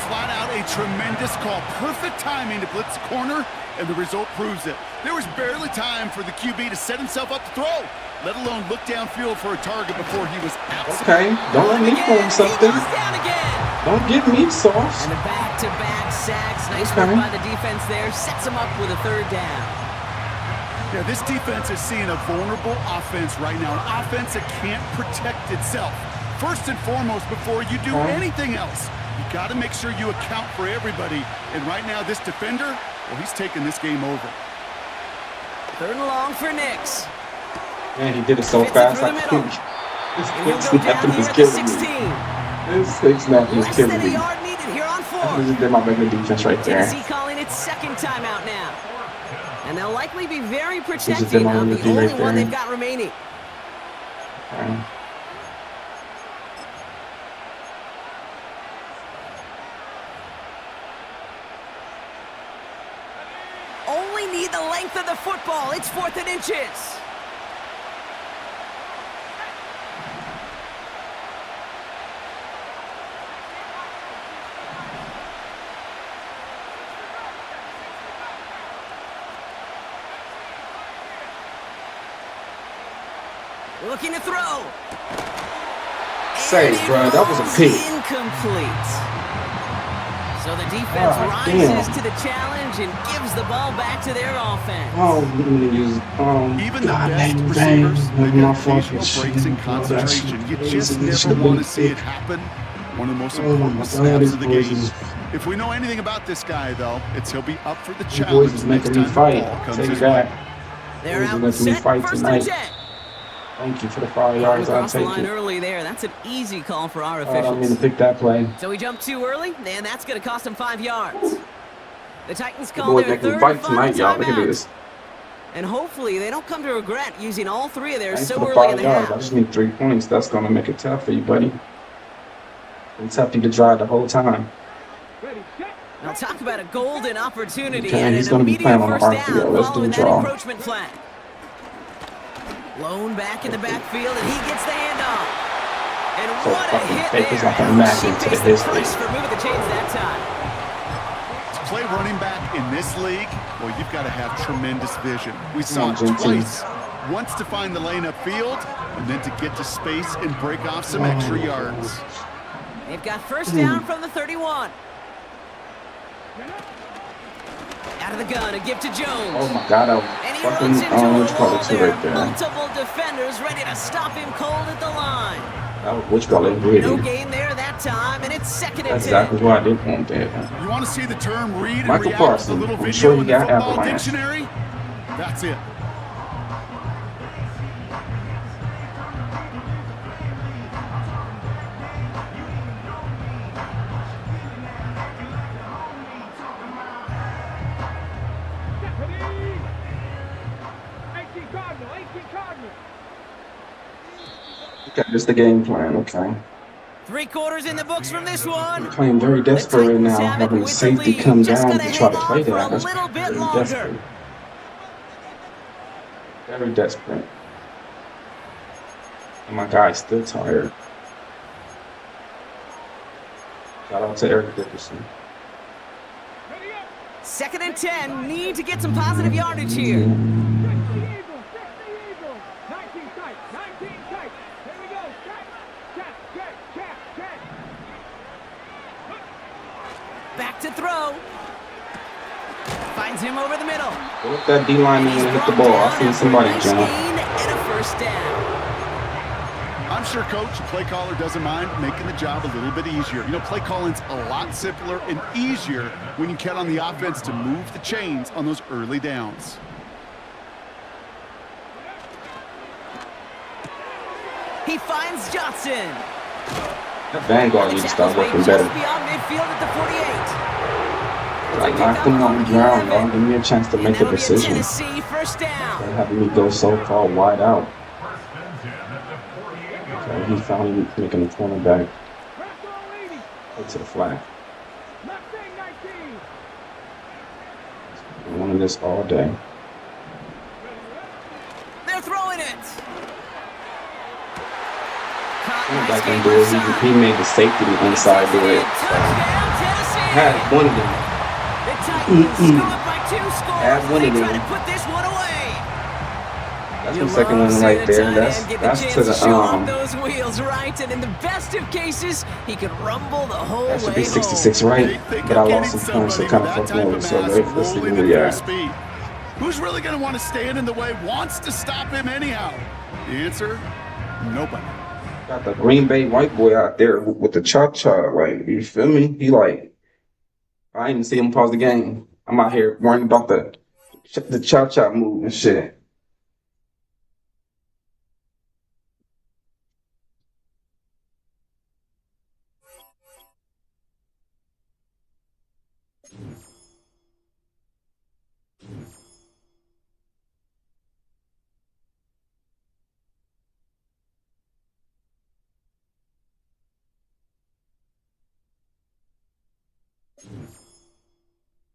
Flat out a tremendous call. Perfect timing to blitz the corner, and the result proves it. There was barely time for the QB to set himself up to throw, let alone look downfield for a target before he was outside. Okay, don't let me form something. He goes down again. Don't give me sauce. And the back-to-back sacks. Nice Okay. work by the defense there. Sets them up with a 3rd down. Yeah, this defense is seeing a vulnerable offense right now, an offense that can't protect itself. First and foremost, before you do anything else, you got to make sure you account for everybody. And right now, this defender, well, he's taking this game over. 3rd and long for Nix. Man, he did it so Fits it fast. through I the couldn't. middle. This And quick he'll go snap down was here at the killing me. 16. This quick snap was Less killing than a me. yard needed here on I 4th. just did my regular defense right there. Tennessee calling its 2nd timeout now. And they'll likely be very did protecting my of the regular D only right one there. they've got remaining. Okay. Only need the length of the football. It's 4th and inches. Looking to throw. Say, And it bro, that was a falls pick. Incomplete. So the defense Ah, rises damn. to the challenge and gives the ball back to their offense. Oh, I'm gonna use Even the God, best dang, receivers, dang, they've my got fucking occasional breaks in shit. concentration. You just This never should've want been to see pick. it happen. one of the most Oh important my God, snaps these of the boys game. is If we know anything about this guy, though, it's he'll be up for the these boys challenge is next making me time the fight. ball comes Take his way. that. They're Boys out are and making me set. fight First and tonight. 10. Thank you for the 5 Caught yards. I'll across the take line it. early there. That's an easy call for our Oh, I don't mean officials. to pick that play. So he jumped too early, and that's going to cost him 5 yards. The Titans The call boys their making me third fight and final tonight, y'all. Look at timeout. this. And hopefully they don't come to regret using all 3 of theirs Thanks so for the early in 5 the yards. I half. just need 3 points. That's gonna make it tough for you, buddy. It's tough for you to drive the whole time. Now talk about a golden opportunity Okay, and he's an gonna be immediate playing on the first RPO. down Let's do following the that draw. encroachment flag. Blown back in the backfield, and he gets the handoff. And So what a fucking hit fake is there. like a And magnet she to the pays the history. price for moving the chains that time. To play running back in this league, well, you've got to have tremendous vision. We saw on, it Jim twice. Once to find the lane upfield, and then to get to space and break off some extra yards. They've got first down from the 31. Out of the gun, a give to Jones. Oh my God, I was And he fucking runs into what a you call wall it too there. right there. Multiple defenders ready to stop him cold at the line. That was what you call it, really. No gain there that time, and it's second and That's 10. exactly what I did want there. You want to see the term read and Michael react with a Parsons, little I'm video sure you in the got football Avalanche. dictionary? That's it. Okay, just the game plan, okay. 3 quarters in the books from this one. Playing very The desperate right Titans now, have it having the with the safety lead. come Just down gotta to try to hang play on for that. a That's little bit very longer. desperate. Very desperate. And my guy's still tired. Shout out to Eric Dickerson. Second and 10. Need to get some positive yardage here. Back to throw. Finds him over the middle. Let that D-line in and hit the ball. I seen somebody nice jump. gain and a first down. I'm sure, Coach, the play caller doesn't mind making the job a little bit easier. You know, play calling's a lot simpler and easier when you count on the offense to move the chains on those early downs. He finds Johnson. That Vanguard The needs to tackle's start made working just better. beyond midfield at the 48. I knocked them on the ground, y'all. Give me a chance to make a That'll be a decision. Tennessee first down. They're having me go so far wide out. Okay, he's finally making the cornerback go to the flag. I wanted this all day. They're throwing it. Cornerback can do it. He made the safety the inside do it. Touchdown, Tennessee. Had one of them. The Titans go up by 2 scores Had as one they of try them. to put this one away. That's You the second love one seeing right the there. tight That's end get the that's chance to to show off the those wheels, right? And in the best of cases, he could rumble the whole that should way be home. 66 right. They think But I of lost getting some points, so somebody kind with of that fucked me type over. of So mass let's see rolling where at we their at. speed. Who's really going to want to stand in the way, wants to stop him anyhow? The answer, nobody. Got the Green Bay white boy out there with the cha-cha. Like, you feel me? He like, I didn't see him pause the game. I'm out here worrying about the cha-cha move and shit.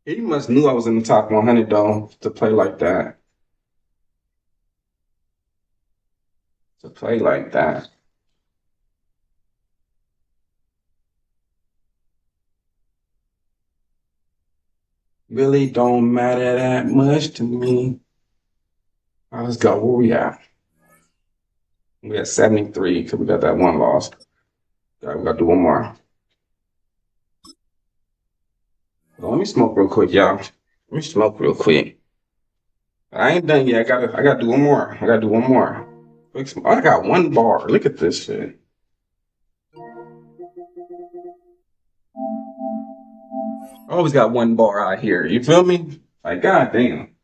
He must knew I was in the top 100 though to play like that. To play like that. Really don't matter that much to me. All right, let's go. Where we at? We at 73 because we got that one loss. All right, we got to do one more. Well, let me smoke real quick, y'all. Let me smoke real quick. I ain't done yet. I gotta do one more. I gotta do one more. I got one bar. Look at this shit. Always got one bar out here. You feel me? Like, goddamn.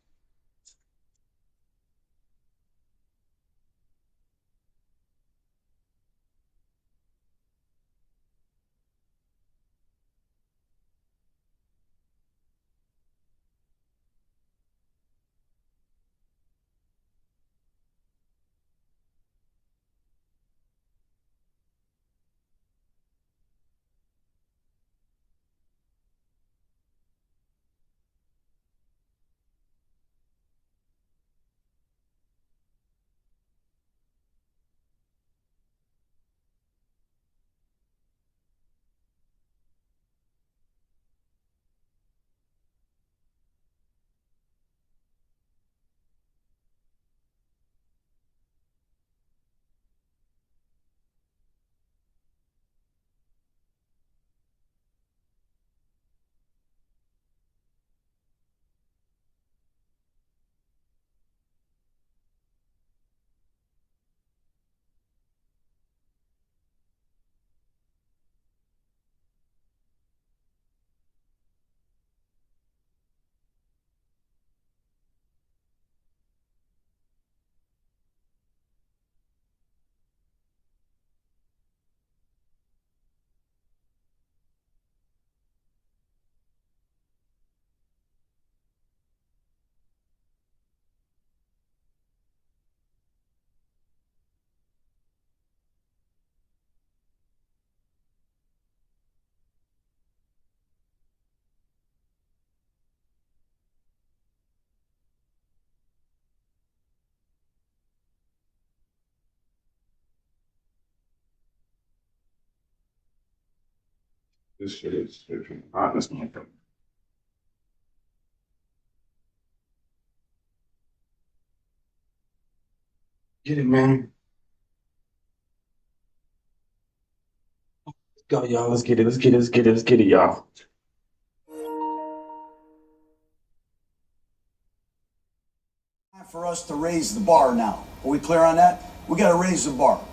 This shit is hot as motherfucker. Get it, man. Let's go, y'all. Let's get it. Let's get it. Let's get it. Let's get it, y'all. Time for us to raise the bar now. Are we clear on that? We got to raise the bar.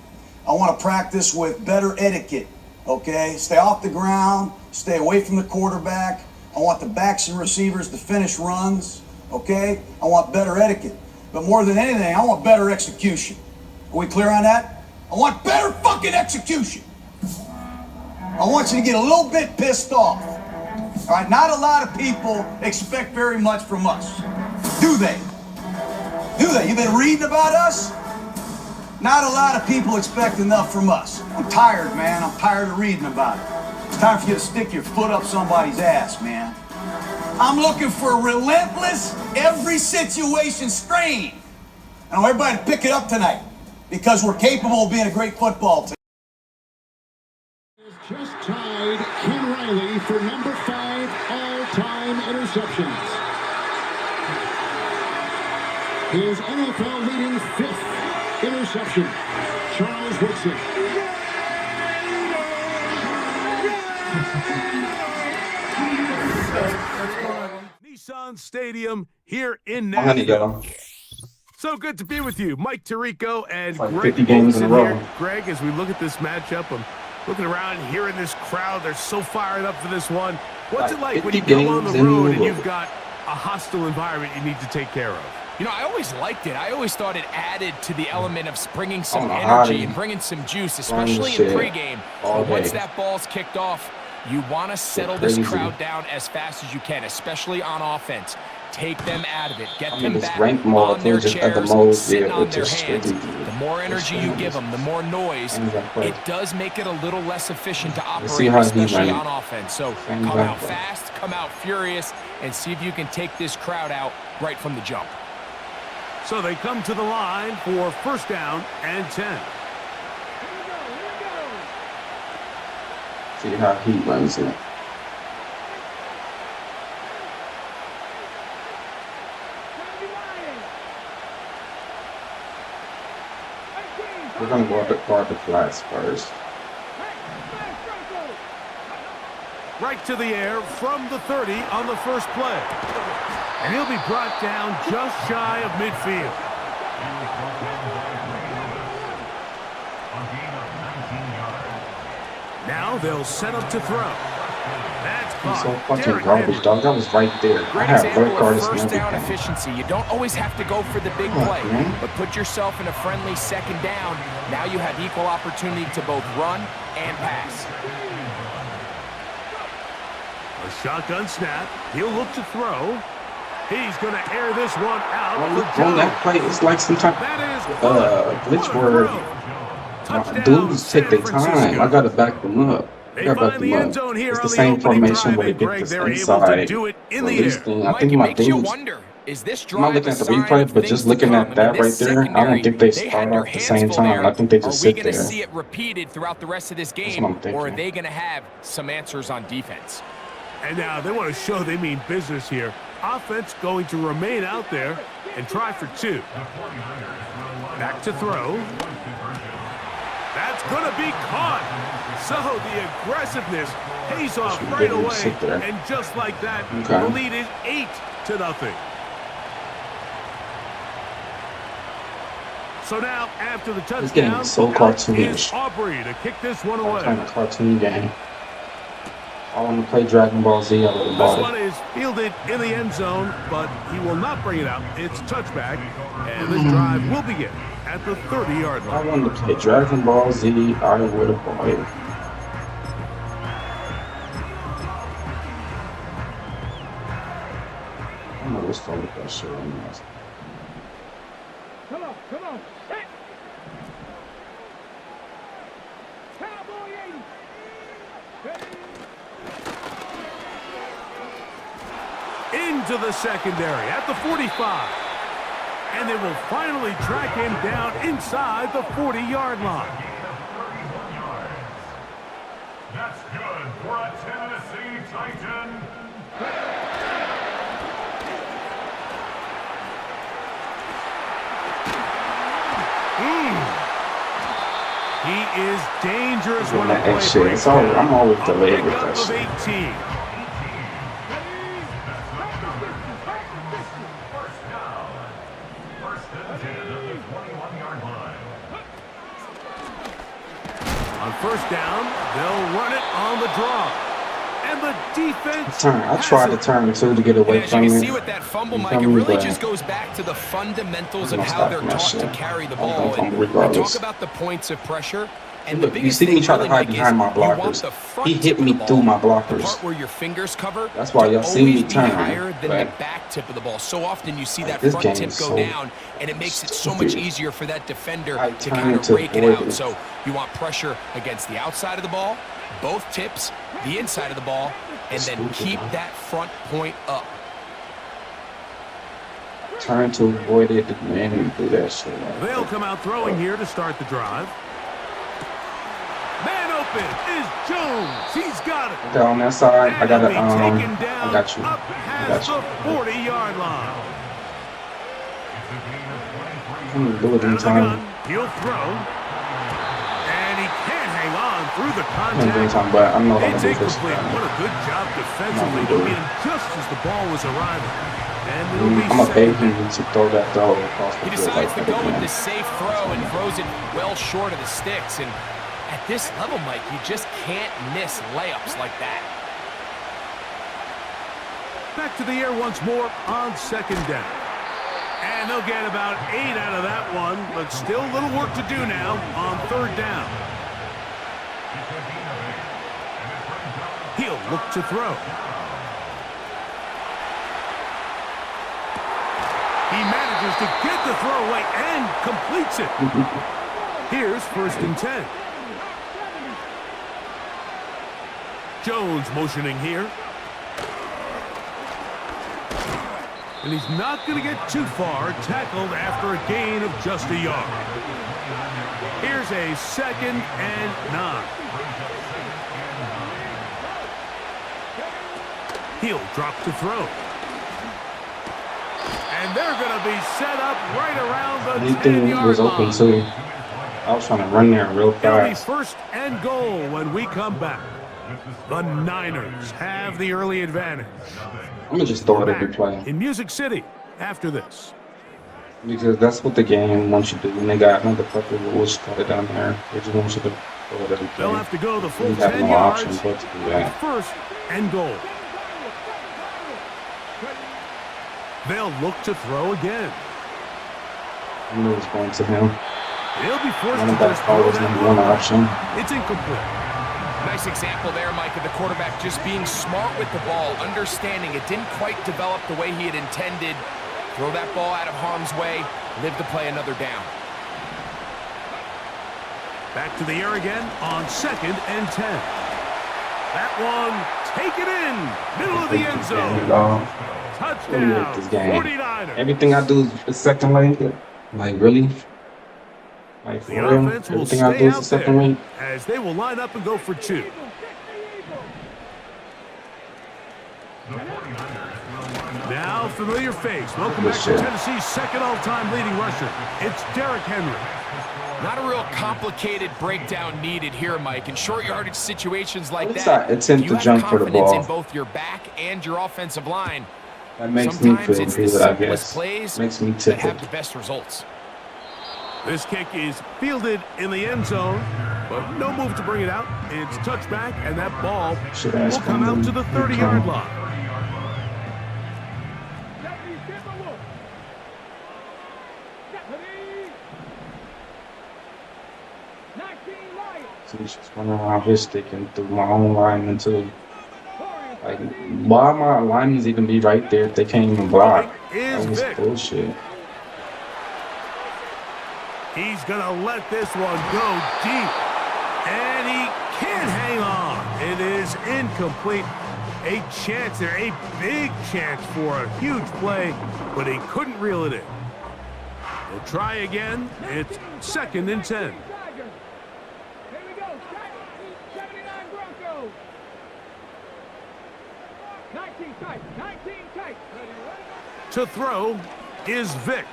I want to practice with better etiquette, okay? Stay off the ground, stay away from the quarterback. I want the backs and receivers to finish runs, okay? I want better etiquette. But more than anything, I want better execution. Are we clear on that? I want better fucking execution. I want you to get a little bit pissed off. All right, not a lot of people expect very much from us. Do they? Do they? You've been reading about us? Not a lot of people expect enough from us. I'm tired, man. I'm tired of reading about it. It's time for you to stick your foot up somebody's ass, man. I'm looking for relentless, every situation strain. I want everybody to pick it up tonight because we're capable of being a great football team. Just tied Ken Riley for number 5 all-time interceptions. His NFL leading 5th interception, Charles Woodson. Nissan Stadium here in Honey, Nashville. y'all. So good to be with you, Mike Tirico and Like Greg 50 games in a Olson row. here. Greg, as we look at this matchup, I'm looking around and hearing this crowd. They're so fired up for this one. What's it like when you come on the road and you've got a hostile environment you need to take care of? You know, I always liked it. I always thought it added to the element of bringing some energy and bringing some juice, especially in pregame. But once that ball's kicked off, you want to settle this crowd down as fast as you can, especially on offense. Take them out of it. Get them back on their chairs, sitting on their hands. The more energy you give them, the more noise. It does make it a little less efficient to operate, especially on offense. So come out fast, come out furious, and see if you can take this crowd out right from the jump. So they come to the line for first down and 10. See how he runs it. We're going to guard the flats first. Right to the air from the 30 on the first play. And he'll be brought down just shy of midfield. Now they'll set up to throw. That's He's so caught. fucking Derrick garbage, Henry. dog. That was right there. I Great have example red cards of and first down everything. efficiency. You don't always have to go for the big play, man. but put yourself in a friendly second down. Now you have equal opportunity to both run and pass. A shotgun snap. He'll look to throw. He's going to air this one out for On that Jones. play, it's like some type That is glitch one where throw. Touchdown, dudes take their San time. Francisco. I gotta back them up. They I gotta back find the them end up. zone here It's the on the same opening formation drive, where they and get Greg, this they're able to inside do it in the release air. thing. I Mike, think it my makes you dudes. wonder, is this I'm drive not looking a at the sign replay, of but things just to looking come? at that This right there, I secondary, don't think they they start had their off the hands same full time. there. I think they Are just we sit going to there. see it repeated throughout the rest of this That's game, what I'm or are thinking. they going to have some answers on defense? And now they want to show they mean business here. Offense going to remain out there and try for two. Back to throw. That's going to be caught. So the aggressiveness pays off Should right be able to away. sit there. And just like that, Okay. the lead is 8-0. So now, after the touchdown, This game is so out cartoonish. is Aubrey to kick this one That away. kind of cartoon game. I want to play Dragon Ball Z out of the This ball. one is fielded in the end zone, but he will not bring it out. It's touchback, and this drive will begin at the 30-yard I line. wanted to play Dragon Ball Z. I would have bought it. I don't know what's wrong with that shit right now. Come on. Hey. Cowboy 80. Into the secondary at the 45. And they will finally track him down inside the 40-yard line. That's good for a Tennessee Titan. He is dangerous Doing when a that play X shit. breaks It's all, down. I'm always A delayed with pickup that of shit. 18. On first down, they'll run it on the draw. And the defense I tried to turn too to get And away as you from can it. see with that fumble, You Mike, it feel me? really But just goes back to the fundamentals I'm of gonna how stop they're from that taught to shit. carry the I'm gonna ball. fumble And we regardless. talk about the points of pressure. And Look, the you biggest see me thing try to really, hide Mike, behind my is you want blockers. the front He hit tip of me the through ball, my the blockers. part where your fingers cover, That's why to y'all see me always be turn, higher than the but back tip of the ball. So often you see that this front game tip is go so down, and it makes it so much stupid. easier for that defender I to turn kind of to rake it avoid out. it. So you want pressure against the outside of the ball, both tips, the inside of the ball, and then Stupid, keep man. that front point up. Trying to avoid it and do that shit. They'll come out throwing here to start the drive. Man open is Jones. He's got it. Okay, on that side, I And gotta, he'll be taken I down got you. up I past got the you. 40-yard line. I'm gonna do it in Out of the time. gun, he'll throw. And he can't hang on through the I'm gonna do it in contact. time, but I know how to It's do this. incomplete. What a good job defensively to beat him just as the ball was arriving. And it'll be I'm gonna beg second. him to throw that throw across the He field decides like to that go with again. this safe throw and throws it well short of the sticks. And at this level, Mike, you just can't miss layups like that. Back to the air once more on second down. And they'll get about 8 out of that one, but still a little work to do now on third down. He'll look to throw. He manages to get the throw away and completes it. Here's first and 10. Jones motioning here. And he's not going to get too far, tackled after a gain of just a yard. Here's a 2nd and 9. He'll drop to throw. And they're going to be set up right around the Anything 10-yard was open line. too. I was trying to run there real It'll be fast. first and goal when we come back. The Niners have the early advantage. I'm gonna just throw it every Back play in Music City after this. because that's what the game wants you to do. When they got another couple rules cut it down there, they just want you to They'll have to go the full We have 10 no option yards. but to do that. First and goal. They'll look to throw again. I knew it was going to him. He'll be forced to Running back just throw always that number one ball. option. It's incomplete. Nice example there, Mike, of the quarterback just being smart with the ball, understanding it didn't quite develop the way he had intended. Throw that ball out of harm's way, live to play another down. Back to the air again on 2nd and 10. That one, take it in, middle of the end zone. Touchdown, This game. 49ers. Everything I do is second rate. Like, really? Like, for The real? offense will Everything I stay do is out second there rate. as they will line up and go for 2. Now, familiar face. Welcome back to Tennessee's second all-time leading rusher. It's Derrick Henry. Not a real complicated breakdown needed here, Mike. In short yardage situations like It's that, not attempt you to have jump for the confidence ball. in both your back and your offensive line. That makes me Sometimes feel it's the good, I simplest guess. plays Makes me that have tickled. the best results. This kick is fielded in the end zone, but no move to bring it out. It's touchback, and that ball will come out to the 30-yard line. So he's just running around here sticking through my own lineman too. Like, why my linemen even be right there if they can't even block? That was bullshit. He's going to let this one go deep. And he can't hang on. It is incomplete. A chance there, a big chance for a huge play, but he couldn't reel it in. He'll try again. It's 2nd and 10. To throw is Vick.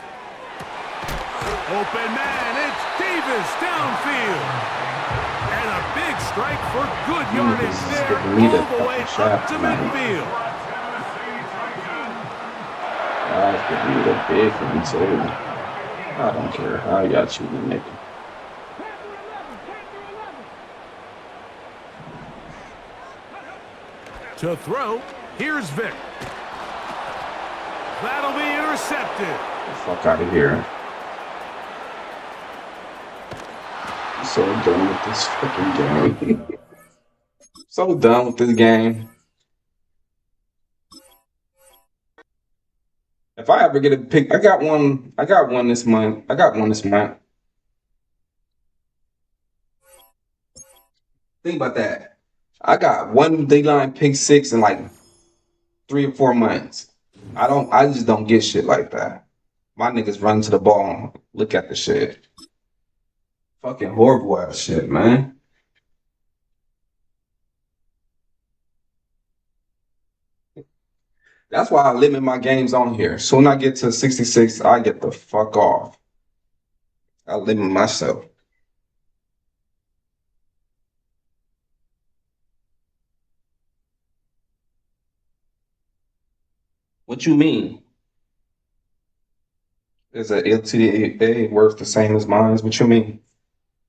Open man, it's Davis downfield. And a big strike for good yardage there, all the way up to midfield. I could be the big one too. I don't care how y'all choose to make it. To throw, here's Vick. That'll be intercepted. Get the fuck out of here. I'm so done with this fucking game. So done with this game. If I ever get a pick, I got one this month. Think about that. I got one D-line pick 6 in like 3 or 4 months. I just don't get shit like that. My niggas run to the ball. Look at the shit. Fucking horrible ass shit, man. That's why I limit my games on here. Soon I get to 66, I get the fuck off. I limit myself. What you mean? Is a LTA worth the same as mine? What you mean?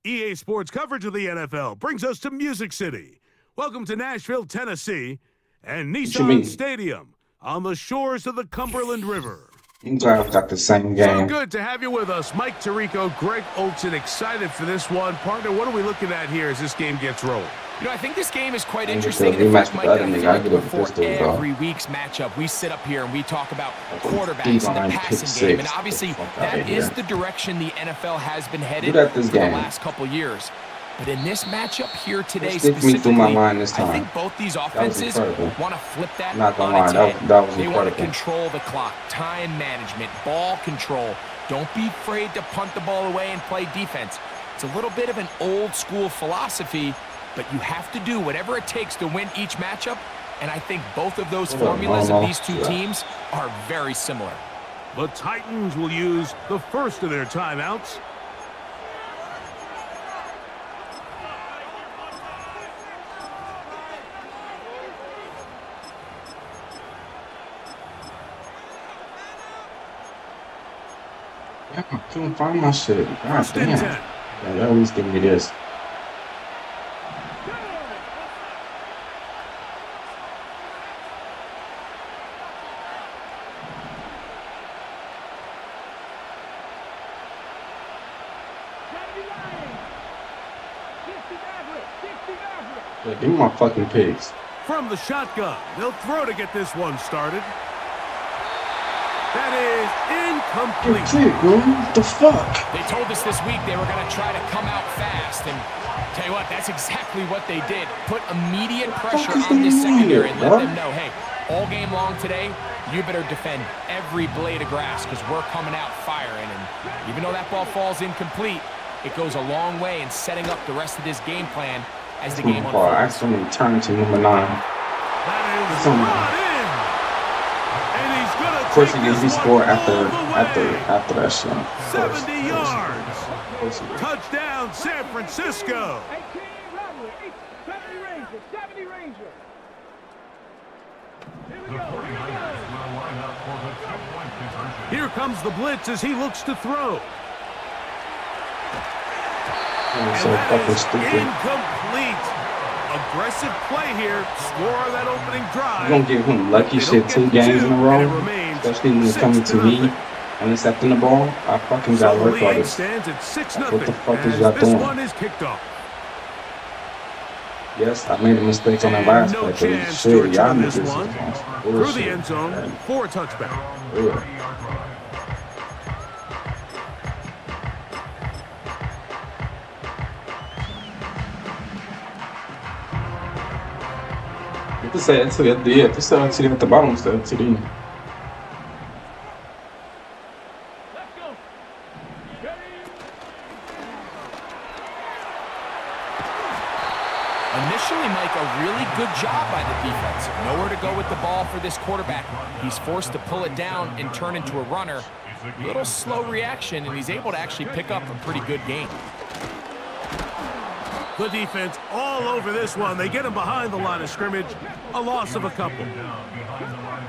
EA Sports coverage of the NFL brings us to Music City. Welcome to Nashville, Tennessee, and Nissan Stadium on the shores of the Cumberland River. I'm glad we got the same game. So good to have you with us. Mike Tirico, Greg Olson, excited for this one. Partner, what are we looking at here as this game gets rolling? You know, I think this game is quite interesting. In fact, Mike, I feel like before every week's matchup, we sit up here and we talk about quarterbacks and the passing game. And obviously, that is the direction the NFL has been headed for the last couple years. But in this matchup here today, specifically, I think both these offenses want to flip that on its head. They want to control the clock, time management, ball control. Don't be afraid to punt the ball away and play defense. It's a little bit of an old school philosophy, but you have to do whatever it takes to win each matchup, and I think both of those formulas of these two teams are very similar. The Titans will use the first of their timeouts. Yeah, I couldn't find my shit. God damn. Yeah, at least give me this. Yeah, give me my fucking picks. From the shotgun, they'll throw to get this one started. That is incomplete. That's it, bro. What the fuck? They told us this week they were going to try to come out fast, and tell you what, that's exactly what they did. Put immediate pressure on this secondary and let them know, hey, all game long today, you better defend every blade of grass because we're coming out firing. And even though that ball falls incomplete, it goes a long way in setting up the rest of this game plan as the game unfolds. I accidentally turned to number 9. That is brought in. And he's going to Of course, take he this scored one after all the way. that shot. 70 yards. Touchdown, San Francisco. Here comes the blitz as he looks to throw. So fucking stupid. Incomplete. Aggressive play here. Score on that opening drive. You're gonna give him lucky shit 2 games in a row, especially when it's coming to me and accepting the ball. I fucking got So work the on lead it. stands at 6-0. What the fuck is as y'all this doing? one is kicked off. Yes, I made a mistake on that last play, but Chance to shit, y'all return this niggas one is through the end zone for a touchback. Yeah. You can say LTD at the end. Just say LTD at the bottom, say LTD. Initially, Mike, a really good job by the defense. Nowhere to go with the ball for this quarterback. He's forced to pull it down and turn into a runner. Little slow reaction, and he's able to actually pick up a pretty good gain. The defense all over this one. They get him behind the line of scrimmage. A loss of a couple.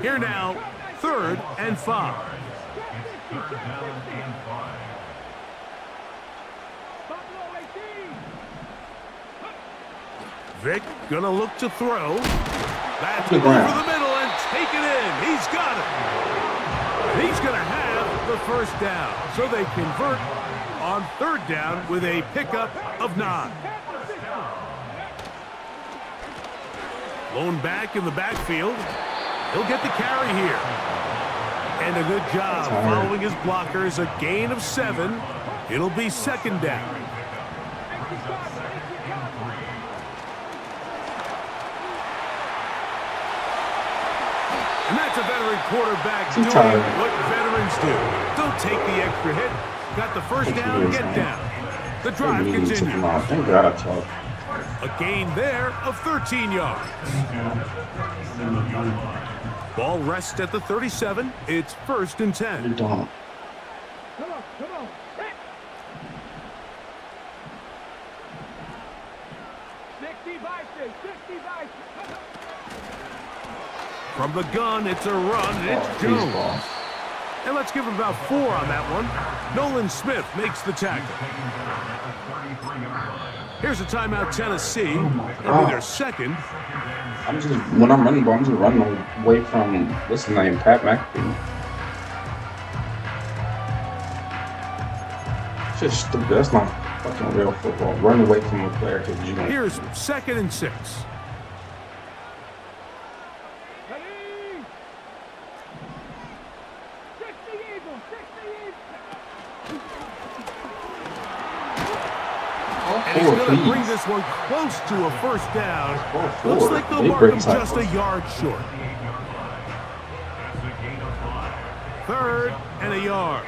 Here now, 3rd and 5. Vic gonna look to throw. That's over the middle and take it in. He's got it. And he's gonna have the first down. So they convert on 3rd down with a pickup of 9. Lone back in the backfield. He'll get the carry here. And a good job following his blockers. A gain of 7. It'll be 2nd down. And that's a veteran quarterback doing what veterans do. Don't take the extra hit. Got the first down, get down. The drive continues. A gain there of 13 yards. Ball rests at the 37. It's 1st and 10. Come on. From the gun, it's a run, and it's Jones. And let's give him about 4 on that one. Nolan Smith makes the tackle. Here's a timeout, Tennessee. It'll be their 2nd. When I'm running the ball, I'm just running away from, what's his name, Pat McAfee. Just stupid. That's not fucking real football. Run away from a player because you don't. Here's 2nd and 6. And he's going to bring this one close to a first down. Looks like they'll mark him just a yard short. 3rd and a yard.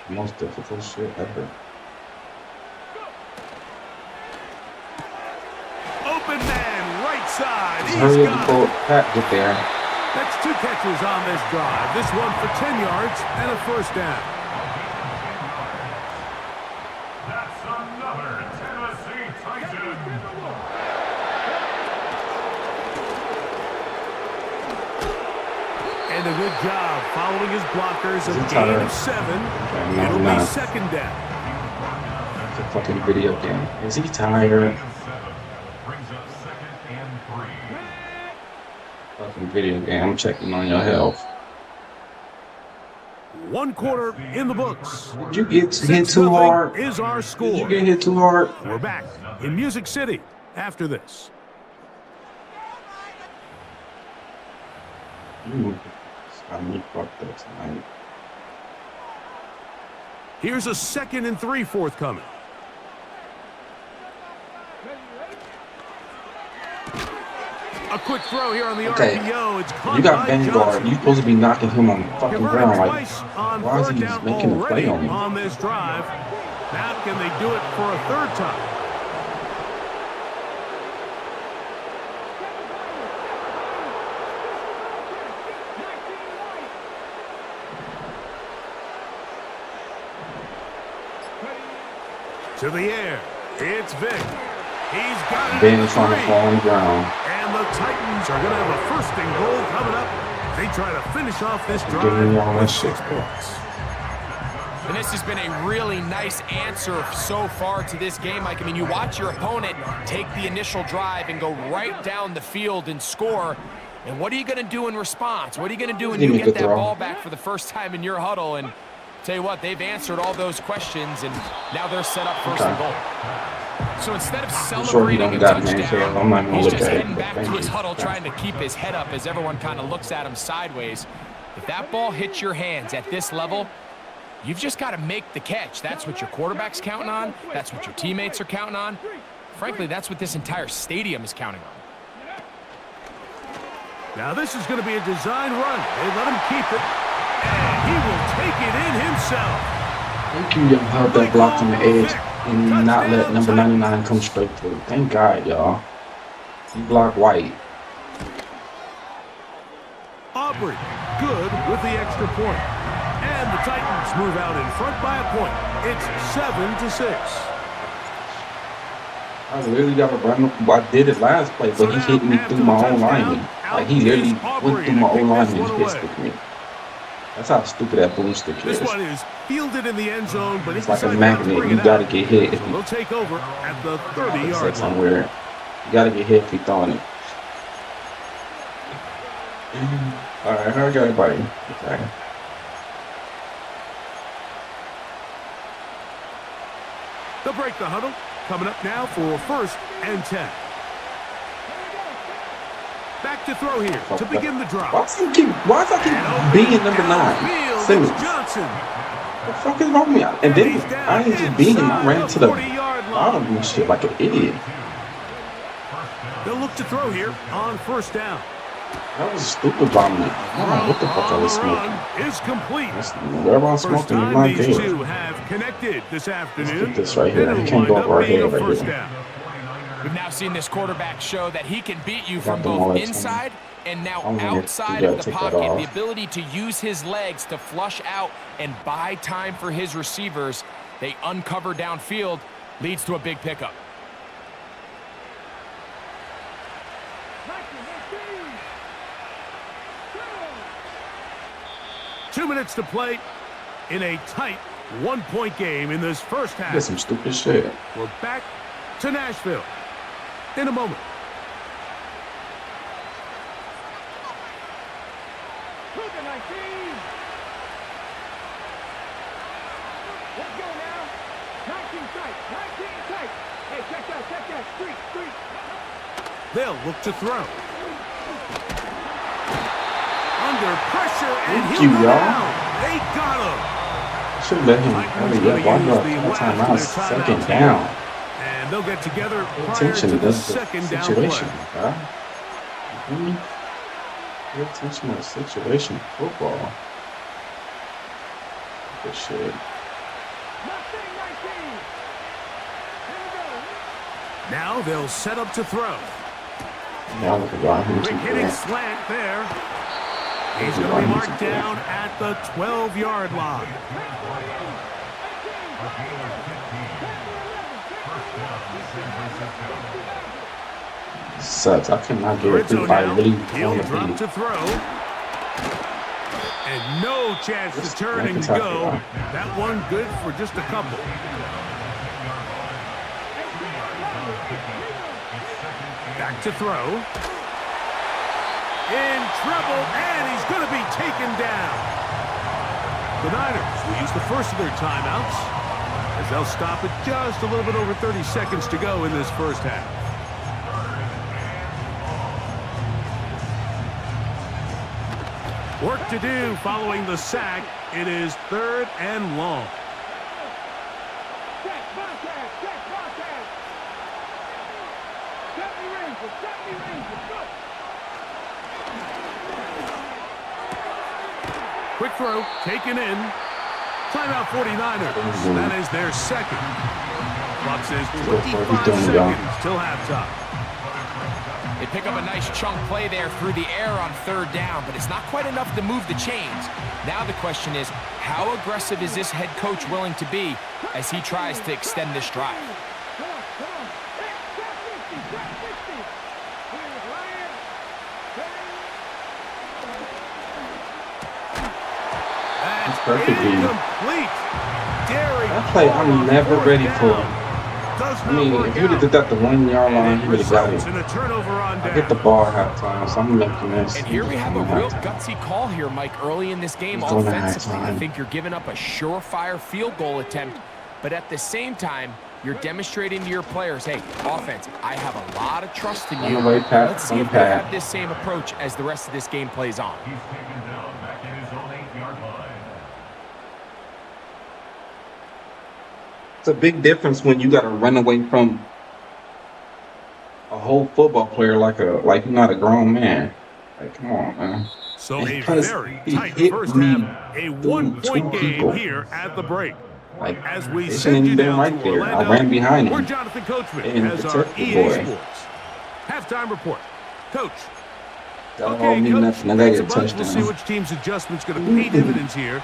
Most difficult shit ever. Open man, right side. Just hurry up before Pat get there. That's 2 catches on this drive. This one for 10 yards and a first down. That's another Tennessee Titan. And a good job following his blockers. A gain of 7. It'll be 2nd down. It's a fucking video game. Is he tired? Brings up 2nd and 3. Fucking video game. I'm checking on your health. 1 quarter in the books. Did you get hit too hard? Is our score. Did you get hit too hard? We're back in Music City after this. Got me fucked up tonight. Here's a 2nd and 3 forthcoming. A quick throw here on the RPO. It's you got Vanguard. You're supposed to be knocking him on the fucking ground. Like, why is he making a play on me? On this drive. Now can they do it for a 3rd time? To the air. It's Vic. He's got it. Ben is trying to fall on the ground. And the Titans are going to have a 1st and goal coming up. They try to finish off this Give me all drive that with shit. 6 points. And this has been a really nice answer so far to this game, Mike. I mean, you watch your opponent take the initial drive and go right down the field and score. And what are you going to do in response? What are you going to do when you get that ball back for the first time in your huddle? And tell you what, they've answered all those questions, and now they're set up 1st and goal. So instead of celebrating a touchdown, he's just heading back to his huddle trying to keep his head up as everyone kind of looks at him sideways. If that ball hits your hands at this level, you've just got to make the catch. That's what your quarterback's counting on. That's what your teammates are counting on. Frankly, that's what this entire stadium is counting on. Now this is going to be a design run. They let him keep it, and he will take it in himself. Thank you, y'all. Held that block on the edge and not let number 99 come straight through. Thank God, y'all. He blocked White. Aubrey, good with the extra point. And the Titans move out in front by a point. It's 7-6. I literally got to run. I did it last play, but he hit me through my own lineman. Like, he literally went through my own lineman and hit stick me. That's how stupid that boom stick is. This one is fielded in the end zone, but it's like a magnet. You got to get hit. If they'll take over at the 30-yard line. Somewhere. You got to get hit if you're throwing it. All right, how got everybody? Okay. They'll break the huddle. Coming up now for 1st and 10. Back to throw here to begin the drive. Why does I keep being number 9? Simmons. What the fuck is wrong with me? And then I ain't just being him. I ran to the bottom and shit like an idiot. They'll look to throw here on 1st down. That was stupid by me. I don't know what the fuck I was smoking. Is complete. Wherever I'm smoking is my these deal. two have connected this afternoon. Let's get this right here. He can't go up right here. We've now seen this quarterback show that he can beat you from both inside and now outside of the pocket. The ability to use his legs to flush out and buy time for his receivers. They uncover downfield, leads to a big pickup. Two minutes to play in a tight 1-point game in this first half. That's some stupid shit. We're back to Nashville in a moment. Let's go now. 19 tight. 19 tight. Hey, check that. Street. They'll look to throw. Under pressure, and Thank he'll you, go y'all. down. They got him. Should let him. One time out, 2nd down. And they'll get together prior Attention to to the the 2nd down situation, play. bro. Pay attention to situation football. Good shit. Now they'll set up to throw. Now look at Ryan. Quick hitting slant there. He's going to be marked down at the 12-yard line. Sucks. I cannot get it through by really He'll drop to throw. And no chance to turn and go. That one good for just a couple. Back to throw. In trouble, and he's going to be taken down. The Niners will use the first of their timeouts as they'll stop it just a little bit over 30 seconds to go in this first half. Work to do following the sack. It is 3rd and long. Check, Montez, check, Montez. 70 ranges, 70 ranges, go. Quick throw, taken in. Timeout 49ers. That is their second. Clock says 25 seconds till halftime. They pick up a nice chunk play there through the air on 3rd down, but it's not quite enough to move the chains. Now the question is, how aggressive is this head coach willing to be as he tries to extend this drive? Come on, come on. Hey, check 60, check 60. Here's Ryan. That's perfect, dude. incomplete. That play I'm never ready for. I mean, if you would have did that the 1 yard line, he would have got it. I get the ball at halftime, so I'm making this. And here we have a real gutsy call here, Mike, early in this game offensively. I think you're giving up a surefire field goal attempt, but at the same time, you're demonstrating to your players, hey, offense, I have a lot of trust in you. Let's see if they have this same approach as the rest of this game plays on. He's taken down back in his own 8-yard line. It's a big difference when you got to run away from a whole football player like you're not a grown man. Like, come on, man. So and a plus, very he tight hit first me half, a 1-point game here at the break. Like, as we they send shouldn't you have been down right to there. I Orlando, ran behind we're him. Jonathan Coachman And as our protect the EA boy. Sports halftime report. Coach. That don't mean nothing. I got to get a We'll see touchdown. which team's adjustment's going to pay dividends here.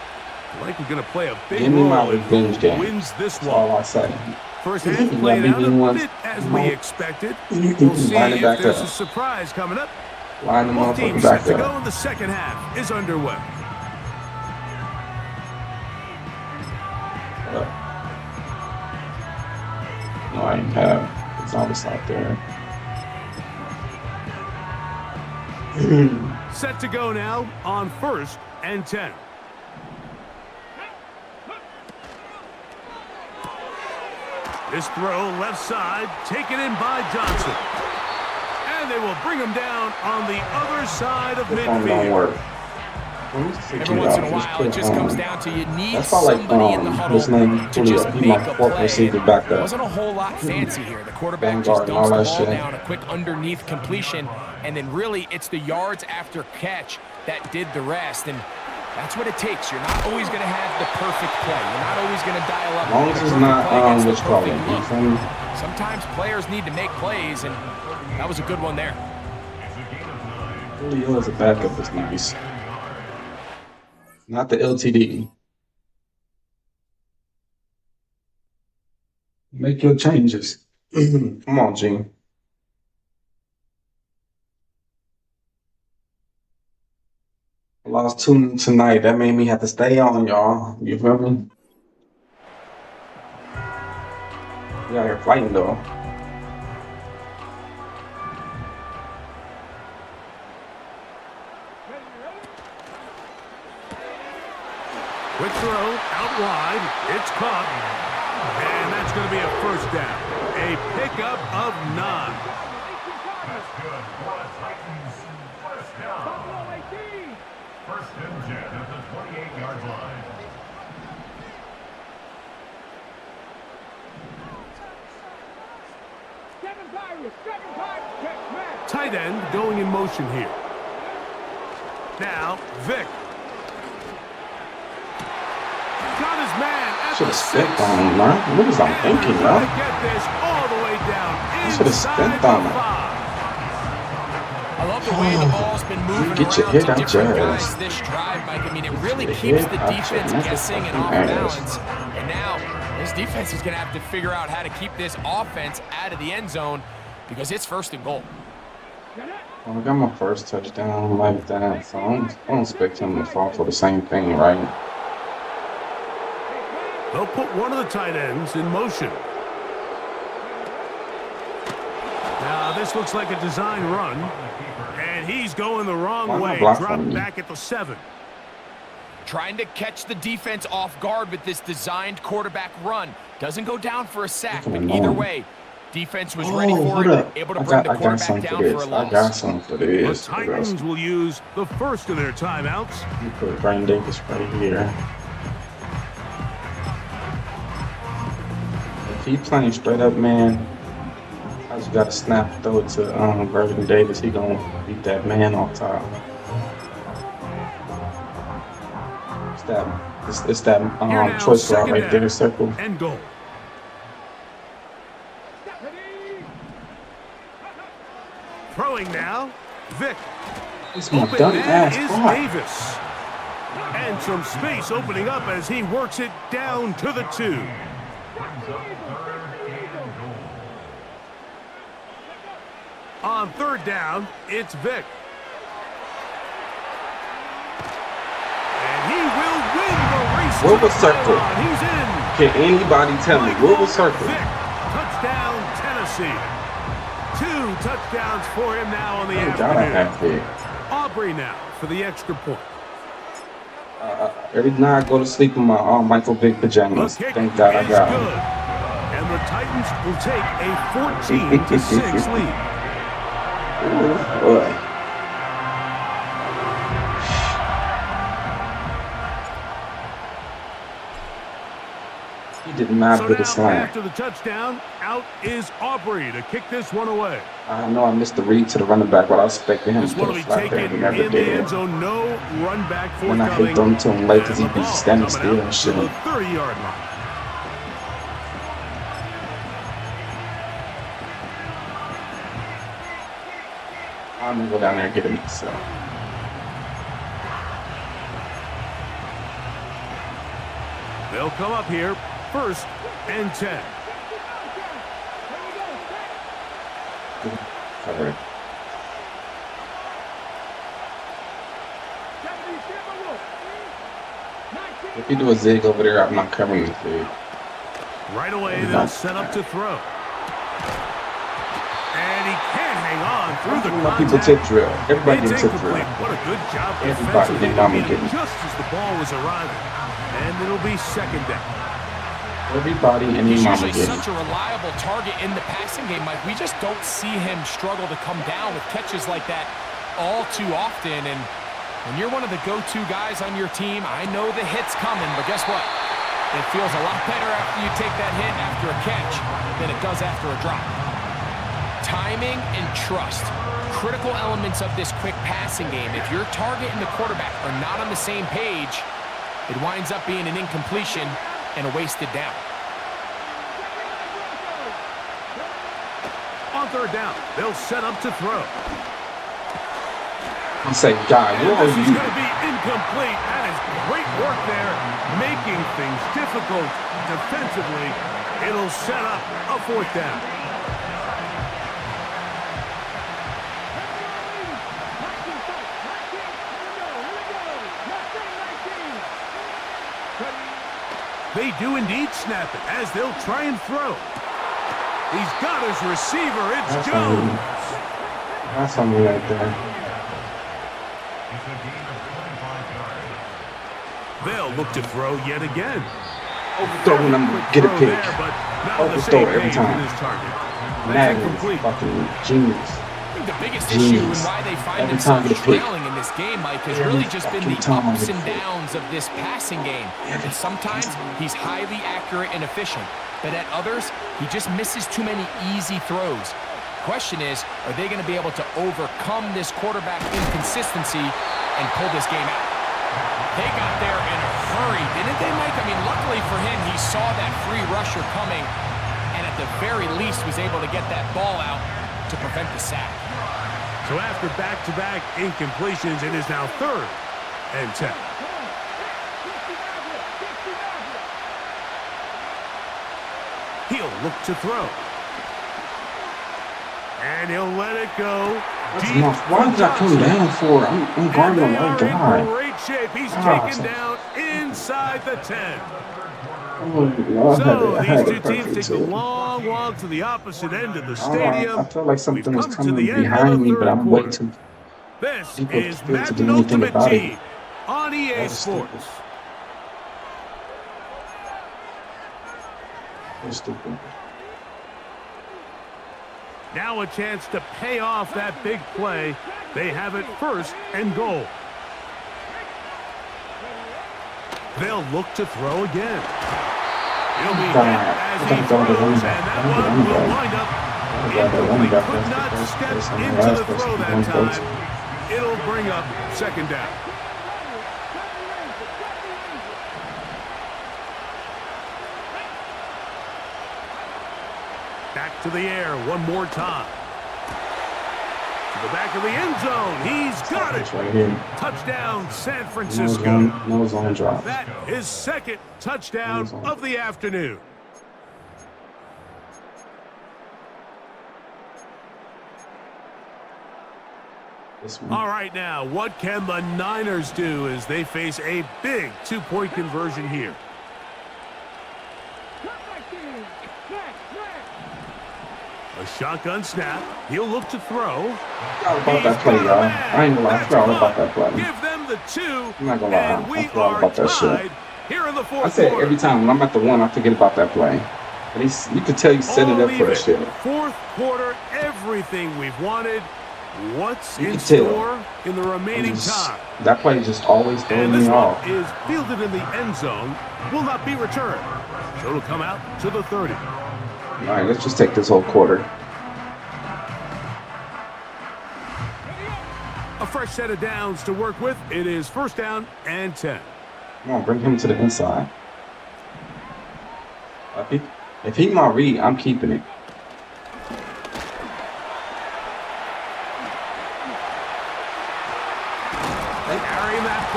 I like we're going to play a big Give me my role in revenge who game. wins this That's all one. I say. First half played out a bit as we expected. We'll see Line it if back there's up. a surprise coming up. Line them Both up teams back set to up. go, and the second half is underway. No, I ain't have. It's always out there. Set to go now on 1st and 10. This throw left side, taken in by Johnson. And they will bring him down on the other side of The phone don't midfield. work. Every once in a while, it just comes down to you need That's not like somebody in the huddle his name to just Julio. He's make my a fourth play. receiver back It there. wasn't a whole lot fancy here. The quarterback Vanguard just and dumps all the that ball shit. down, a quick underneath completion, and then really it's the yards after catch that did the rest. And that's what it takes. You're not always going to have the perfect play. You're not always going to dial up As long as the it's perfect not play against what's the called perfect it. look. You feel me? Sometimes players need to make plays, and that was a good one there. Julio as a backup is nice. Not the LTD. Make your changes. Come on, Gene. I lost 2 tonight. That made me have to stay on, y'all. You feel me? We out here fighting, though. Quick throw out wide. It's caught. And that's going to be a first down. A pickup of 9. That's good for the Titans. First down. Buffalo 18. 1st and 10 at the 28-yard line. Seven Pirates, check Matt. Tight end going in motion here. Now, Vic. Got his man at Should the have 6. stepped on him, man. What was I thinking, Trying bro? to get this all the way down Should have inside stepped the on him. 5. I love the way the ball's been moving Get your around head to out different your guys ass. this drive, Mike. I mean, it really Get keeps your the head out your defense guessing and off motherfucking balance. And now this defense is going to have to figure out how to keep this offense out of the end zone because it's 1st and goal. Well, I got my first touchdown like that, so I don't expect him to fall for the same thing, right? They'll put one of the tight ends in motion. Now, this looks like a design run. And he's going the wrong Why not way. block for Dropped me? back at the 7. trying to catch the defense off guard with this designed quarterback run. Doesn't go down for a sack, but either way, defense was ready for it, able to bring the quarterback down for a loss. I got something for this. The Titans will use the first of their timeouts. You put Brian Davis right here. If he playing straight up, man, I just got to snap, throw it to Vernon Davis. He gonna beat that man off top. It's that choice route right there, circle. And goal. Throwing now, Vic. It's my Open dumb man ass is block. Davis. And some space opening up as he works it down to the 2. On third down, it's Vic. And he will win the race. Where was circle? He's in. Can anybody tell me where was circle? Vic, touchdown, Tennessee. 2 touchdowns for him now on the afternoon. Aubrey now for the extra point. Every night I go to sleep in my Michael Vick pajamas. Thank God I got them. And the Titans will take a 14-6 lead. Ooh, boy. He did not get a slam. After the touchdown, out is Aubrey to kick this one away. I know I missed the read to the running back, but I was expecting him to put a flat there. He never in did. The end zone, no run back when I hit them to him late because he be standing still and shit. The 30-yard line. I'm gonna go down there and get him myself. They'll come up here, 1st and 10. Cover it. If you do a zig over there, I'm not covering the zig. Right away, they'll set up to throw. And he can't hang on through the contact. People tip drill. Everybody gets tip drill. What a good job Everybody did not make it. Just as the ball was arriving. And it'll be 2nd down. Everybody and he's mama usually get such a reliable target in the passing game, Mike. We just don't see him struggle to come down with catches like that all too often. And when you're one of the go-to guys on your team, I know the hit's coming, but guess what? It feels a lot better after you take that hit after a catch than it does after a drop. Timing and trust, critical elements of this quick passing game. If your target and the quarterback are not on the same page, it winds up being an incompletion and a wasted down. On 3rd down, they'll set up to throw. I say, God, where are This is you? going to be incomplete. That is great work there, making things difficult defensively. It'll set up a 4th down. They do indeed snap it as they'll try and throw. He's got his receiver. It's Jones. That's on me right there. They'll look to throw yet again. Overthrow when I'm gonna get a pick. Overthrow every time. Madden is fucking genius. I think the biggest issue and why they find themselves trailing in this game, Mike, has really just been the ups and downs of this passing game. And sometimes he's highly accurate and efficient, but at others, he just misses too many easy throws. Question is, are they going to be able to overcome this quarterback inconsistency and pull this game out? They got there in a hurry, didn't they, Mike? I mean, luckily for him, he saw that free rusher coming and at the very least was able to get that ball out to prevent the sack. So after back-to-back incompletions, it is now 3rd and 10. He'll look to throw. And he'll let it go. Why did I come down for? I'm guarding the right guy. In great shape. He's taken down inside the 10. So these two teams take a long walk to the opposite end of the stadium. I felt like something was coming behind me, but I'm waiting. This is Madden Ultimate Team on EA Sports. That's stupid. Now a chance to pay off that big play. They have it 1st and goal. They'll look to throw again. He'll be hit as he throws, and that one will wind up incomplete. Could not step into the throw that time. It'll bring up 2nd down. Back to the air one more time. To the back of the end zone. He's got it. Right here. Touchdown, San Francisco. No zone drop. That is 2nd touchdown of the afternoon. All right, now, what can the Niners do as they face a big 2-point conversion here? A shotgun snap. He'll look to throw. I forgot about that play, y'all. I ain't gonna lie. I forgot all about that play. Give them the 2. I'm not gonna lie. I forgot about that shit. Here in the 4th I said quarter. every time when I'm at the 1, I forget about that play. But you could tell you set it up for that shit. 4th quarter, everything we've wanted. What's You in can tell. store in the remaining time? That play just always throws And me this one off. is fielded in the end zone. Will not be returned. So it'll come out to the 30. All right, let's just take this whole quarter. A fresh set of downs to work with. It is 1st down and 10. Come on, bring him to the inside. If he my read, I'm keeping it.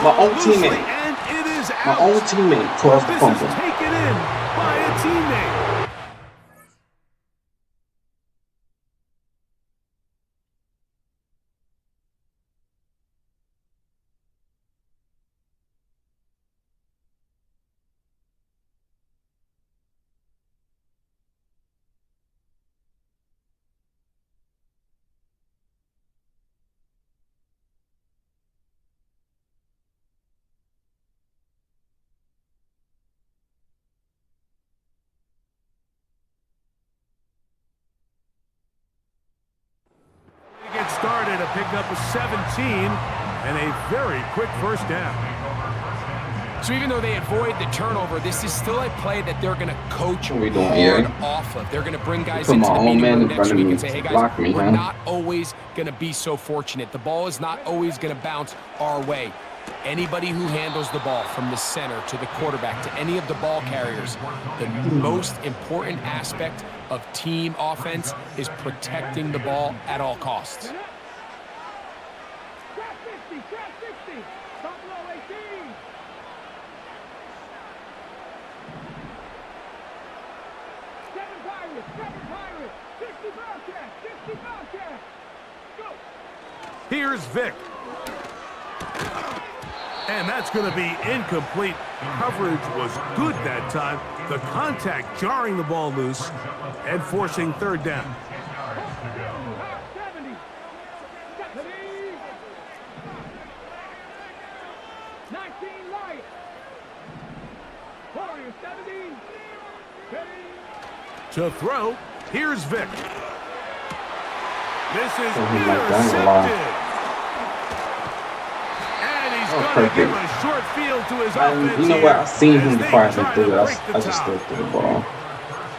My own teammate. And it is out. My own teammate caused the This fumble. is taken in by a teammate. Get started to pick up a 17 and a very quick 1st down. So even though they avoid the turnover, this is still a play that they're going to coach What we doing hard here? off of. They're going to bring guys Put into my the own meeting man room in next front of week me. and say, hey guys, Block me, we're huh? not always going to be so fortunate. The ball is not always going to bounce our way. Anybody who handles the ball from the center to the quarterback to any of the ball carriers, the most important aspect of team offense is protecting the ball at all costs. Trap 50, trap 60. Buffalo 18. Seven Pirates. 60 Bobcats, 60 Bobcats. Go. Here's Vic. And that's going to be incomplete. Coverage was good that time. The contact jarring the ball loose and forcing 3rd down. 70. 19 Lions. Warriors 70. To throw, here's Vic. This is like that a lot. intercepted. And he's Oh, going to give perfect. a short field to his offense. You know what? I seen here him as before I they try threw to it. break the I just tie. threw it to the ball.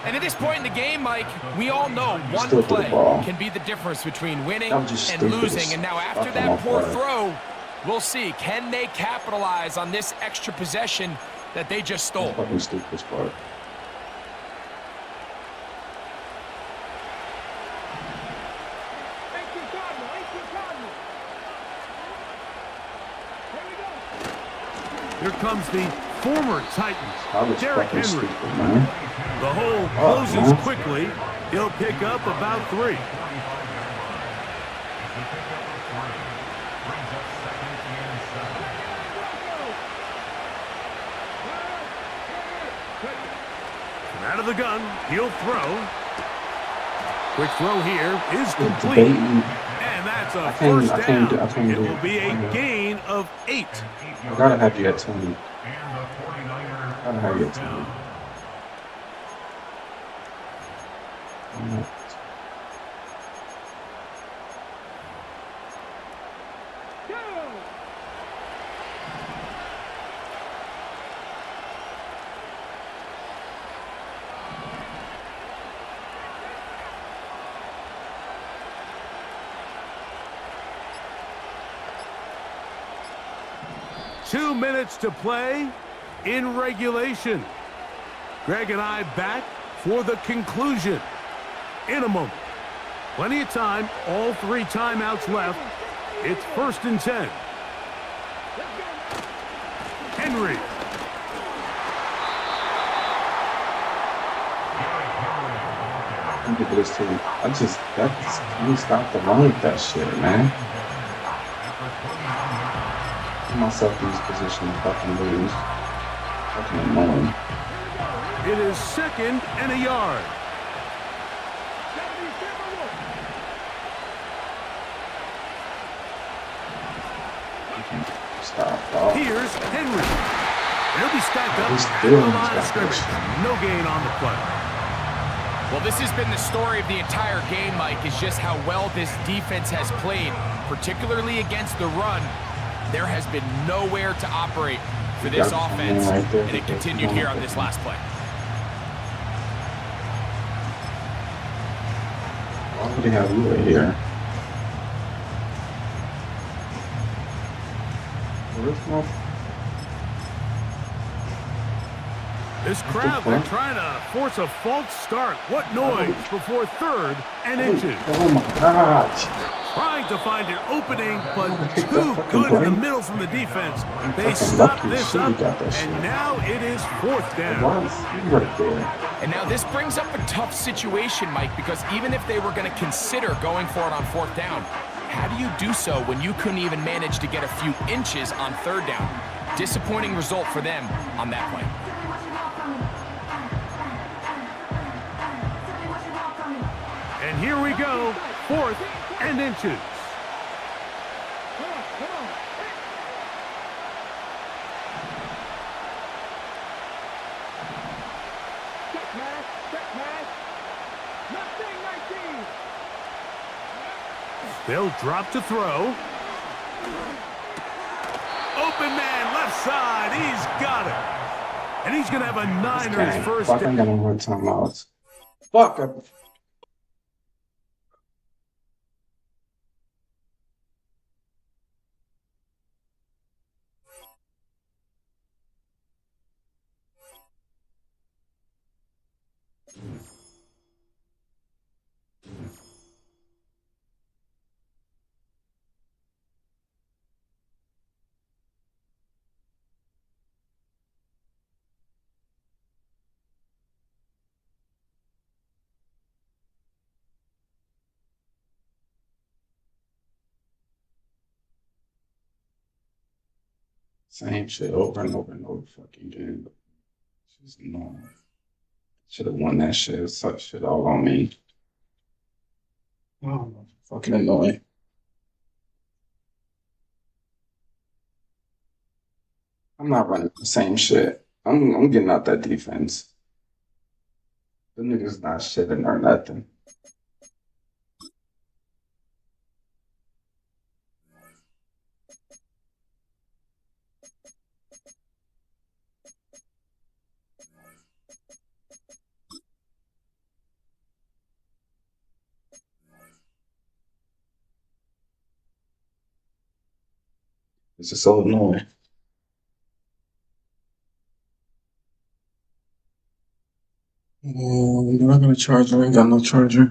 And at this point in the game, Mike, we all know one Still to the play ball. can be the difference between winning That was just and stupid losing. as And now after fucking that off poor guard. throw, we'll see. Can they capitalize on this extra possession that they just stole? Fucking stupid part. Here comes the former Titans, That was Derrick fucking Henry. stupid, man. The hole Oh, closes man. quickly. He'll pick up about 3. From out of the gun, he'll throw. Quick throw here is complete. Debating. And that's a can't- first I can't down. do- I can't It do will it. be a Yeah. gain of 8. I gotta have you at 20. Gotta have you at 20. Two minutes to play in regulation. Greg and I back for the conclusion in a moment. Plenty of time, all 3 timeouts left. It's 1st and 10. Henry. Look at this team. Can you stop the run with that shit, man? Put myself in this position to fucking lose. Fucking annoying. It is 2nd and a yard. Stop, dog. Here's Henry. He'll be stacked up He's at doing the his line of best. scrimmage. No gain on the play. Well, this has been the story of the entire game, Mike, is just how well this defense has played, particularly against the run. There has been nowhere to operate for this offense, right there. and it continued here on this last play. Why would they have you right here? This crowd, they're trying to force a false start. What noise before 3rd and inches. Oh my God. Trying to find an opening, but too good in the middle from the defense. They stopped this up, and now it is 4th down. Right there. And now this brings up a tough situation, Mike, because even if they were going to consider going for it on 4th down, how do you do so when you couldn't even manage to get a few inches on 3rd down? Disappointing result for them on that play. And here we go, 4th and inches. They'll drop to throw. Open man, left side, he's got it. And he's going to have a Niners first Fuck, I'm down. gonna run timeouts. Fuck. Same shit over and over and over fucking again. It's annoying. Should have won that shit. Such shit all on me. Oh, fucking annoying. I'm not running the same shit. I'm getting out that defense. The niggas not shitting or nothing. It's just so annoying. Oh, you're not gonna charger. I ain't got no charger.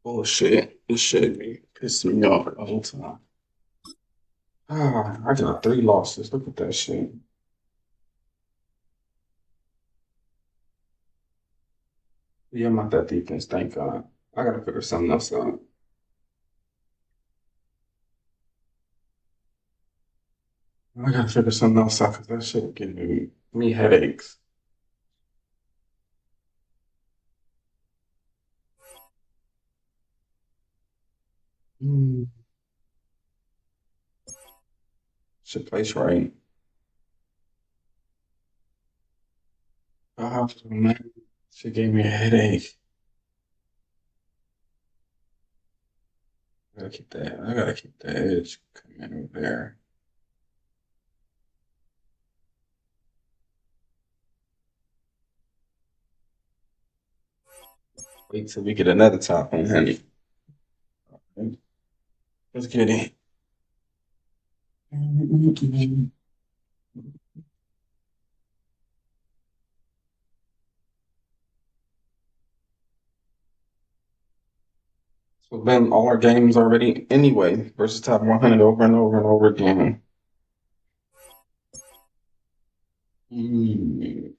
Bullshit. This shit be pissing me off the whole time. Ah, I got 3 losses. Look at that shit. Yeah, I'm not that defense, thank God. I gotta figure something else out. I gotta figure something else out because that shit giving me headaches. Mm. Should place right. Oh, man. She gave me a headache. I gotta keep that. I gotta keep the edge coming over there. Wait till we get another top one, honey. Let's get it. So been all our games already anyway versus top 100 over and over and over again. Mm.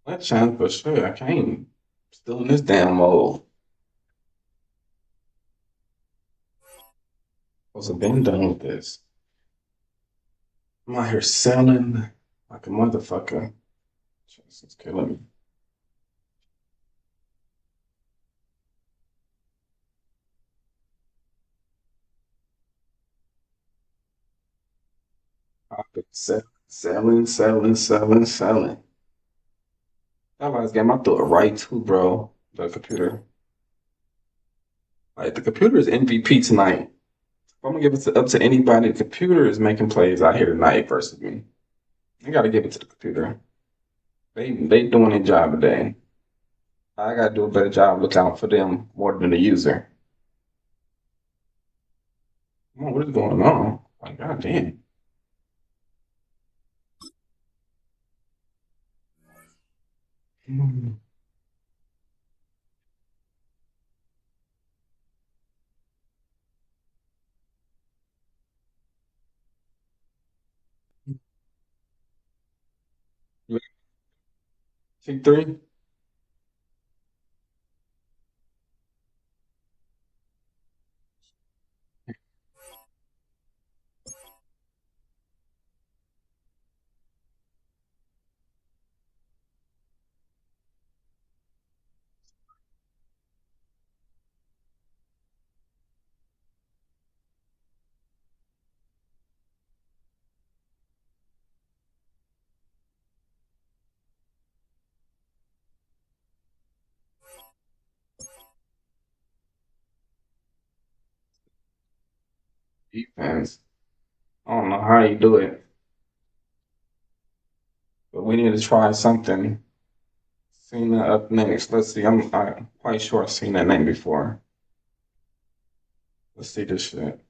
That chance for sure. I can't. Still in this damn mode. I was been done with this. I'm out here selling like a motherfucker. Jesus, it's killing me. I've been selling. That last game, I threw it right too, bro. The computer. Like, the computer is MVP tonight. If I'm gonna give it up to anybody, the computer is making plays out here tonight versus me. I gotta give it to the computer. They doing their job today. I gotta do a better job looking out for them more than the user. Come on, what is going on? Like, goddamn. Mm. C3? Defense. I don't know how you do it, but we need to try something. Seen that up next. Let's see. I'm quite sure I've seen that name before. Let's see this shit.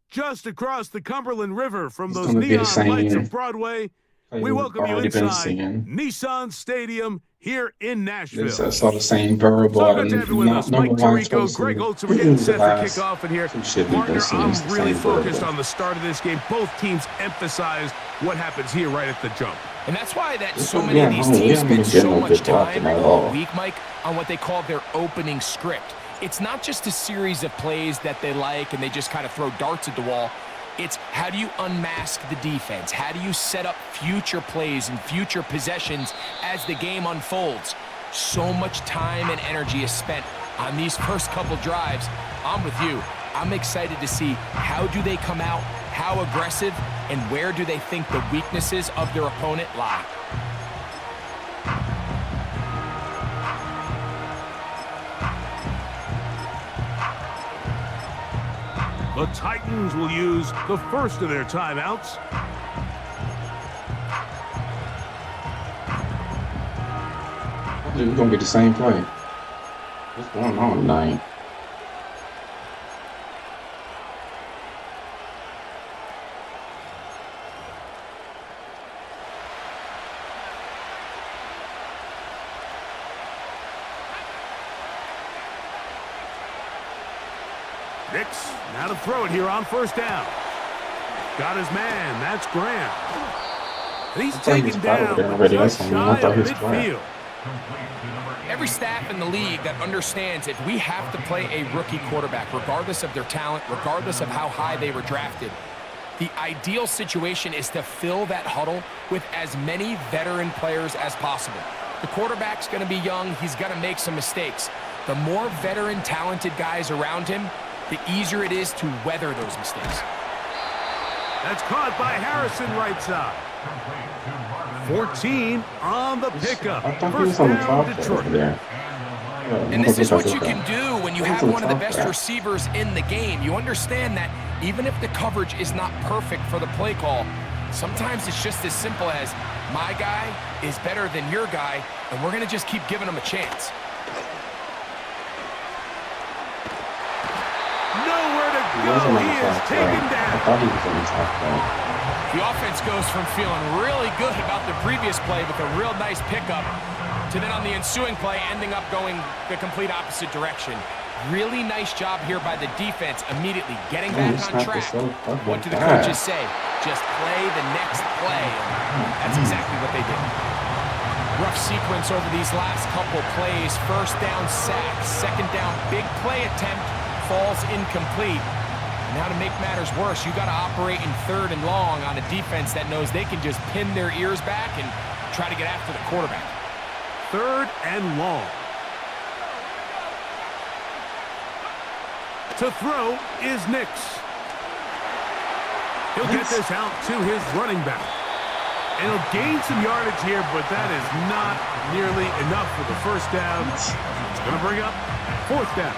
Just across the Cumberland River from It's those gonna be the neon lights same of Broadway, play we we've welcome you already been inside seeing. Nissan Stadium here in Nashville. This I saw the same variable. So I good to have you didn't with not us. Mike memorize Tirico, those Greg two. Olson, we're getting The set for last kickoff in here. two shit we've Partner, been seeing. I'm It's the really same focused variable. on the start of this game. Both teams emphasize what happens here right at the jump. And that's why that This so one, many yeah, of these we teams haven't spend been getting so no much good blocking time at all all. week, Mike, on what they call their opening script. It's not just a series of plays that they like and they just kind of throw darts at the wall. It's how do you unmask the defense? How do you set up future plays and future possessions as the game unfolds? So much time and energy is spent on these first couple drives. I'm with you. I'm excited to see how do they come out, how aggressive, and where do they think the weaknesses of their opponent lie. The Titans will use the first of their timeouts. It's gonna be the same play. What's going on tonight? Nix, now to throw it here on first down. Got his man, that's Graham. And he's taken down just shy of midfield. Every staff in the league that understands if we have to play a rookie quarterback, regardless of their talent, regardless of how high they were drafted, the ideal situation is to fill that huddle with as many veteran players as possible. The quarterback's going to be young. He's going to make some mistakes. The more veteran, talented guys around him, the easier it is to weather those mistakes. That's caught by Harrison right side. 14 on the pickup. First down, Detroit. And this is what you can do when you have one of the best receivers in the game. You understand that even if the coverage is not perfect for the play call, sometimes it's just as simple as my guy is better than your guy, and we're going to just keep giving him a chance. Nowhere to go. He is taken down. I thought he was on the top play. The offense goes from feeling really good about the previous play with a real nice pickup to then on the ensuing play ending up going the complete opposite direction. Really nice job here by the defense immediately getting back on track. What do the coaches say? Just play the next play. That's exactly what they did. Rough sequence over these last couple plays. First down sack, second down big play attempt falls incomplete. Now to make matters worse, you got to operate in third and long on a defense that knows they can just pin their ears back and try to get after the quarterback. Third and long. To throw is Nix. He'll get this out to his running back. And he'll gain some yardage here, but that is not nearly enough for the first down. It's going to bring up fourth down.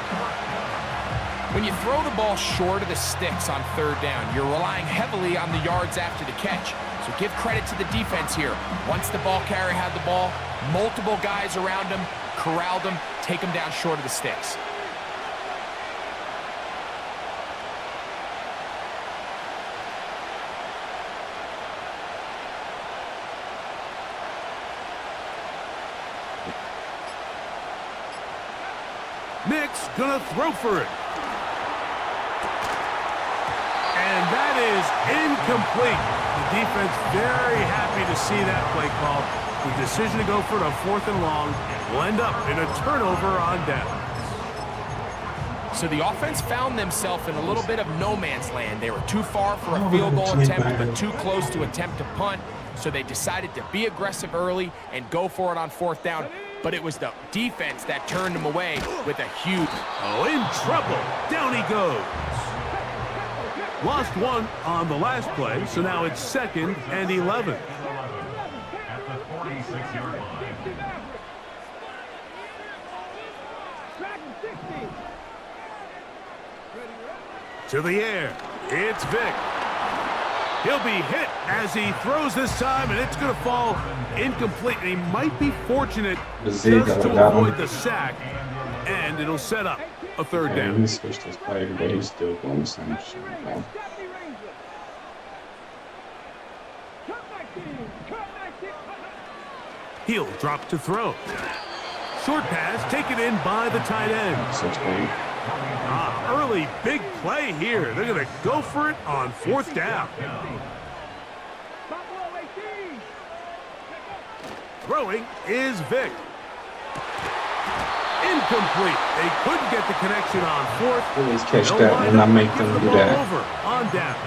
When you throw the ball short of the sticks on third down, you're relying heavily on the yards after the catch. So give credit to the defense here. Once the ball carrier had the ball, multiple guys around him, corralled him, take him down short of the sticks. Nix gonna throw for it. And that is incomplete. The defense very happy to see that play call. The decision to go for it on fourth and long will end up in a turnover on downs. So the offense found themselves in a little bit of no man's land. They were too far for a field goal attempt, but too close to attempt to punt. So they decided to be aggressive early and go for it on fourth down. But it was the defense that turned them away with a huge... Oh, in trouble. Down he goes. Lost one on the last play, so now it's 2nd and 11. At the 46-yard line. To the air. It's Vic. He'll be hit as he throws this time, and it's going to fall incomplete. And he might be fortunate just to avoid the sack, and it'll set up a third down. He switched his play, but he's still going the same shit. He'll drop to throw. Short pass taken in by the tight end. Early big play here. They're going to go for it on fourth down. Throwing is Vic. Incomplete. They couldn't get the connection on fourth. Always catch that when I make them do that. Over on downs.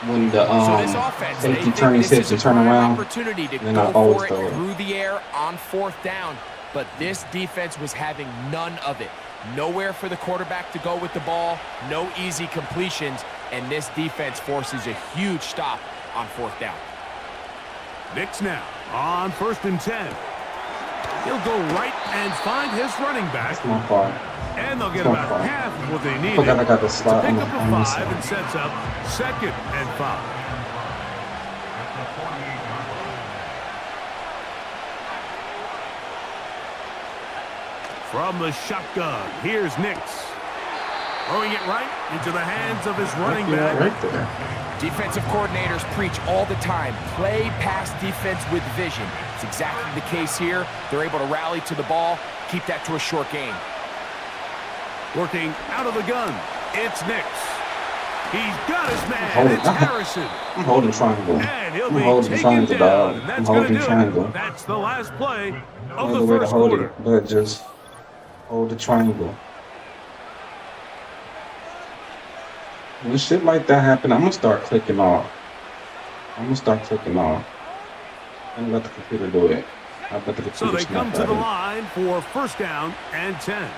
When the safety turn his hips and turn around, opportunity to then go I always for it throw it. through the air on fourth down. But this defense was having none of it. Nowhere for the quarterback to go with the ball, no easy completions, and this defense forces a huge stop on fourth down. Nix now on 1st and 10. He'll go right and find his running back. That's my fault. And they'll get about half of what they need. Forgot I got the slot to pick on up the a 5 side. and sets up 2nd and 5. From the shotgun, here's Nix. Throwing it right into the hands of his running back. Right there. Defensive coordinators preach all the time, play pass defense with vision. It's exactly the case here. They're able to rally to the ball, keep that to a short gain. Working out of the gun, it's Nix. He's got his man, it's Harrison. I'm holding triangle. And he'll I'm be holding taken triangle, down, dog. and I'm that's going to holding do triangle. it. That's the last play of No the way to first hold quarter. it, but just hold the triangle. When shit like that happen, I'm gonna start clicking off. I'm gonna let the computer do it. I bet the computer So they come snap to at the it. line for first down and 10.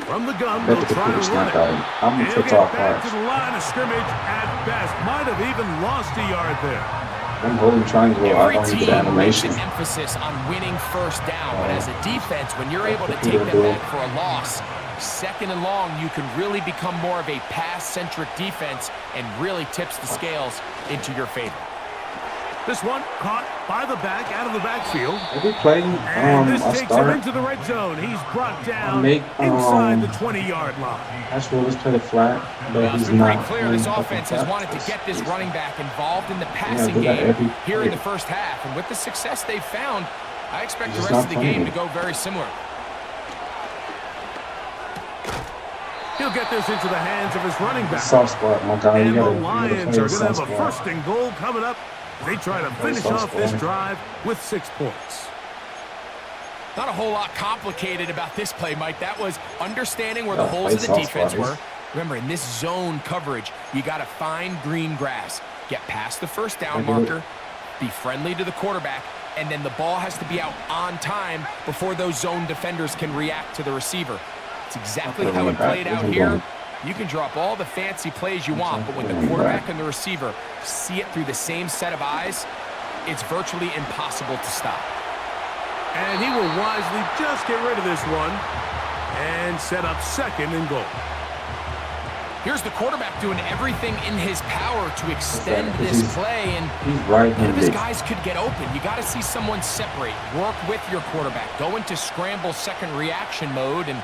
From the gun, I bet they'll the try computer to run snap it. at it. I'm And gonna he'll touch get off back first. to the line of scrimmage at best. Might have even lost a yard there. I'm holding triangle. I Every don't even team get makes animation. an emphasis on winning first down, but as a defense, when you're able to take them back for a loss, second and long, you can really become more of a pass-centric defense and really tips the scales into your favor. This one caught by the back, out of the backfield. Every play, And this I takes him start. into the red zone. He's brought down make, inside the 20-yard line. That's where let's play the flat, but Well, it's he's been pretty not. clear playing this fucking offense has flat. wanted to get this running back involved in the passing do that game every here in the play. first half. And with the success they've found, I expect the He's rest not of the game playing. to go very similar. He'll get this into the hands of his running back. Soft spot, my guy. And You the gotta Lions play are going to have soft a spot. first and goal coming up. They try to finish soft off this spot. drive with 6 points. Not a whole lot complicated about this play, Mike. That was understanding where the Yeah, holes of the play defense soft were. Remember, in this zone coverage, you got to find green grass, get past the first down marker, be friendly to the quarterback, and then the ball has to be out on time before those zone defenders can react to the receiver. It's exactly how it played out here. You can drop all the fancy plays you want, but when the quarterback and the receiver see it through the same set of eyes, it's virtually impossible to stop. And he will wisely just get rid of this one and set up second and goal. Here's the quarterback doing everything in his power to extend this play, and He's right none of his handed. guys could get open. You got to see someone separate, work with your quarterback, go into scramble second reaction mode, and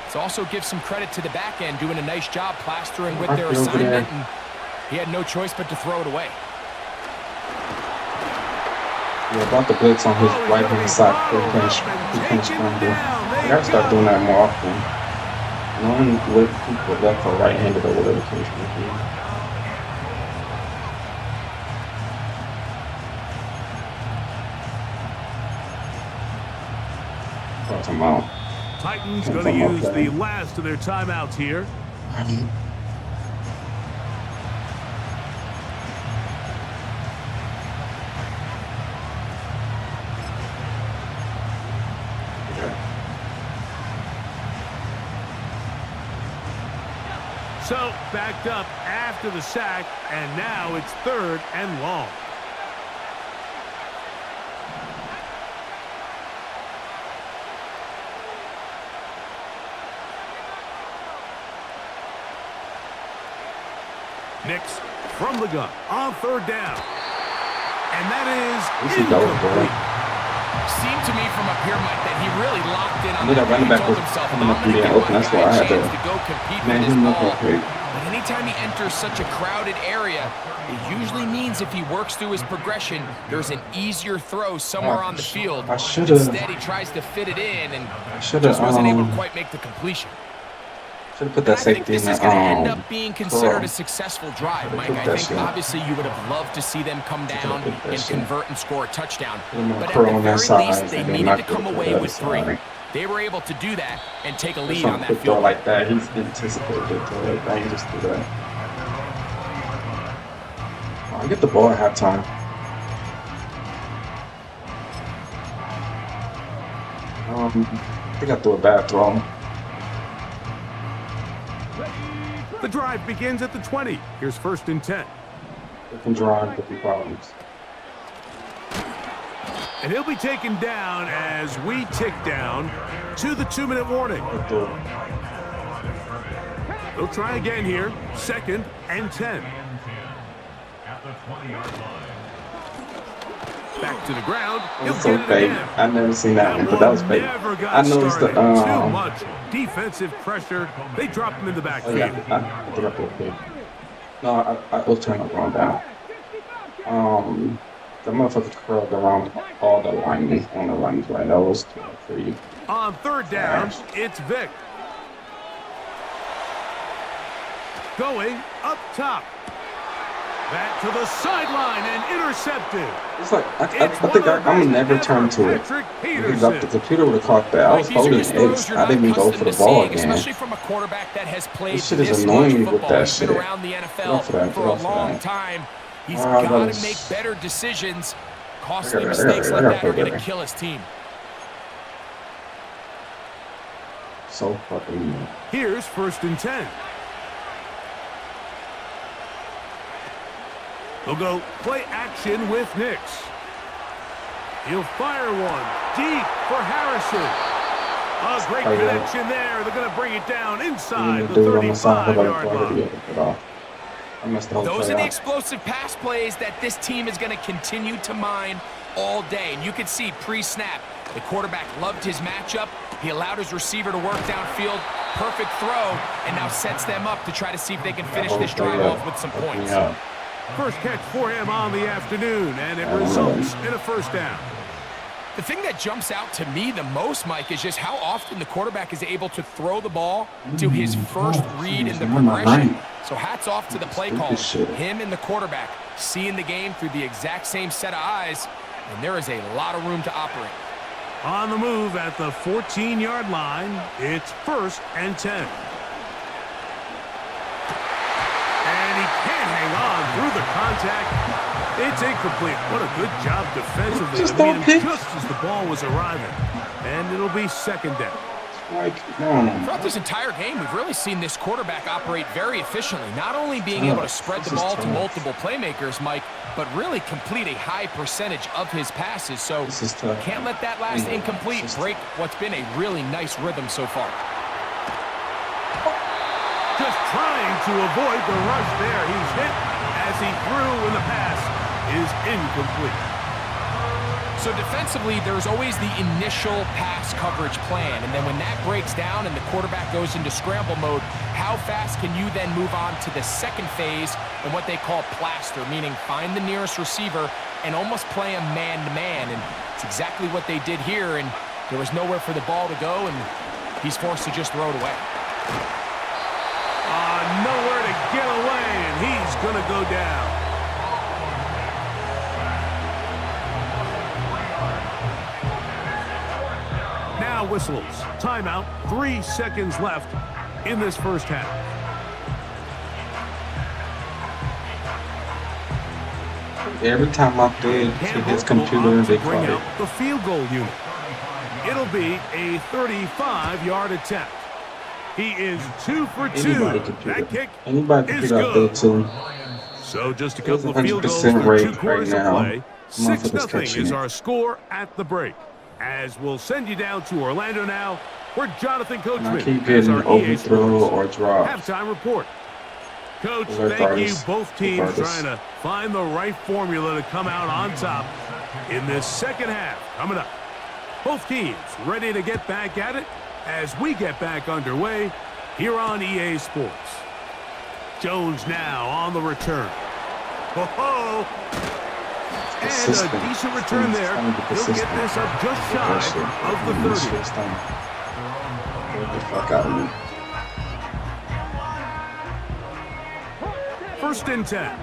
it also gives some credit to the back end doing a nice job plastering with their assignment, and he had no choice but to throw it away. Yeah, about the blitz on his right hand side. He can scramble. You gotta start doing that more often. Knowing what people left or right handed or whatever the case may be. Cross him out. Titans going to use the last of their timeouts here. So, backed up after the sack, and now it's 3rd and long. Nix from the gun on 3rd down. And that is incomplete. Seemed to me from up here, Mike, that he really locked in on I knew that running back was coming up and being open. That's why I had to. to go compete Man, with he's this not ball. that great. But anytime he enters such a crowded area, it usually means if he works through his progression, there's an easier throw somewhere on the field. I should've- Instead, he tries to fit it in and should've, just wasn't able to quite make the completion. Should have put And that I think safety in this is the going to end up throw. being considered a successful drive, Mike. I that think shit. obviously you would have loved to see them come down put that and shit. convert and score a touchdown. Put them on But at curl the on that very side, least, they and then needed knock to it come to the away other with 3. side. They were able to do that and take a lead Some on that quick field. throw like that, he's anticipated it. Don't just do that. I get the ball at halftime. I think I threw a bad throw. The drive begins at the 20. Here's 1st and 10. Different drive, different problems. And he'll be taken down as we tick down to the 2-minute warning. They'll try again here. 2nd and 10. At the 20-yard line. Back to the ground. He'll It's get so it fake. again. I never seen that one, but that was fake. Never got I noticed started. the Too much defensive pressure. They dropped him in the Oh backfield. yeah, I think I put it. No, I was trying to run down. The motherfucker curled around all the linemen on the run play. That was pretty. On third down, it's Vic. Going up top. Back to the sideline and intercepted. It's like I think I'm gonna never turn to it. Because the computer would have caught that. I was holding X. I didn't even go for the ball again. Especially from a quarterback that has played This shit is annoying me with that He's been shit. around the NFL for a long time. He's got to make better decisions. Costly mistakes like that are going to kill his team. So fucking. Here's 1st and 10. They'll go play action with Nix. He'll fire one deep for Harrison. A great connection there. They're going to bring it down inside the 35-yard line. Those are the explosive pass plays that this team is going to continue to mine all day. And you can see pre-snap, the quarterback loved his matchup. He allowed his receiver to work downfield. Perfect throw, and now sets them up to try to see if they can finish this drive off with some points. First catch for him on the afternoon, and it results in a 1st down. The thing that jumps out to me the most, Mike, is just how often the quarterback is able to throw the ball to his first read in the progression. So hats off to the play call. Him and the quarterback seeing the game through the exact same set of eyes, and there is a lot of room to operate. On the move at the 14-yard line, it's 1st and 10. And he can't hang on through the contact. It's incomplete. What a good job defensively to meet him just as the ball was arriving. And it'll be 2nd down. Throughout this entire game, we've really seen this quarterback operate very efficiently, not only being able to spread the ball to multiple playmakers, Mike, but really complete a high percentage of his passes. So can't let that last incomplete break what's been a really nice rhythm so far. Just trying to avoid the rush there. He's hit as he threw, and the pass is incomplete. So defensively, there's always the initial pass coverage plan, and then when that breaks down and the quarterback goes into scramble mode, how fast can you then move on to the second phase and what they call plaster, meaning find the nearest receiver and almost play a man-to-man, and it's exactly what they did here, and there was nowhere for the ball to go, and he's forced to just throw it away. Nowhere to get away, and he's going to go down. Now whistles. Timeout. 3 seconds left in this 1st half. Every time I did to his computer, they bring caught out it. the field goal unit. It'll be a 35-yard attempt. He is 2 for 2. That kick is good. So just a couple of field goals through 2 quarters of play. 6-0 is our score at the break. As we'll send you down to Orlando now, where Jonathan Coachman has our overthrow or drop halftime report. Coach, thank you. Both teams trying to find the right formula to come out on top in this 2nd half. Coming up, both teams ready to get back at it as we get back underway here on EA Sports. Jones now on the return. Ho-ho! And a decent return there. He'll get this up just shy of the 30. Get the fuck out of me. 1st and 10.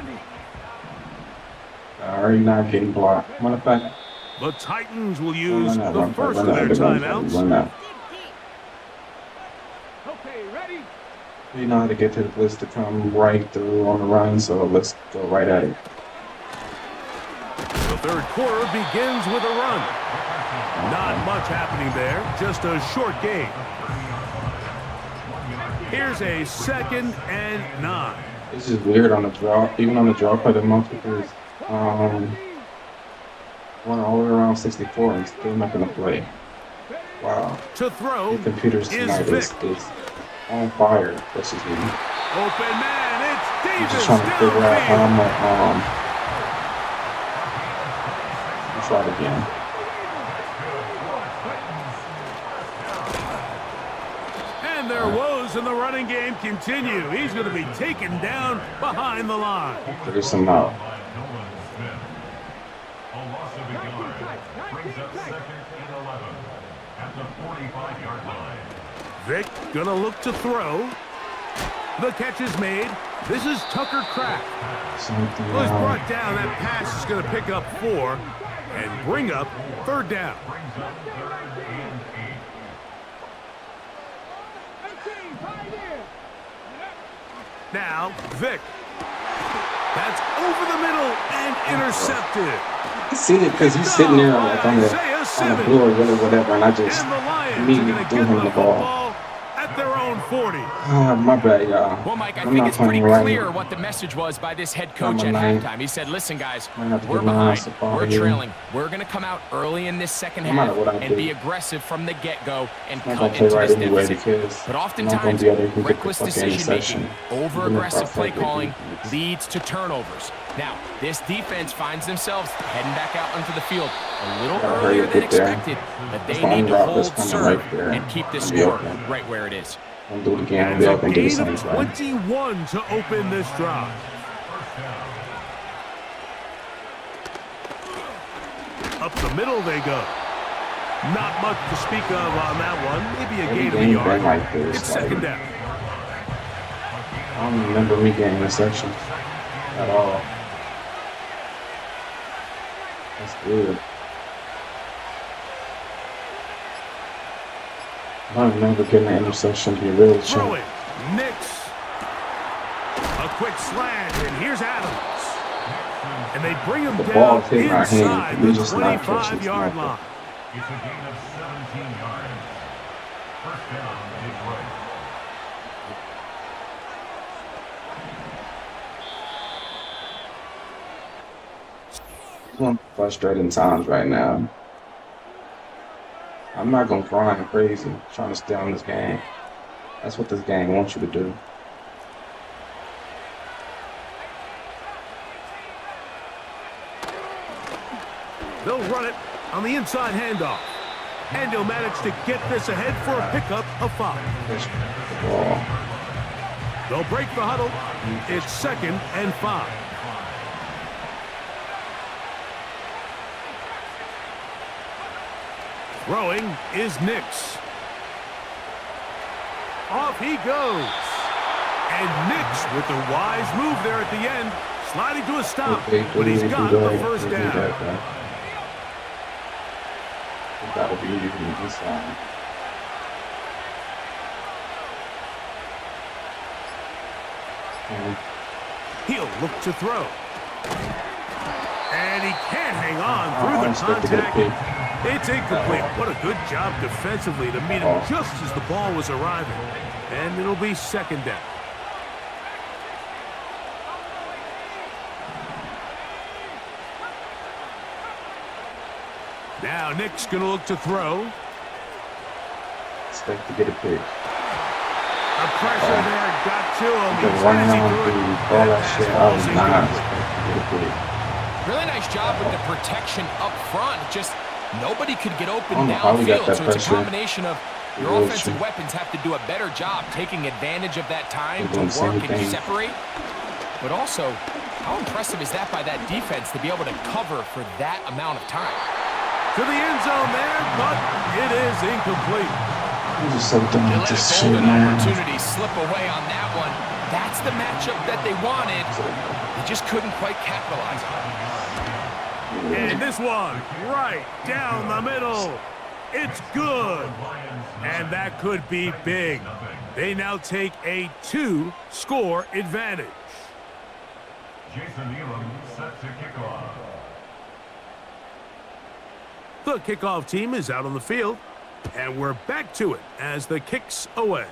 Already not getting blocked. Matter of fact, the Titans will use the first of their timeouts. Okay, ready? You know how to get to the blitz to come right through on the run, so let's go right at it. The 3rd quarter begins with a run. Not much happening there, just a short gain. Here's a 2nd and 9. It's just weird on the draw, even on the draw play, the motherfuckers went all the way around 64 and still making a play. Wow. To throw, the computers tonight is on fire. This is me. Open man, it's Davis. I'm just trying to figure out how I'm Try it again. And their woes in the running game continue. He's going to be taken down behind the line. Figure some out. A loss of a yard. Brings up 2nd and 11 at the 45-yard line. Vic going to look to throw. The catch is made. This is Tucker Kraft. Well, he's brought down. That pass is going to pick up 4 and bring up 3rd down. Brings up 3rd and 8. Now, Vic. That's over the middle and intercepted. I see it because he's sitting there like on the floor or whatever, and I just immediately threw him the ball. At their own 40. My bad, y'all. Well, Mike, I I'm think not it's pretty playing clear right. what the message was by this head coach I'm at a nine. halftime. He said, listen, guys, Might have to we're get my ass behind. up out We're of here. trailing. We're going to come out early in this second No matter half what I and do. be aggressive from the get-go and I'm not cut gonna play into right this anyway deficit. because But I'm not oftentimes, gonna be able to get the reckless fucking decision-making, interception. over-aggressive play Even if I calling play good. leads to turnovers. Now, this defense finds themselves heading back out onto the field a little Gotta hurry earlier up than with that. expected, but That's they the only need to route that's hold coming serve right there. and keep the And be score open. right where it is. Don't do it again. And Be a able to do the gain of same thing. 21 to open this drive. Up the middle they go. Not much to speak of on that one. Maybe a gain of a game yard. been like this, It's 2nd down. I don't remember me getting interceptions at all. That's good. I don't remember getting an interception here, really. Throw it. Nix. A quick slant, and here's Adams. And they bring him The down ball's hitting our inside hand. We the just not catching 25-yard it. line. It's a gain of 17 yards. 1st down, Detroit. I'm frustrating times right now. I'm not gonna grind crazy trying to stay on this game. That's what this game wants you to do. They'll run it on the inside handoff. And he'll manage to get this ahead for a pickup of 5. Push the ball. They'll break the huddle. It's 2nd and 5. Throwing is Nix. Off he goes. And Nix with the wise move there at the end, sliding to a stop, but he's got the 1st down. You gotta be using this line. He'll look to throw. And he can't hang on I through the expected it to contact. be. It's incomplete. What a good job defensively to meet him just as the ball was arriving. And it'll be 2nd down. Now Nick's going to look to throw. Expect to get a pick. The pressure there got to him. Because running on through all that shit, I was not expecting to get a pick. Really nice job with the protection up front. Just nobody could get open I don't know how we got downfield. that So it's a pressure. combination of your Really offensive true. weapons have to do a better job taking advantage of that time They're doing to the same work and thing. separate. But also, how impressive is that by that defense to be able to cover for that amount of time? To the end zone there, but it is incomplete. I'm just so done They with let a this shit, golden man. opportunity slip away on that one. That's the matchup that they wanted. They just couldn't quite capitalize on it. And this one, right down the middle. It's good. And that could be big. They now take a 2-score advantage. Jason Elam set to kick off. The kickoff team is out on the field. And we're back to it as the kick's away.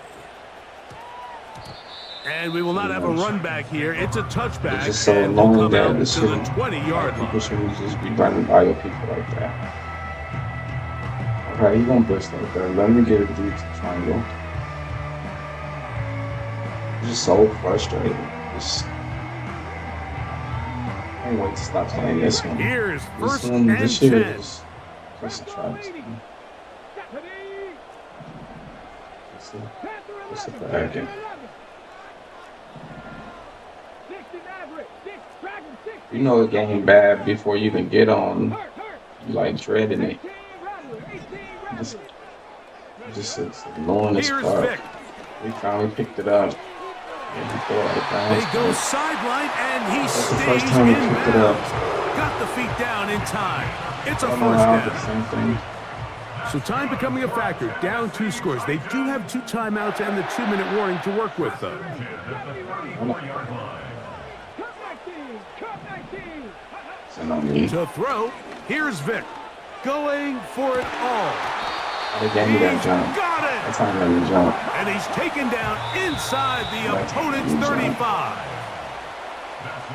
And we will not have a run back here. It's a touchback. It's just so and we'll long come that out this to the shit- 20-yard line. People shouldn't just be running by your people like that. Okay, you gonna burst like that. Let me get a deep triangle. It's just so frustrating. Just, I can't wait to stop playing this one. Here's This first one, and this year 10. is just a try. What's the bracket? You know the game bad before you even get on. You like dreading it. Just it's annoying as Here's fuck. Vic. We finally picked it up. They go sideline, and he That's the stays first time we in picked it up. bounds. Got the feet down in time. It's a I don't first know how down. the same thing. So time becoming a factor. Down 2 scores. They do have 2 timeouts and the 2-minute warning to work with, though. Send on me. To throw, here's Vic. Going for it all. I gave me that jump. Got it! That's how I let me jump. And he's taken down inside the opponent's 35.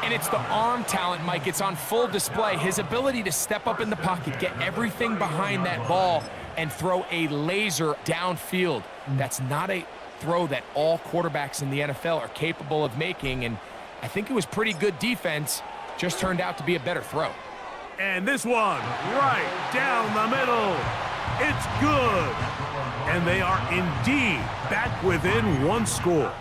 And it's the arm talent, Mike. It's on full display. His ability to step up in the pocket, get everything behind that ball, and throw a laser downfield. That's not a throw that all quarterbacks in the NFL are capable of making, and I think it was pretty good defense. Just turned out to be a better throw. And this one, right down the middle. It's good. And they are indeed back within 1 score.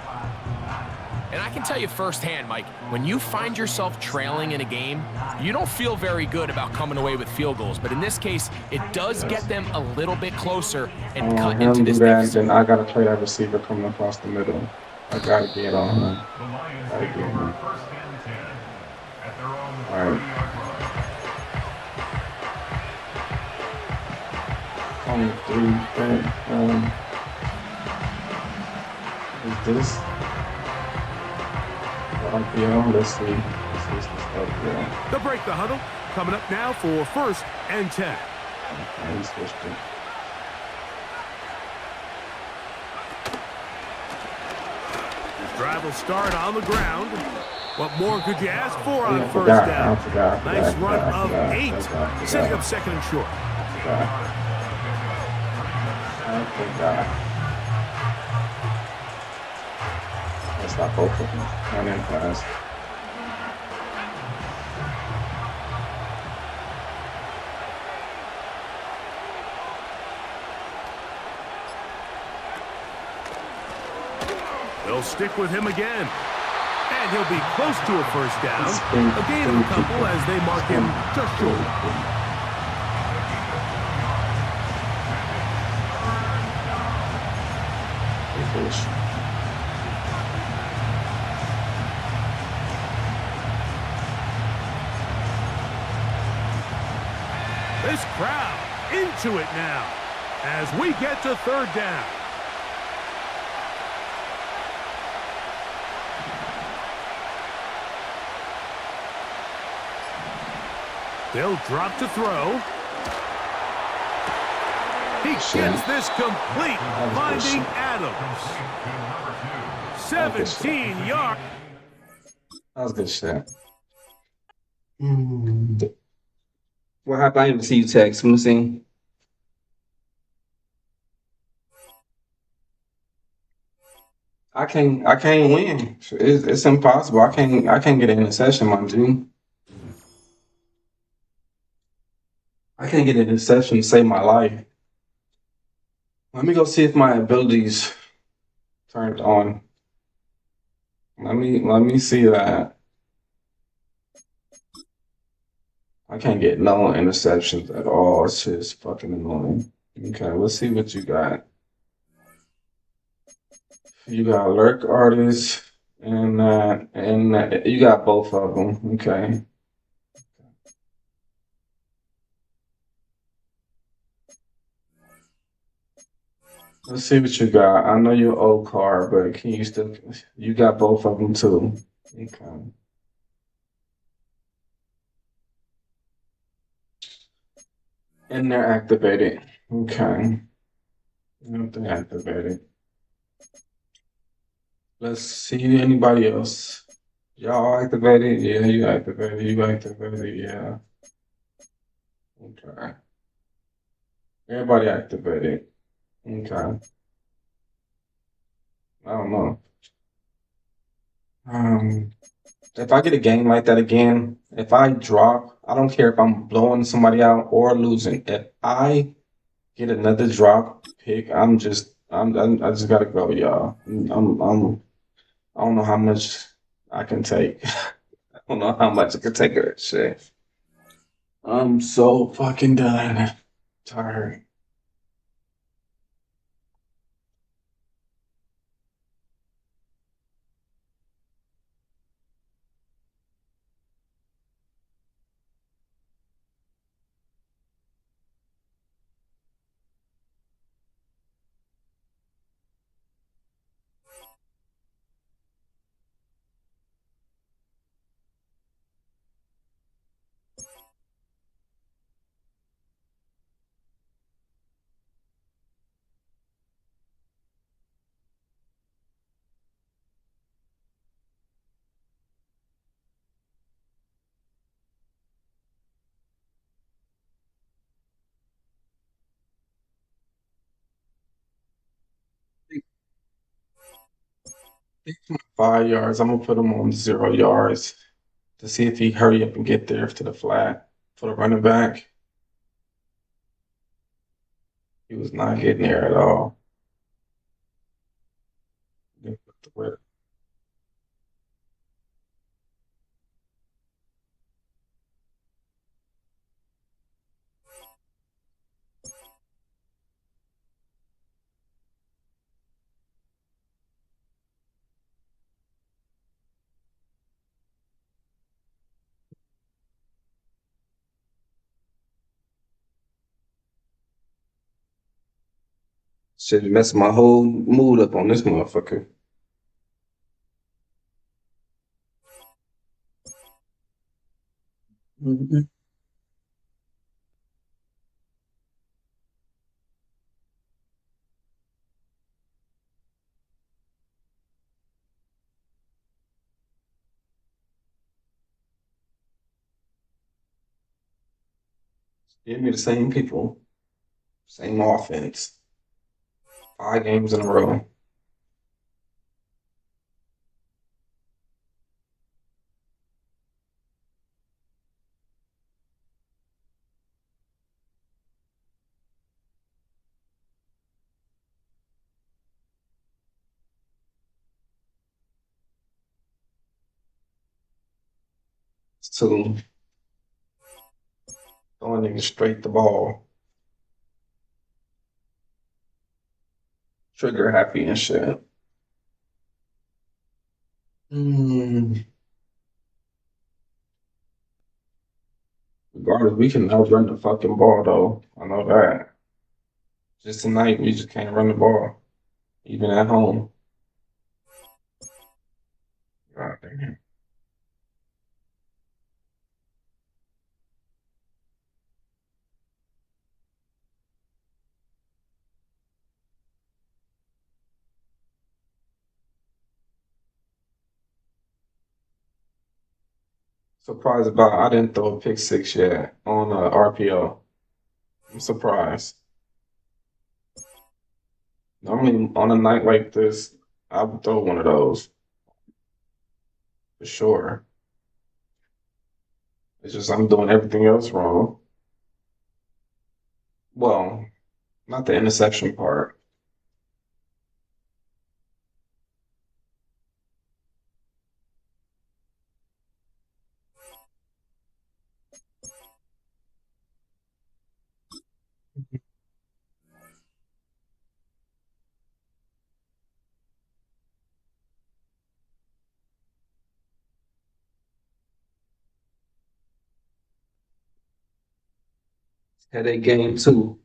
And I can tell you firsthand, Mike, when you find yourself trailing in a game, you don't feel very good about coming away with field goals. But in this case, it does get them a little bit closer and cut into this deficit. Then I gotta play that receiver coming across the middle. I gotta get on him. Gotta get him. All right. Only 3. Is this? Let's see. Let's see stuff here. They'll break the huddle. Coming up now for first and 10. Okay, he switched it. This drive will start on the ground. What more could you ask for on I first down? Nice run of 8. Setting up second and short. I forgot. Let's stop both of them. Run in fast. They'll stick with him again. And he'll be close to a first down. A gain of a couple as they mark him just short. This crowd into it now as we get to third down. They'll drop to throw. He gets this complete, finding Adams. 17 yards. That was good shit. What happened? I didn't see you text. Let me see. I can't win. It's impossible. I can't get an interception, my G. I can't get an interception to save my life. Let me go see if my abilities turned on. Let me see that. I can't get no interceptions at all. It's just fucking annoying. Okay, let's see what you got. You got Lurk Artist and you got both of them. Okay. Let's see what you got. I know you're old car, but can you still? You got both of them too. Okay. And they're activated. Okay. They're activated. Let's see anybody else. Y'all activated? Yeah, you activated. You activated. Yeah. Okay. Everybody activated. Okay. I don't know. If I get a game like that again, if I drop, I don't care if I'm blowing somebody out or losing. If I get another drop pick, I just gotta go, y'all. I don't know how much I can take. I don't know how much I can take of that shit. I'm so fucking done. Tired. I think 5 yards. I'm gonna put him on 0 yards to see if he hurry up and get there to the flat for the running back. He was not getting there at all. Should mess my whole mood up on this motherfucker. Mhm. Give me the same people, same offense. 5 games in a row. So throwing niggas straight the ball. Trigger happy and shit. Mm. Regardless, we can outrun the fucking ball though. I know that. Just tonight, we just can't run the ball, even at home. God damn. Surprised about I didn't throw a pick six yet on RPO. I'm surprised. Normally on a night like this, I would throw one of those for sure. It's just I'm doing everything else wrong. Well, not the interception part. Headache game too.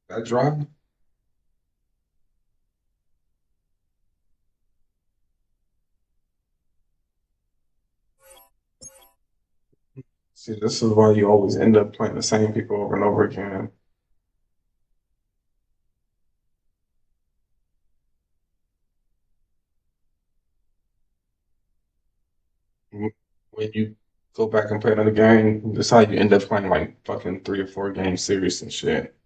That drop. See, this is why you always end up playing the same people over and over again. When you go back and play another game, that's how you end up playing like fucking 3 or 4 game series and shit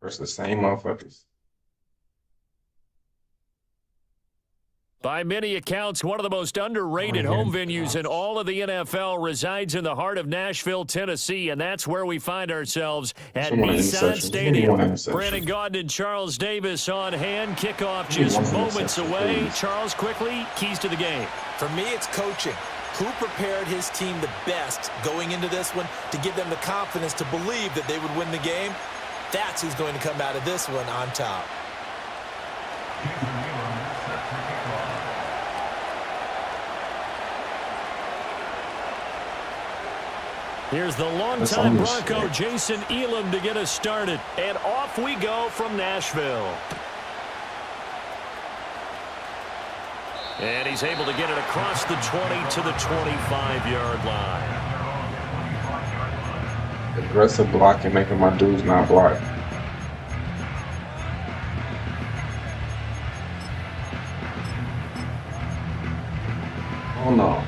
versus the same motherfuckers. By many accounts, one of the most underrated home venues in all of the NFL resides in the heart of Nashville, Tennessee, and that's where we find ourselves at Nissan Stadium. Brandon Gaudin and Charles Davis on hand. Kickoff just moments away. Charles, quickly, keys to the game. For me, it's coaching. Who prepared his team the best going into this one to give them the confidence to believe that they would win the game? That's who's going to come out of this one on top. Here's the longtime Bronco, Jason Elam, to get us started. And off we go from Nashville. And he's able to get it across the 20 to the 25-yard line. Aggressive blocking, making my dudes not block. Oh no.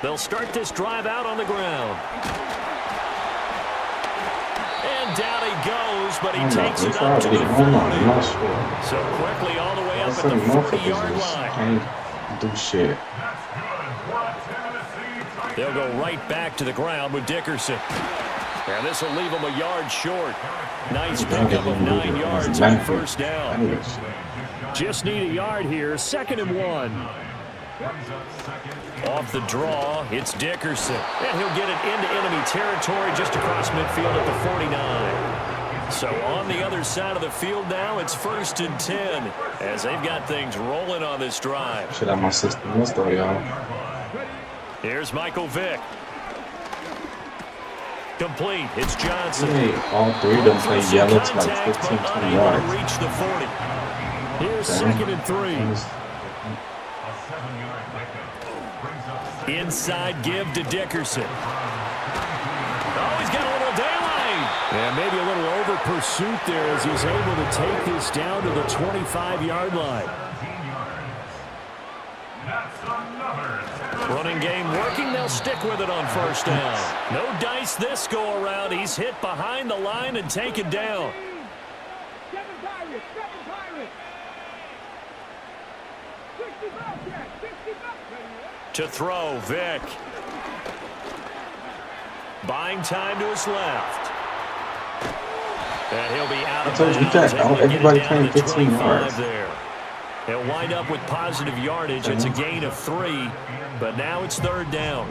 They'll start this drive out on the ground. And down he goes, but he takes it up to the 40. So quickly all the way up at the 40-yard line. Can't do shit. They'll go right back to the ground with Dickerson. And this will leave him a yard short. Nice pickup of 9 yards on first down. Just need a yard here. 2nd and 1. Off the draw, it's Dickerson. And he'll get it into enemy territory just across midfield at the 49. So on the other side of the field now, it's 1st and 10 as they've got things rolling on this drive. Should have my system list though, y'all. Here's Michael Vick. Complete. It's Johnson. Hey, all three of them play yellow to like 15, 20 yards. Reach the 40. Here's 2nd and 3. Inside give to Dickerson. Oh, he's got a little daylight. And maybe a little over pursuit there as he's able to take this down to the 25-yard line. Running game working. They'll stick with it on first down. No dice this go around. He's hit behind the line and taken down. To throw, Vick. Buying time to his left. And he'll be out of bounds. Everybody playing 15 yards. There. He'll wind up with positive yardage. It's a gain of 3, but now it's 3rd down.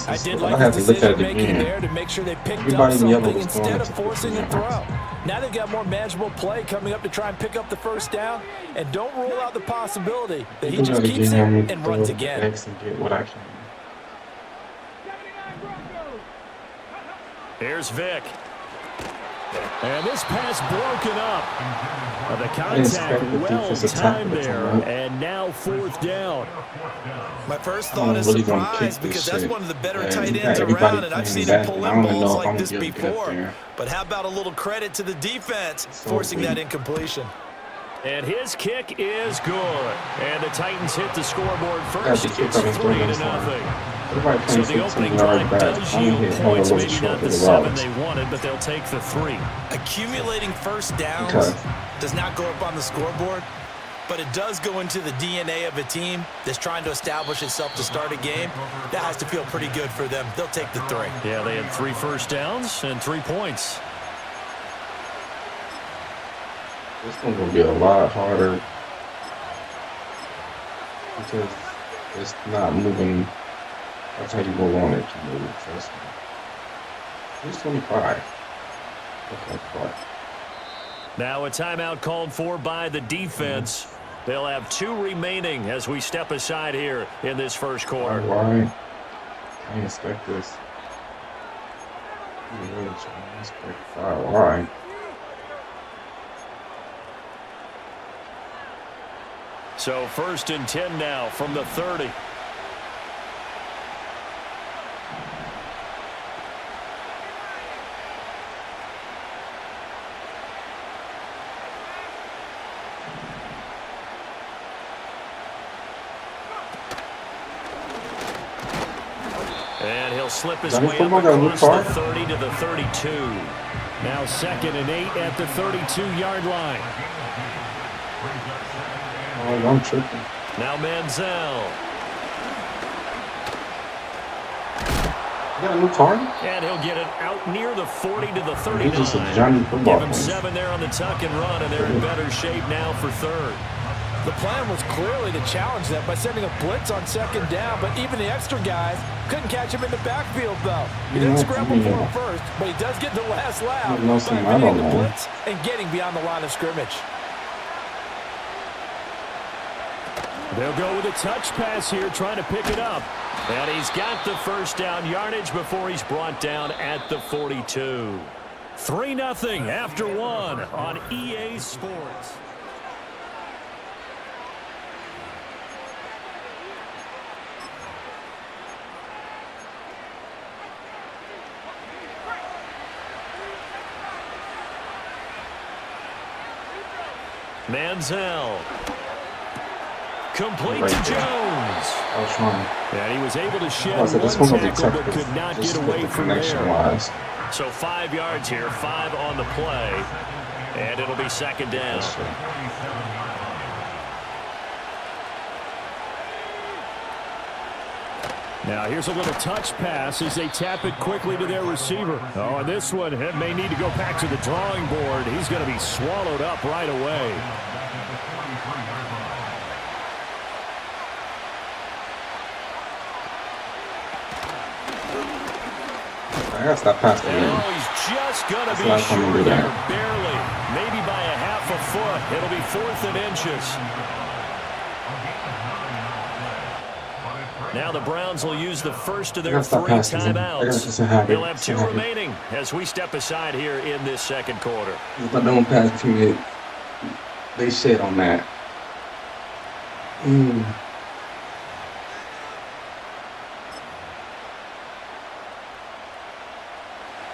I did like the decision-making there to make sure they picked up something instead of forcing a throw. Now they've got more manageable play coming up to try and pick up the first down, and don't rule out the possibility that he just keeps it and runs again. Here's Vick. And this pass broken up. The contact well timed there, and now 4th down. My first thought is surprise because that's one of the better tight ends around, and I've seen him pull in balls like this before. But how about a little credit to the defense forcing that incompletion? And his kick is good. And the Titans hit the scoreboard first. It's 3-0. So the opening drive does yield points, maybe not the 7 they wanted, but they'll take the 3. Accumulating first downs does not go up on the scoreboard, but it does go into the DNA of a team that's trying to establish itself to start a game. That has to feel pretty good for them. They'll take the 3. Yeah, they had 3 first downs and 3 points. This one's going to be a lot harder because it's not moving. That's how you will want it to move. Trust me. Here's 25. Okay, fine. Now a timeout called for by the defense. They'll have 2 remaining as we step aside here in this first quarter. Why? I didn't expect this. I didn't expect 5. Why? So 1st and 10 now from the 30. And he'll slip his way up across the 30 to the 32. Now 2nd and 8 at the 32-yard line. Oh, I'm tripping. Now Manziel. You got a new target? And he'll get it out near the 40 to the 39. He's just a Johnny football Give him player. 7 there on the tuck and run, and they're in better shape now for 3rd. The plan was clearly to challenge them by sending a blitz on 2nd down, but even the extra guys couldn't catch him in the backfield, though. He didn't scramble for him first, but he does get the last laugh by beating the blitz and getting beyond the line of scrimmage. They'll go with a touch pass here, trying to pick it up. And he's got the 1st down yardage before he's brought down at the 42. 3-0 after 1 on EA Sports. Manziel. Complete to Jones. I was trying. And he was able to shed Oh, so one this one was tackle, but accepted. could not Just get with away the from there. connection-wise. So 5 yards here, 5 on the play. And it'll be 2nd down. That's true. Now here's a little touch pass as they tap it quickly to their receiver. Oh, and this one may need to go back to the drawing board. He's going to be swallowed up right away. I gotta stop passing him. Oh, he's just going to be That's not short gonna do here, that. barely. Maybe by a half a foot. It'll be 4th and inches. Now the Browns will use the first of their 3 timeouts. They'll have 2 remaining as we step aside here in this 2nd quarter. If I don't pass to me, they shit on that.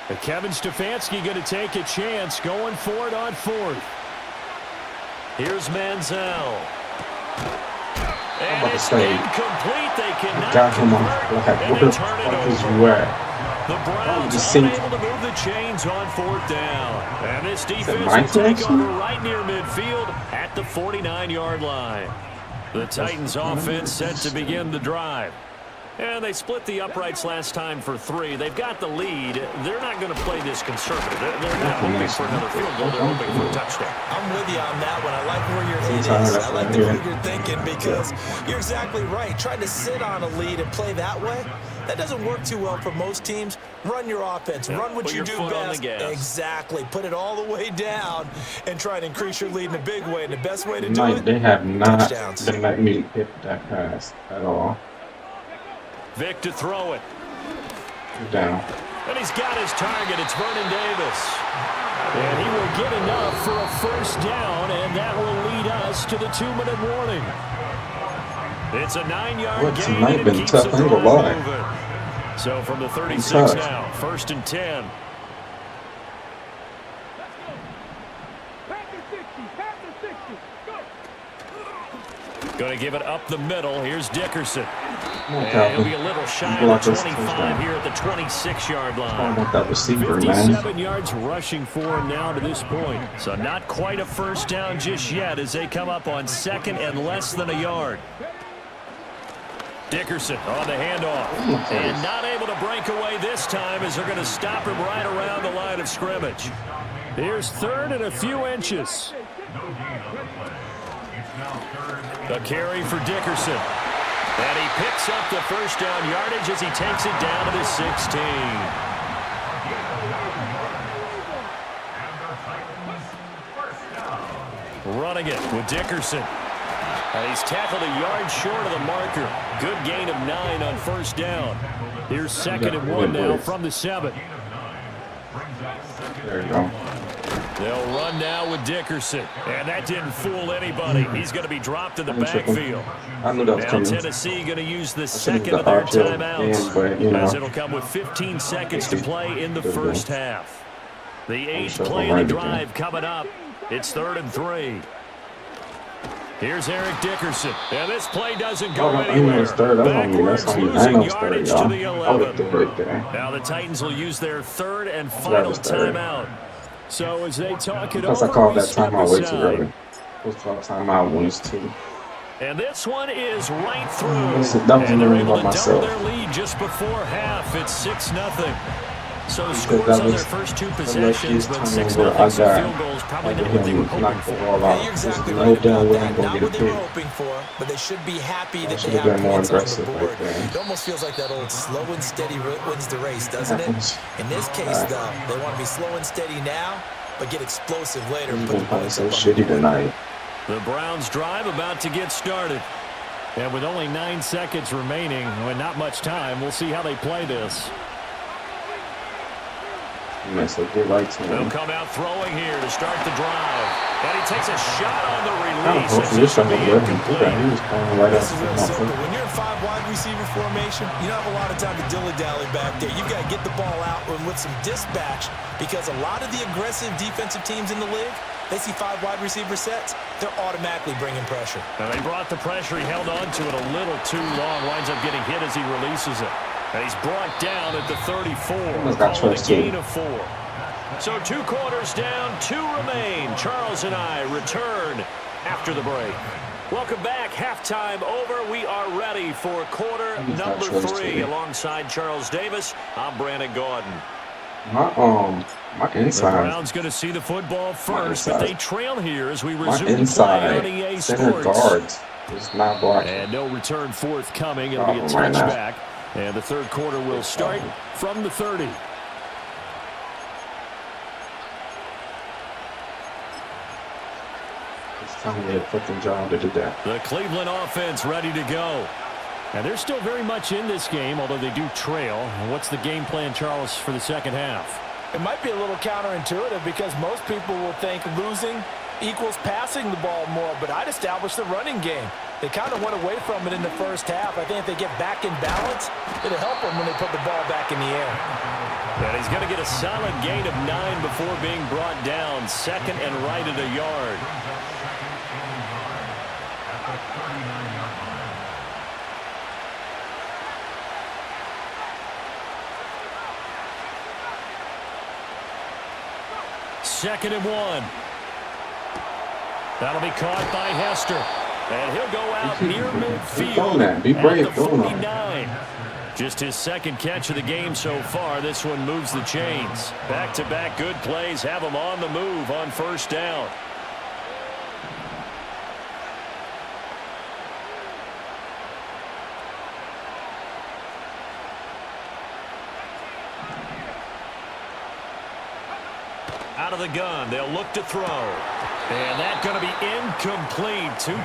But Kevin Stefanski going to take a chance going for it on 4th. Here's Manziel. And it's incomplete. They cannot got him on convert, and where they the turn it fuck is over. where? The Browns just unable to move the chains on 4th down. And this defense will take connection? over right near midfield at the 49-yard line. The Titans offense set to begin the drive. And they split the uprights last time for 3. They've got the lead. They're not going to play this conservative. They're not hoping for another field goal. They're hoping for a touchdown. I'm with you on that one. I like where your head is. I like the way you're thinking because you're exactly right. Trying to sit on a lead and play that way, that doesn't work too well for most teams. Run your offense. Run what you do best. Exactly. Put it all the way down and try and increase your lead in a big way. And the best way to do it, they have not touchdowns. been letting me hit that pass at all. Vic to throw it. Down. And he's got his target. It's Vernon Davis. And he will get enough for a 1st down, and that will lead us to the 2-minute warning. It's a 9-yard gain, tonight and been it keeps tough, the I ain't gonna drive lie. moving. So from the 36 now, 1st and 10. Going to give it up the middle. Here's Dickerson. And he'll be a little shy of the 25 here at the 26-yard line. That receiver, 57 yards rushing for him now to this point. So not quite a 1st down just yet as they come up on 2nd and less than a yard. Dickerson on the handoff. And not able to break away this time as they're going to stop him right around the line of scrimmage. Here's 3rd and a few inches. A carry for Dickerson. And he picks up the 1st down yardage as he takes it down to the 16. Running it with Dickerson. And he's tackled a yard short of the marker. Good gain of 9 on 1st down. Here's 2nd and 1 now from the 7. There you go. They'll run now with Dickerson. And that didn't fool anybody. He's going to be dropped in the backfield. I knew that was Now coming. Tennessee going to use the second of their timeouts, as it'll come with 15 seconds to play in the first half. The 8th play of the drive coming up. It's 3rd and 3. Here's Eric Dickerson. And this play doesn't go anywhere. Backwards, losing yardage to the 11. Now the Titans will use their 3rd and final timeout. So as they talk it over, I called that timeout way too early. It was called timeout when it's 2. And this one is right through. That was And they're able to myself. double their lead just before half. It's 6-0. So the scores on their first 2 possessions, but 6-0, so field goals probably not what they were hoping for. Yeah, you're exactly right about that. Not what they were hoping for, but they should be happy that they have points on the board. It almost feels like that old slow and steady wins the race, doesn't it? In this case, though, they want to be slow and steady now, but get explosive later. Put the points up on the board. The Browns drive about to get started. And with only 9 seconds remaining, and not much time, we'll see how they play this. They'll come out throwing here to start the drive. And he takes a shot on the release. This is real simple. When you're in 5 wide receiver formation, you don't have a lot of time to dilly-dally back there. You've got to get the ball out with some dispatch, because a lot of the aggressive defensive teams in the league, they see 5 wide receiver sets, they're automatically bringing pressure. Now they brought the pressure. He held on to it a little too long. Winds up getting hit as he releases it. And he's brought down at the 34. Calling a gain of 4. So 2 quarters down, 2 remain. Charles and I return after the break. Welcome back. Halftime over. We are ready for quarter number 3. Alongside Charles Davis, I'm Brandon Gordon. My inside. The Browns going to see the football first, but they trail here as we resume play on EA Sports. Guards is not blocking. And no return forthcoming. It'll be a touchback. And the 3rd quarter will start from the 30. It's time to get a fucking job to do that. The Cleveland offense ready to go. And they're still very much in this game, although they do trail. What's the game plan, Charles, for the second half? It might be a little counterintuitive, because most people will think losing equals passing the ball more, but I'd establish the running game. They kind of went away from it in the first half. I think if they get back in balance, it'll help them when they put the ball back in the air. And he's going to get a solid gain of 9 before being brought down. 2nd and right at a yard. Second and 1. That'll be caught by Hester. And he'll go out near midfield Be brave. at the 49. Just his 2nd catch of the game so far. This one moves the chains. Back-to-back good plays have him on the move on 1st down. Out of the gun, they'll look to throw. And that's going to be incomplete.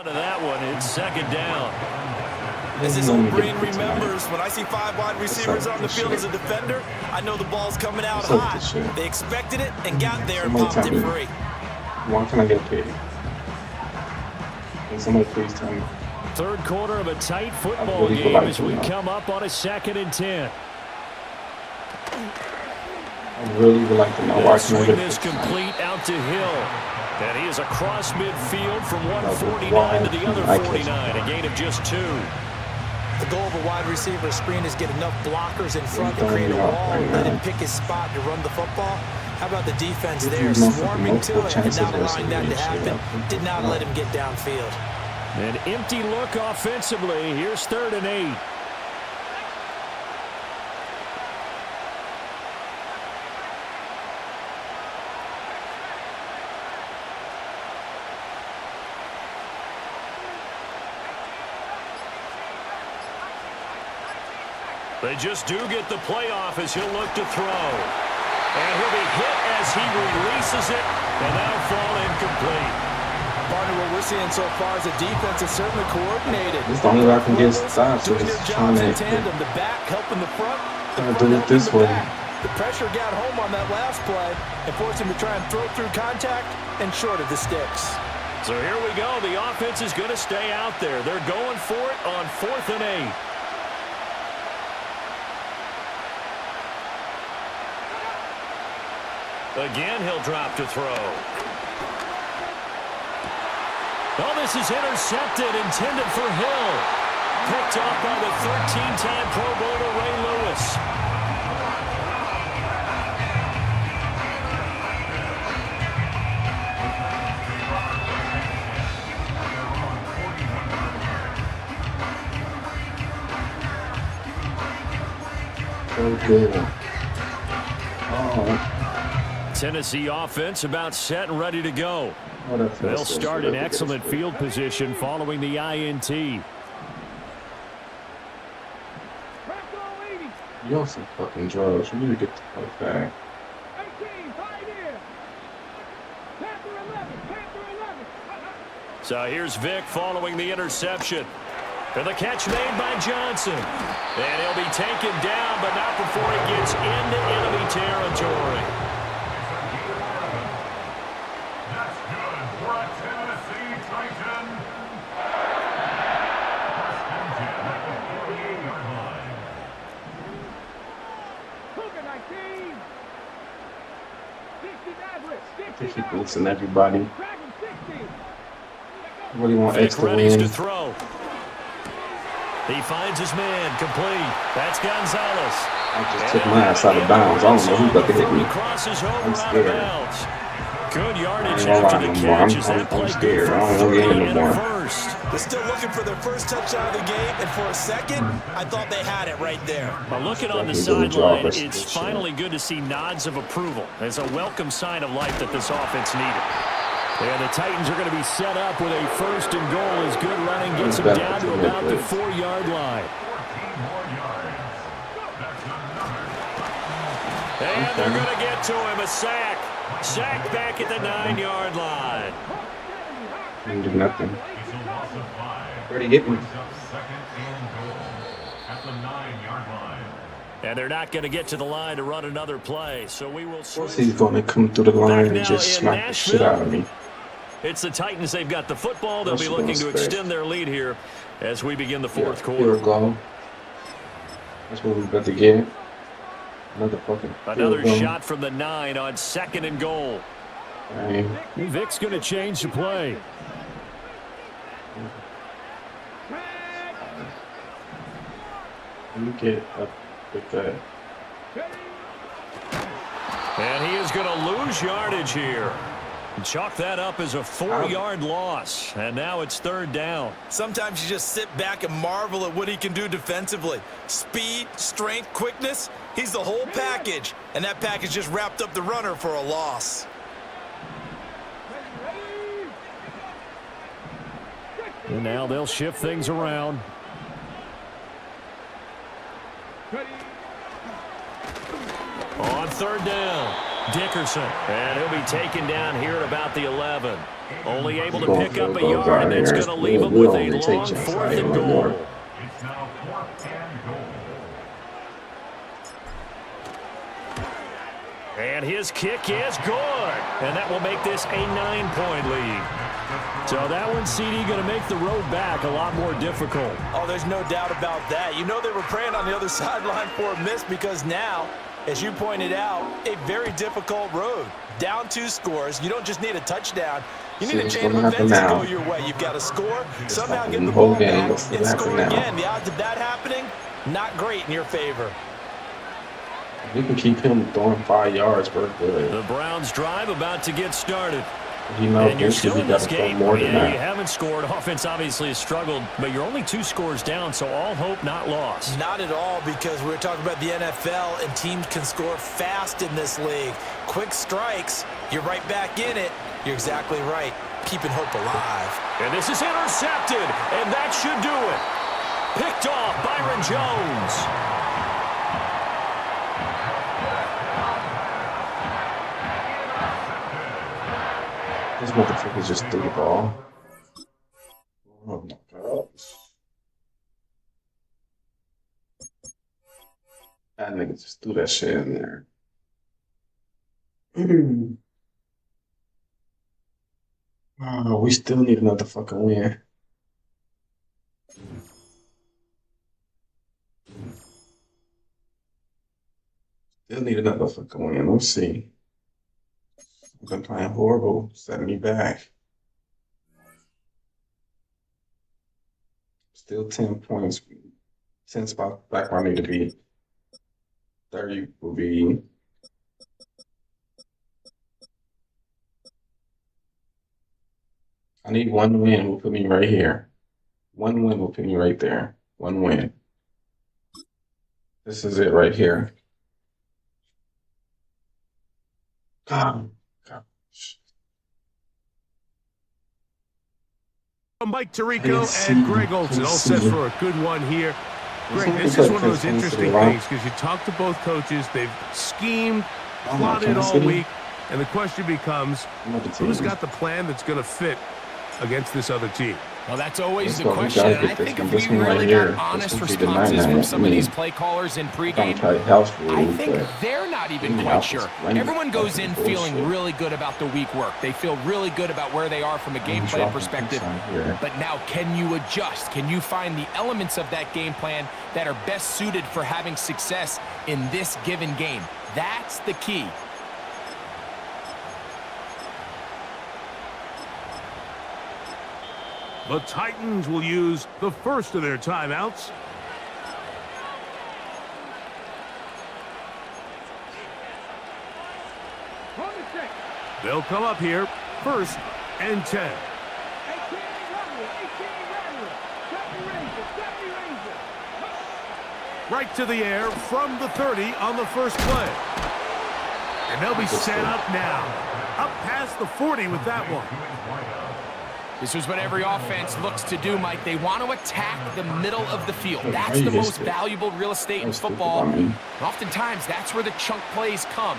To that one, it's 2nd down. As his old brain remembers, when I see 5 wide receivers on the field as a defender, I know the ball's coming out hot. They expected it and got there and popped it free. Why can I get paid? Can somebody please tell me? 3rd quarter of a tight football game as we come up on a 2nd and 10. I really would like to know why can I get this complete out to Hill. And he is across midfield from 149 to the other 49, a gain of just 2. The goal of a wide receiver screen is get enough blockers in front to create a wall and let him pick his spot to run the football. How about the defense there, swarming to it and not allowing that to happen? Did not let him get downfield. An empty look offensively. Here's 3rd and 8. They just do get the playoff as he'll look to throw. And he'll be hit as he releases it, and that'll fall incomplete. Partner, what we're seeing so far is the defense is certainly coordinated. It's the only way I can get stops. So doing their just jobs trying in to tandem. The back helping the front. trying to do it this way. The pressure got home on that last play and forced him to try and throw through contact and short of the sticks. So here we go. The offense is going to stay out there. They're going for it on 4th and 8. Again, he'll drop to throw. Oh, this is intercepted, intended for Hill. Picked off by the 13-time Pro Bowler Ray Lewis. So good. Oh. Tennessee offense about set and ready to go. Oh, They'll start in excellent field position following the INT. You on some fucking drugs. You need to get the fuck back. 18, tight end. Panther 11, Panther 11. So here's Vick following the interception. And the catch made by Johnson. And he'll be taken down, but not before he gets into enemy territory. That's good for a Tennessee Titan. At the 48-yard line. Cougar 19. 60 average. If he blitzing everybody. Dragon 60. What do you want? Vick Extra readies to win? throw. He finds his man, complete. That's Gonzalez. I just took my ass out of bounds. I don't know who's about to hit me. Crosses over I'm out of scared. bounds. Good yardage I ain't after gonna the lie no more. catch. As that play I'm good scared. for I don't know the 30 game and a anymore. first. They're still looking for their first touchdown of the game, and for a second, I thought they had it right there. But looking on the Definitely good job sideline, rest of it's this shit. finally good to see nods of approval. It's a welcome sign of life that this offense needed. And the Titans are going to be set up with a 1st and goal as good running gets them down to about the 4-yard line. 14 more yards. That's another. And they're going to get to him, a sack. Sack back at the 9-yard line. Didn't do nothing. It's a loss of 5. Already hit me. Brings up 2nd and goal at the 9-yard line. And they're not going to get to the line to run another play, so we will Of course switch. he's going to come through the line and now just in smack the shit out of me. It's the Titans. They've got the football. They'll be That's looking to respect. extend their lead here as we begin the 4th Here quarter. we go. That's what we're about to get. Another fucking Another field goal. shot from the 9 on 2nd and goal. Hey, Vic's going to change the play. let me get up with that. And he is going to lose yardage here. Chalk that up as a 4-yard loss. And now it's 3rd down. Sometimes you just sit back and marvel at what he can do defensively. Speed, strength, quickness, he's the whole package. And that package just wrapped up the runner for a loss. And now they'll shift things around. On 3rd down, Dickerson. And he'll be taken down here at about the 11. Only able to pick up a yard, and it's going to leave him with a long 4th and goal. It's now 4th and goal. And his kick is good. And that will make this a 9-point lead. So that one, CD, going to make the road back a lot more difficult. Oh, there's no doubt about that. You know they were praying on the other sideline for a miss because now, as you pointed out, a very difficult road. Down 2 scores. You don't just need a touchdown. You need a chain of events to go your way. You've got to score, somehow get the ball back, and score again. The odds of that happening, not great in your favor. We can keep him throwing 5 yards, we're good. The Browns drive about to get started. You know, And you're still in this throw game. more than You that. haven't scored. Offense obviously has struggled, but you're only 2 scores down, so all hope not lost. Not at all, because we're talking about the NFL, and teams can score fast in this league. Quick strikes, you're right back in it. You're exactly right. Keeping hope alive. And this is intercepted, and that should do it. Picked off Byron Jones. motherfucker just threw the ball. Oh my god. That nigga just threw that shit in there. Oh, we still need another fucking win. Still need another fucking win. Let's see. I've been playing horrible, setting me back. Still 10 points. 10 spots back where I need to be. 30 will be. I need one win will put me right here. One win will put me right there. One win. This is it right here. God. Mike Tirico and Greg Olson all set for a good one here. Greg, this is one of those interesting things because you talk to both coaches. They've schemed, plotted all week, and the question becomes, who's got the plan that's going to fit against this other team? Well, that's always the question, and I think if we really got honest responses from some of these play callers in pregame, I think they're not even quite sure. Everyone goes in feeling really good about the week work. They feel really good about where they are from a game plan perspective. But now, can you adjust? Can you find the elements of that game plan that are best suited for having success in this given game? That's the key. The Titans will use the first of their timeouts. They'll come up here, 1st and 10. Right to the air from the 30 on the first play. And they'll be set up now. Up past the 40 with that one. This is what every offense looks to do, Mike. They want to attack the middle of the field. That's the most valuable real estate in football. And oftentimes, that's where the chunk plays come.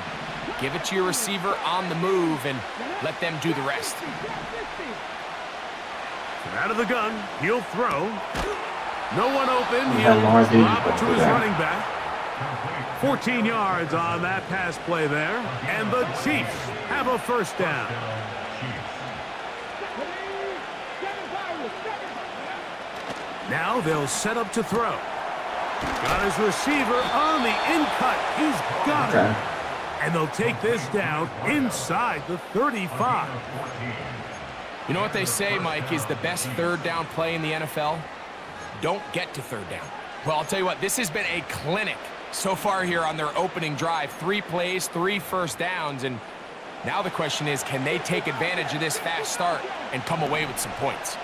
Give it to your receiver on the move and let them do the rest. Out of the gun, he'll throw. No one open. He'll drop it to his running back. 14 yards on that pass play there. And the Chiefs have a first down. Now they'll set up to throw. Got his receiver on the in-cut. He's got it. And they'll take this down inside the 35. You know what they say, Mike, is the best third down play in the NFL? Don't get to third down. Well, I'll tell you what, this has been a clinic so far here on their opening drive. 3 plays, 3 first downs, and now the question is, can they take advantage of this fast start and come away with some points?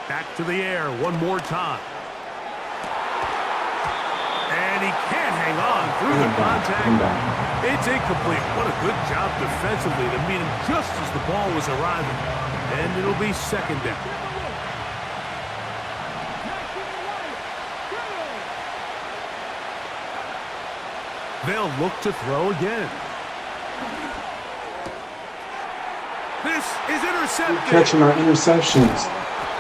Back to the air one more time. And he can't hang on through the contact. It's incomplete. What a good job defensively to meet him just as the ball was arriving. And it'll be second down. They'll look to throw again. This is intercepted. Catching our interceptions.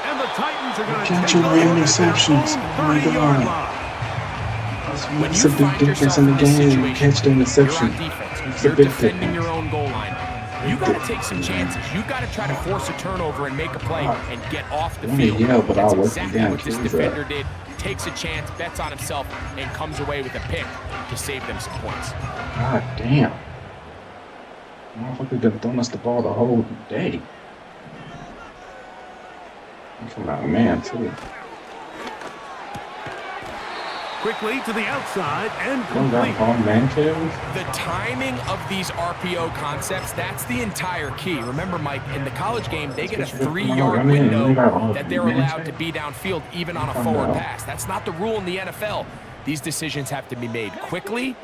And the Titans are going to catching our interceptions. Oh my god. When That's you a big find difference yourself in the in a game. situation, Catch the interception. you're on defense, It's a you're big defending difference. your own goal line. You got to take some chances. You got to try to force a turnover and make a play and get off the field. That's exactly what this defender did. Takes a chance, bets on himself, and comes away with a pick to save them some points. God damn. Motherfucker been throwing us the ball the whole day. Come on, man, too. Quickly to the outside and complete. The timing of these RPO concepts, that's the entire key. Remember, Mike, in the college game, they get a 3-yard window that they're allowed to be downfield even on a forward pass. That's not the rule in the NFL. These decisions have to be made quickly.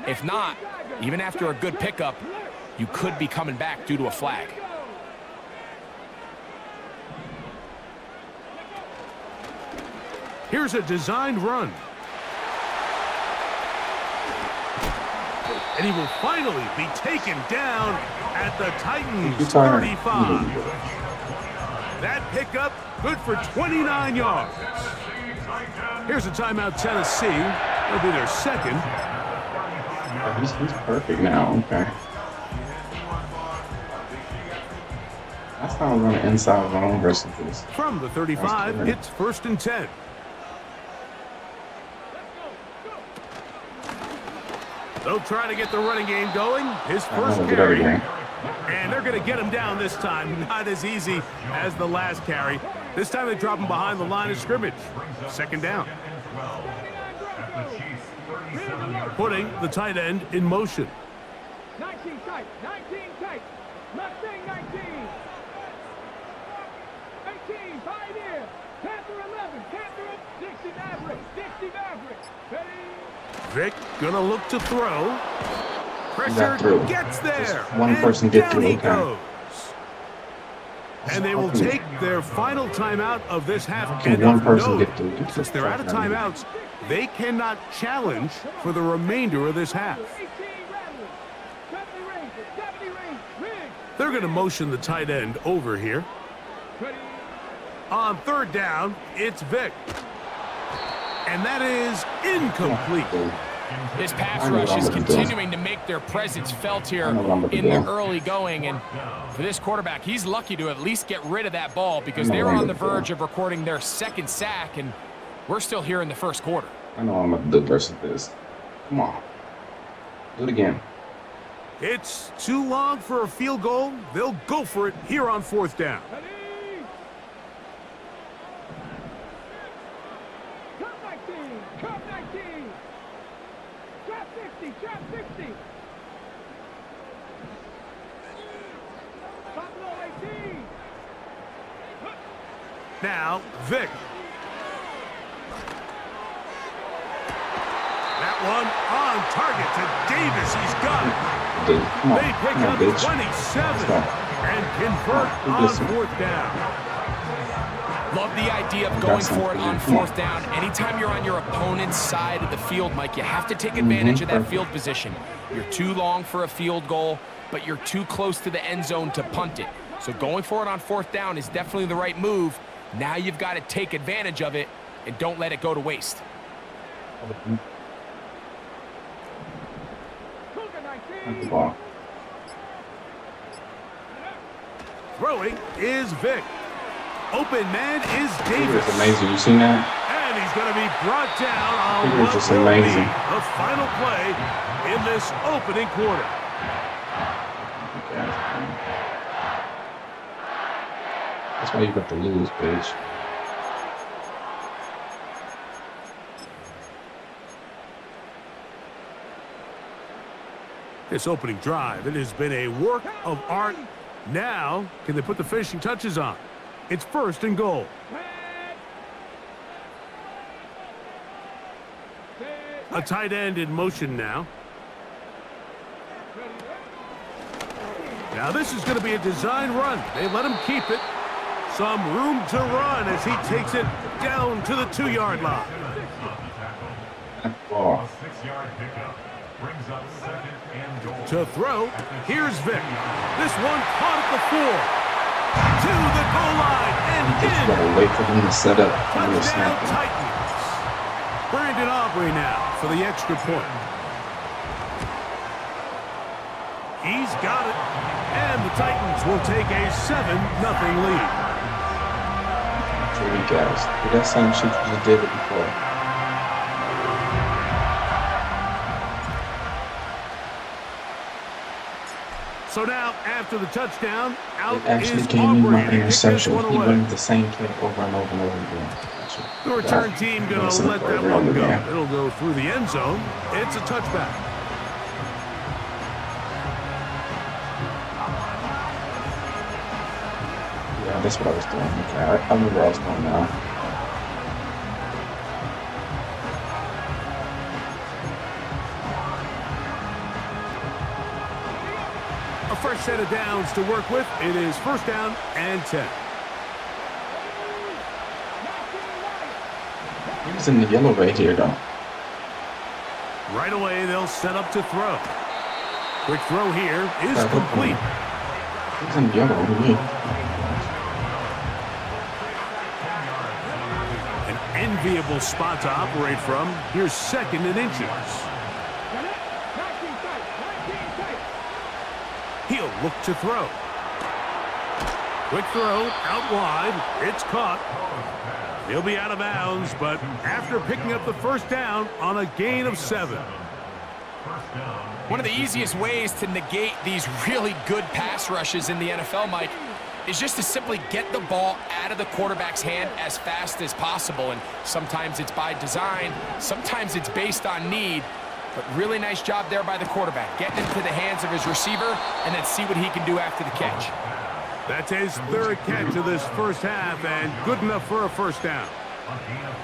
If not, even after a good pickup, you could be coming back due to a flag. Here's a designed run. And he will finally be taken down at the Titans' 35. That pickup, good for 29 yards. Here's a timeout, Tennessee. It'll be their second. He's perfect now. Okay. That's how I'm running inside zone versus this. From the 35, it's 1st and 10. They'll try to get the running game going. His first carry. And they're going to get him down this time. Not as easy as the last carry. This time they drop him behind the line of scrimmage. 2nd down. Putting the tight end in motion. 19 tight, 19 tight. Mustang 19. 18, Pioneer. Panther 11, Panther, Dixie Maverick, Dixie Maverick. Ready? Vic gonna look to throw. Pressure gets there. Just one person get through. Goes. And they will take their final timeout of this half. Can one person get through? Since they're out of timeouts, they cannot challenge for the remainder of this half. They're going to motion the tight end over here. On 3rd down, it's Vic. And that is incomplete. This pass rush is continuing to make their presence felt here in the early going. And for this quarterback, he's lucky to at least get rid of that ball because they were on the verge of recording their 2nd sack, and we're still here in the 1st quarter. I know I'm going to do versus this. Come on. Do it again. It's too long for a field goal. They'll go for it here on 4th down. Trap 60. Now, Vic. That one on target to Davis. He's got it. They pick up 27 and convert on 4th down. Love the idea of going for it on 4th down. Anytime you're on your opponent's side of the field, Mike, you have to take advantage of that field position. You're too long for a field goal, but you're too close to the end zone to punt it. So going for it on 4th down is definitely the right move. Now you've got to take advantage of it and don't let it go to waste. Throwing is Vic. Open man is Davis. It's amazing. You seen that? And he's going to be brought down on what just amazing. The final play in this opening quarter. That's why you got to lose, bitch. This opening drive, it has been a work of art. Now, can they put the finishing touches on? It's 1st and goal. A tight end in motion now. Now this is going to be a design run. They let him keep it. Some room to run as he takes it down to the 2-yard line. To throw, here's Vic. This one caught at the 4. To the goal line and in. Gotta wait for him to set up. Touchdown Titans. Brandon Aubrey now for the extra point. He's got it. And the Titans will take a 7-0 lead. Three guys. Do that same shit you just did it before. So now, after the touchdown, out it actually is gave me my Aubrey. interception. He runs the same play over and over and over again. The return team going to let that one go. It'll go through the end zone. It's a touchback. Yeah, that's what I was doing. Okay, I remember what I was doing now. A fresh set of downs to work with. It is 1st down and 10. He was in the yellow right here, though. Right away, they'll set up to throw. Quick throw here is complete. He's in yellow. An enviable spot to operate from. Here's 2nd and inches. He'll look to throw. Quick throw out wide. It's caught. He'll be out of bounds, but after picking up the first down on a gain of 7. One of the easiest ways to negate these really good pass rushes in the NFL, Mike, is just to simply get the ball out of the quarterback's hand as fast as possible. And sometimes it's by design, sometimes it's based on need. But really nice job there by the quarterback, getting into the hands of his receiver and then see what he can do after the catch. That's his 3rd catch of this first half and good enough for a first down.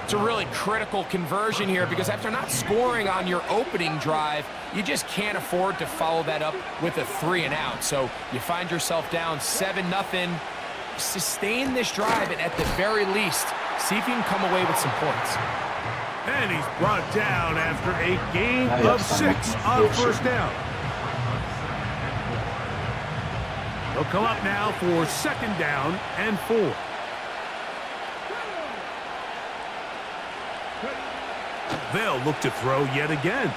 It's a really critical conversion here because after not scoring on your opening drive, you just can't afford to follow that up with a 3-and-out. So you find yourself down 7-0. Sustain this drive and at the very least, see if you can come away with some points. And he's brought down after a gain of 6 on first down. They'll come up now for 2nd down and 4. They'll look to throw yet again.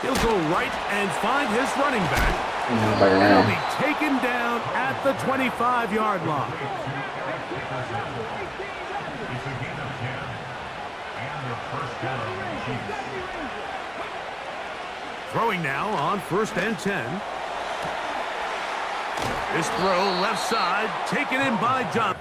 He'll go right and find his running back. He'll be taken down at the 25-yard line. Throwing now on 1st and 10. This throw left side, taken in by John.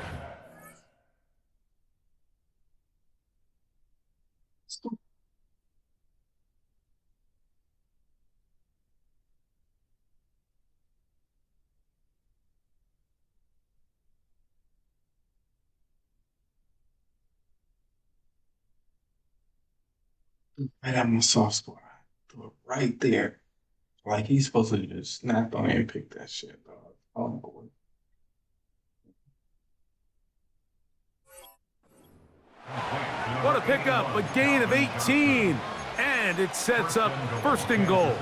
Right at my soft spot. Right there. Like he's supposed to just snap on it and pick that shit, dog. Oh, boy. What a pickup, a gain of 18. And it sets up 1st and goal.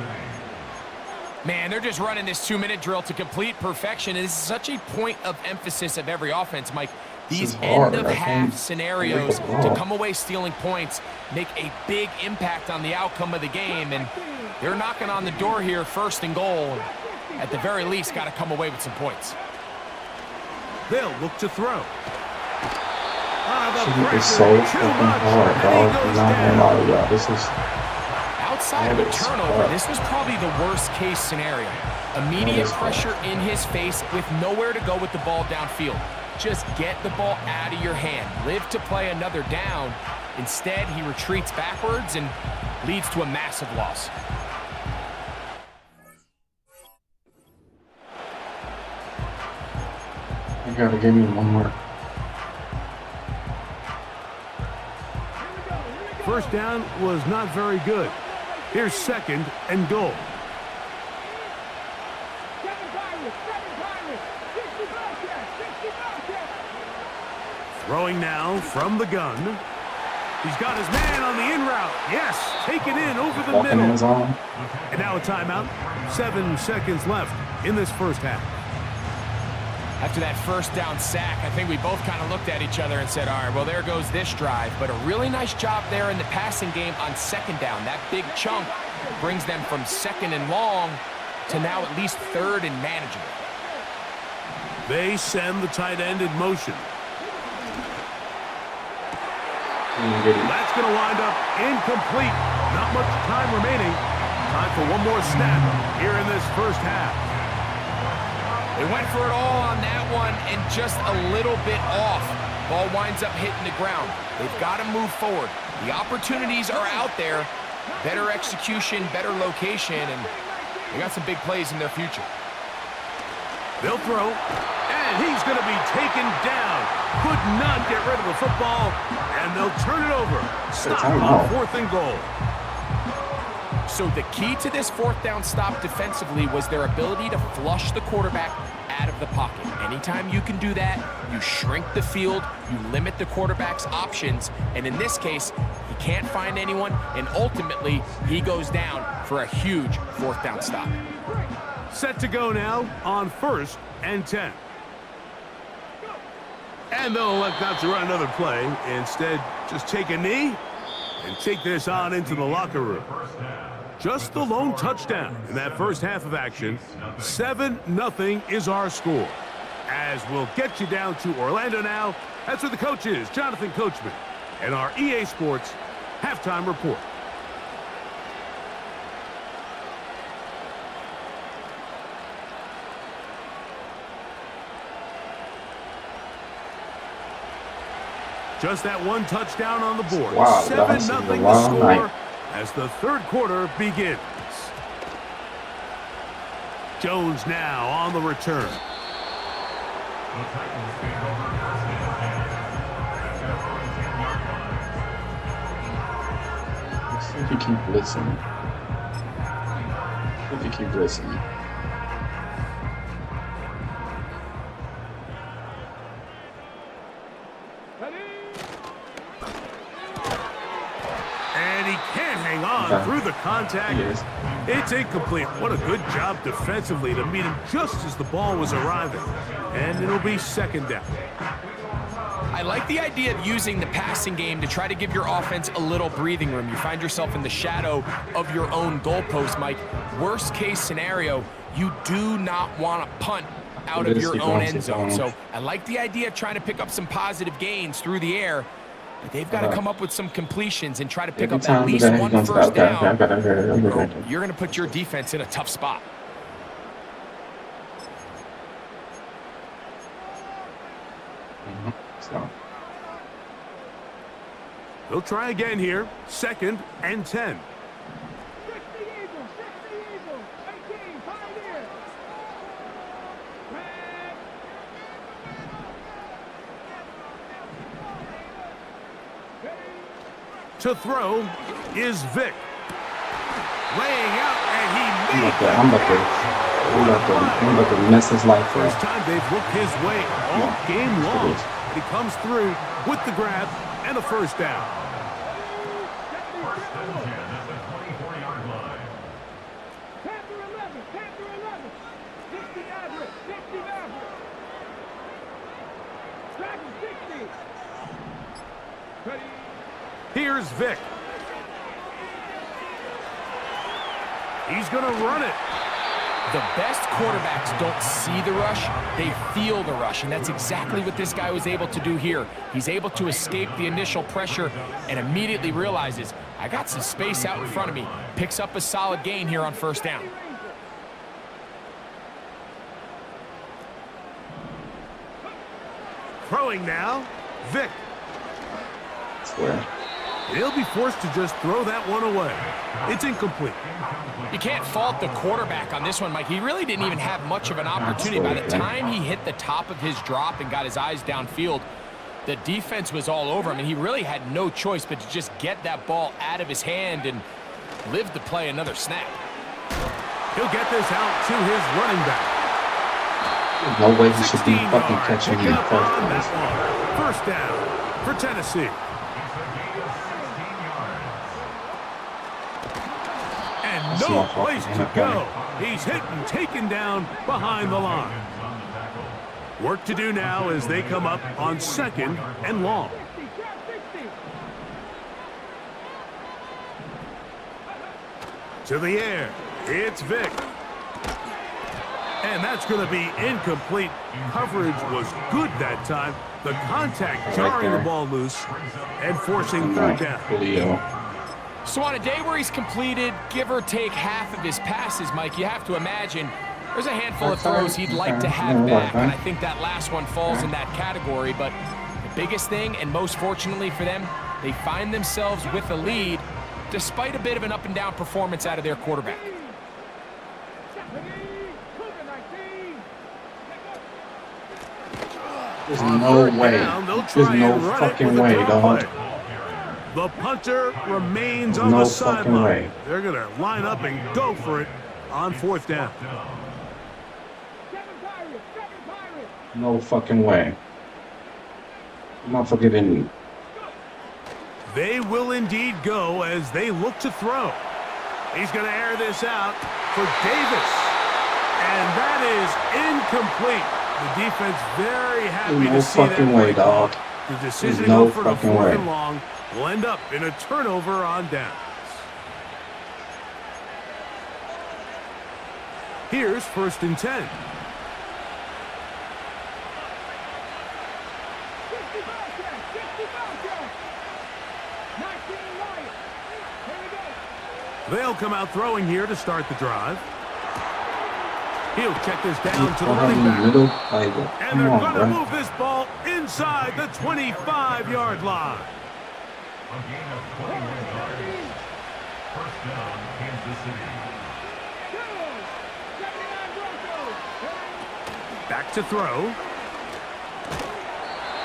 Man, they're just running this 2-minute drill to complete perfection. It is such a point of emphasis of every offense, Mike. These end-of-half scenarios to come away stealing points make a big impact on the outcome of the game. And they're knocking on the door here, 1st and goal. At the very least, got to come away with some points. They'll look to throw. It's so fucking hard, dog. Not gonna lie to y'all. This is outside of a turnover. This was probably the worst-case scenario. Immediate pressure in his face with nowhere to go with the ball downfield. Just get the ball out of your hand. Live to play another down. Instead, he retreats backwards and leads to a massive loss. You gotta give me one more. First down was not very good. Here's 2nd and goal. Throwing now from the gun. He's got his man on the in route. Yes, taken in over the middle. And now a timeout. 7 seconds left in this first half. After that first down sack, I think we both kind of looked at each other and said, all right, well, there goes this drive. But a really nice job there in the passing game on 2nd down. That big chunk brings them from 2nd and long to now at least 3rd and manageable. They send the tight end in motion. That's going to wind up incomplete. Not much time remaining. Time for one more snap here in this first half. They went for it all on that one and just a little bit off. Ball winds up hitting the ground. They've got to move forward. The opportunities are out there. Better execution, better location, and they got some big plays in their future. They'll throw, and he's going to be taken down. Could not get rid of the football, and they'll turn it over. Stop on 4th and goal. So the key to this 4th down stop defensively was their ability to flush the quarterback out of the pocket. Anytime you can do that, you shrink the field, you limit the quarterback's options, and in this case, He can't find anyone, and ultimately, he goes down for a huge 4th down stop. Set to go now on 1st and 10. And they'll elect not to run another play. Instead, just take a knee and take this on into the locker room. Just the lone touchdown in that first half of action. 7-0 is our score. As we'll get you down to Orlando now. That's where the coach is, Jonathan Coachman, and our EA Sports halftime report. Just that one touchdown on the board. Wow, 7-0 the score as the 3rd quarter begins. Jones now on the return. Let's see if you keep blitzing. If you keep blitzing. And he can't hang on through the contact. Yes. It's incomplete. What a good job defensively to meet him just as the ball was arriving. And it'll be 2nd down. I like the idea of using the passing game to try to give your offense a little breathing room. You find yourself in the shadow of your own goalpost, Mike. Worst case scenario, you do not want to punt out of your own end zone. So I like the idea of trying to pick up some positive gains through the air. But they've got to come up with some completions and try to pick up at least one 1st down. You're going to put your defense in a tough spot. They'll try again here. 2nd and 10. To throw is Vic. Laying out, and he made I'm about to mess his life up. First time they've looked his way all game long. And he comes through with the grab and a 1st down. 1st and 10 at the 24-yard line. Here's Vic. He's going to run it. The best quarterbacks don't see the rush, they feel the rush, and that's exactly what this guy was able to do here. He's able to escape the initial pressure and immediately realizes, I got some space out in front of me. Picks up a solid gain here on 1st down. Throwing now, Vic. Swear. He'll be forced to just throw that one away. It's incomplete. You can't fault the quarterback on this one, Mike. He really didn't even have much of an opportunity. By the time he hit the top of his drop and got his eyes downfield, the defense was all over him, and he really had no choice but to just get that ball out of his hand and live to play another snap. He'll get this out to his running back. No way he should be fucking catching me in the first place. 1st down for Tennessee. And no place to go. He's hit and taken down behind the line. Work to do now as they come up on 2nd and long. To the air, it's Vic. And that's going to be incomplete. Coverage was good that time. The contact jarring the ball loose and forcing 3rd down. So on a day where he's completed, give or take half of his passes, Mike, you have to imagine there's a handful of throws he'd like to have back, and I think that last one falls in that category. But the biggest thing, and most fortunately for them, they find themselves with a lead despite a bit of an up-and-down performance out of their quarterback. There's no way. There's no fucking way, dog. The punter remains on the sideline. They're going to line up and go for it on 4th down. No fucking way. I'm not forgetting. They will indeed go as they look to throw. He's going to air this out for Davis. And that is incomplete. The defense very happy to see that. No fucking way, dog. The decision to no go for the fucking 4th way. and long will end up in a turnover on downs. Here's 1st and 10. They'll come out throwing here to start the drive. He'll check this down to the running back. And they're going to move this ball inside the 25-yard line. A gain of 21 yards. First down, Kansas City. Back to throw.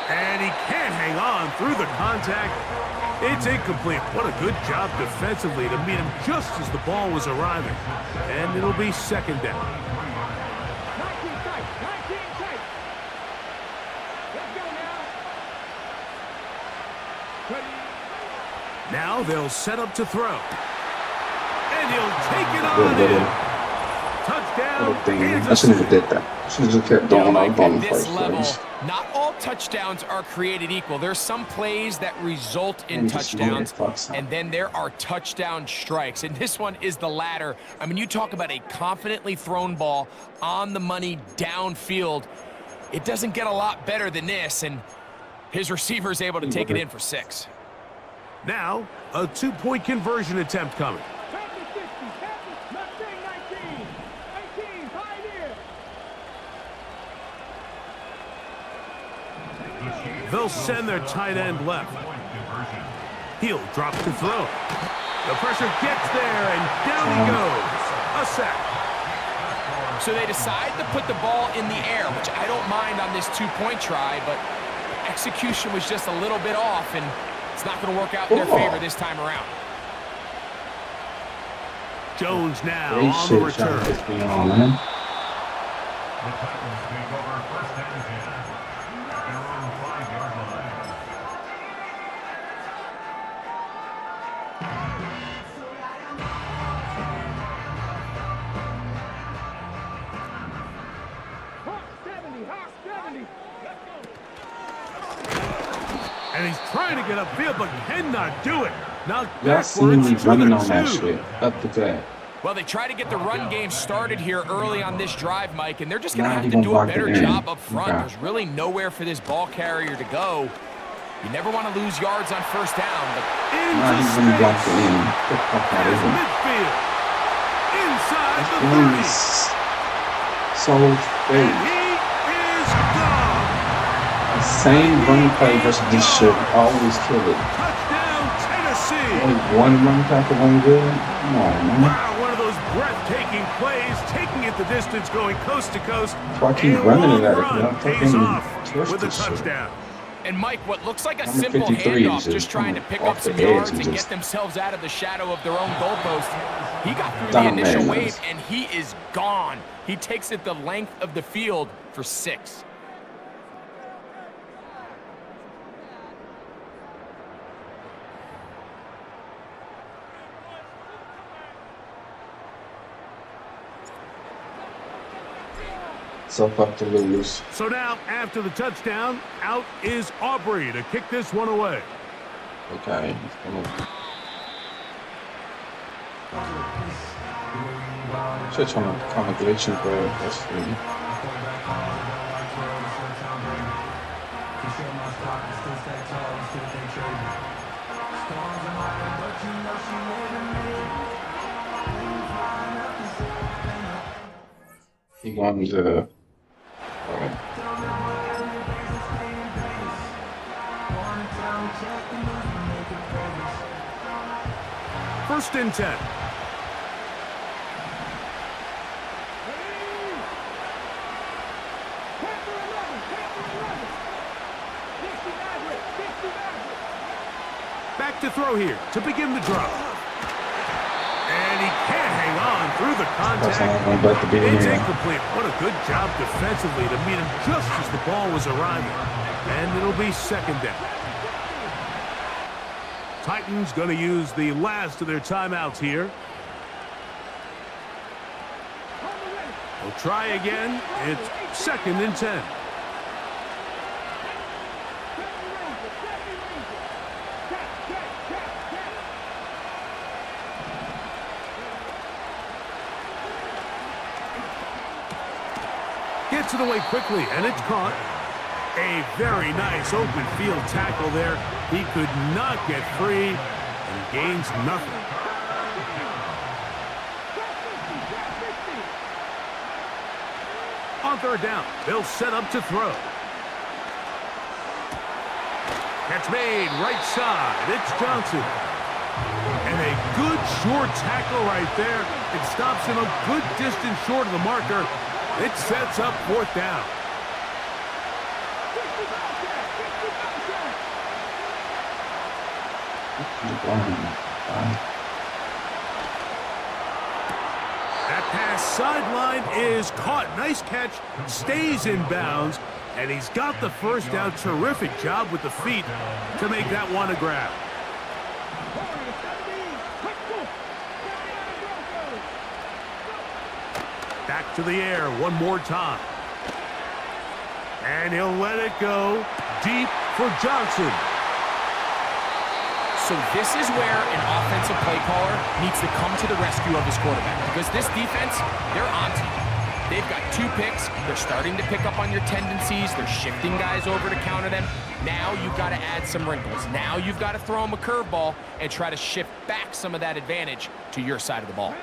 And he can't hang on through the contact. It's incomplete. What a good job defensively to meet him just as the ball was arriving. And it'll be 2nd down. 19 tight. 19 tight. Let's go now. Now they'll set up to throw. And he'll take it on in. Touchdown, I Kansas shouldn't have City. did that. I should have just kept throwing out on the first place. Not all touchdowns are created equal. There's some plays that result in touchdowns, and then there are touchdown strikes. And this one is the latter. I mean, you talk about a confidently thrown ball on the money downfield. It doesn't get a lot better than this, and his receiver is able to take it in for 6. Now, a 2-point conversion attempt coming. They'll send their tight end left. He'll drop to throw. The pressure gets there, and down he goes. A sack. So they decide to put the ball in the air, which I don't mind on this 2-point try, but execution was just a little bit off, and it's not going to work out in their favor this time around. Jones now on the return. The Titans take over 1st and 10. Their own 5-yard line. Hawk 70. And he's trying to get upfield, but cannot do it. Now Y'all seen me backwards to running the on that 2. shit. Up to that. Well, they try to get the run game started here early on this drive, Mike, and they're just going to Nah, have he to gonna do a block it better in. job up front. Okay. There's really nowhere for this ball carrier to go. You never want to lose yards on 1st down, but Nah, he's gonna block it in. Get the fuck out of here. Midfield. Inside the Please. 30. So And fake. he is gone. The same run play versus this shit always kill it. Touchdown, Tennessee. Only one run tackle went good. Come on, man. Wow, one of those breathtaking plays, taking it the distance, going coast to coast. That's why I keep A running long it at it. run I'm pays taking off twist with a this shit. touchdown. And Mike, what looks like a Number simple 53 handoff, is just trying to pick up off the some edge yards and and just get themselves out of the shadow of their own goalpost. He got through the initial dominating wave, us. and he is gone. He takes it the length of the field for 6. So fuck to lose. So now, after the touchdown, out is Aubrey to kick this one away. Okay. Come on. Shit on a congregation prayer. That's free. He going to. First and 10. Back to throw here to begin the drop. And he can't hang on through the That's all I'm contact. about to be It's here. incomplete. What a good job defensively to meet him just as the ball was arriving. And it'll be 2nd down. Titans going to use the last of their timeouts here. We'll try again. It's 2nd and 10. Gets it away quickly, and it's caught. A very nice open field tackle there. He could not get free and gains nothing. On 3rd down, they'll set up to throw. Catch made right side. It's Johnson. And a good short tackle right there. It stops him a good distance short of the marker. It sets up 4th down. That pass sideline is caught. Nice catch. Stays in bounds. And he's got the 1st down. Terrific job with the feet to make that one a grab. Back to the air one more time. And he'll let it go deep for Johnson. So this is where an offensive play caller needs to come to the rescue of his quarterback, because this defense, they're on to you. They've got 2 picks. They're starting to pick up on your tendencies. They're shifting guys over to counter them. Now you've got to add some wrinkles. Now you've got to throw them a curveball and try to shift back some of that advantage to your side of the ball.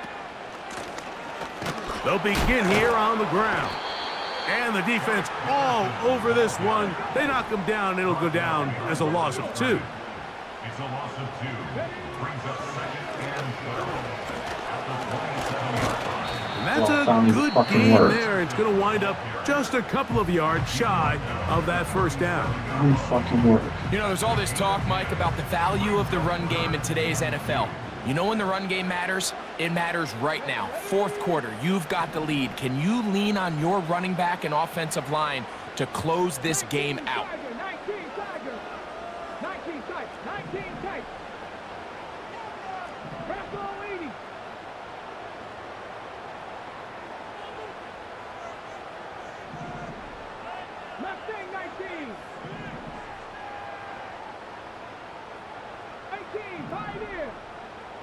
They'll begin here on the ground. And the defense all over this one. They knock him down. It'll go down as a loss of 2. It's a loss of 2. Brings up 2nd and 12 at the 27-yard line. And that's a good game there. It's going to wind up just a couple of yards shy of that 1st down. Fucking work. You know, there's all this talk, Mike, about the value of the run game in today's NFL. You know when the run game matters? It matters right now. 4th quarter, you've got the lead. Can you lean on your running back and offensive line to close this game out? 19 tight. 19 tight. Press all 80. Mustang 19. 18, tight in.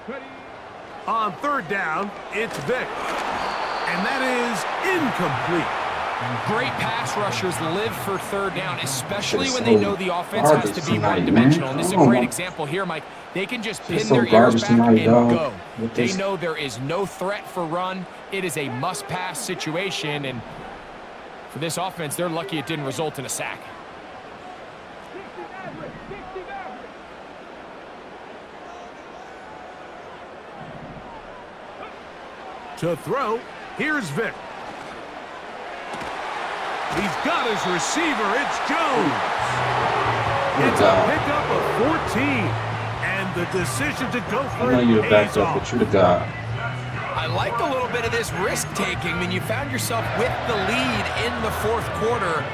Ready. On 3rd down, it's Vick. And that is incomplete. Great pass rushers live for 3rd down, especially when they know the offense has to be one-dimensional. And this is a great example here, Mike. They can just pin their ears back and go. They know there is no threat for run. It is a must-pass situation. And for this offense, they're lucky it didn't result in a sack. 60 average. 60 average. To throw, here's Vick. He's got his receiver. It's Jones. It's a pickup of 14. And the decision to go for it pays off. But you're the guy. I liked a little bit of this risk-taking when you found yourself with the lead in the 4th quarter.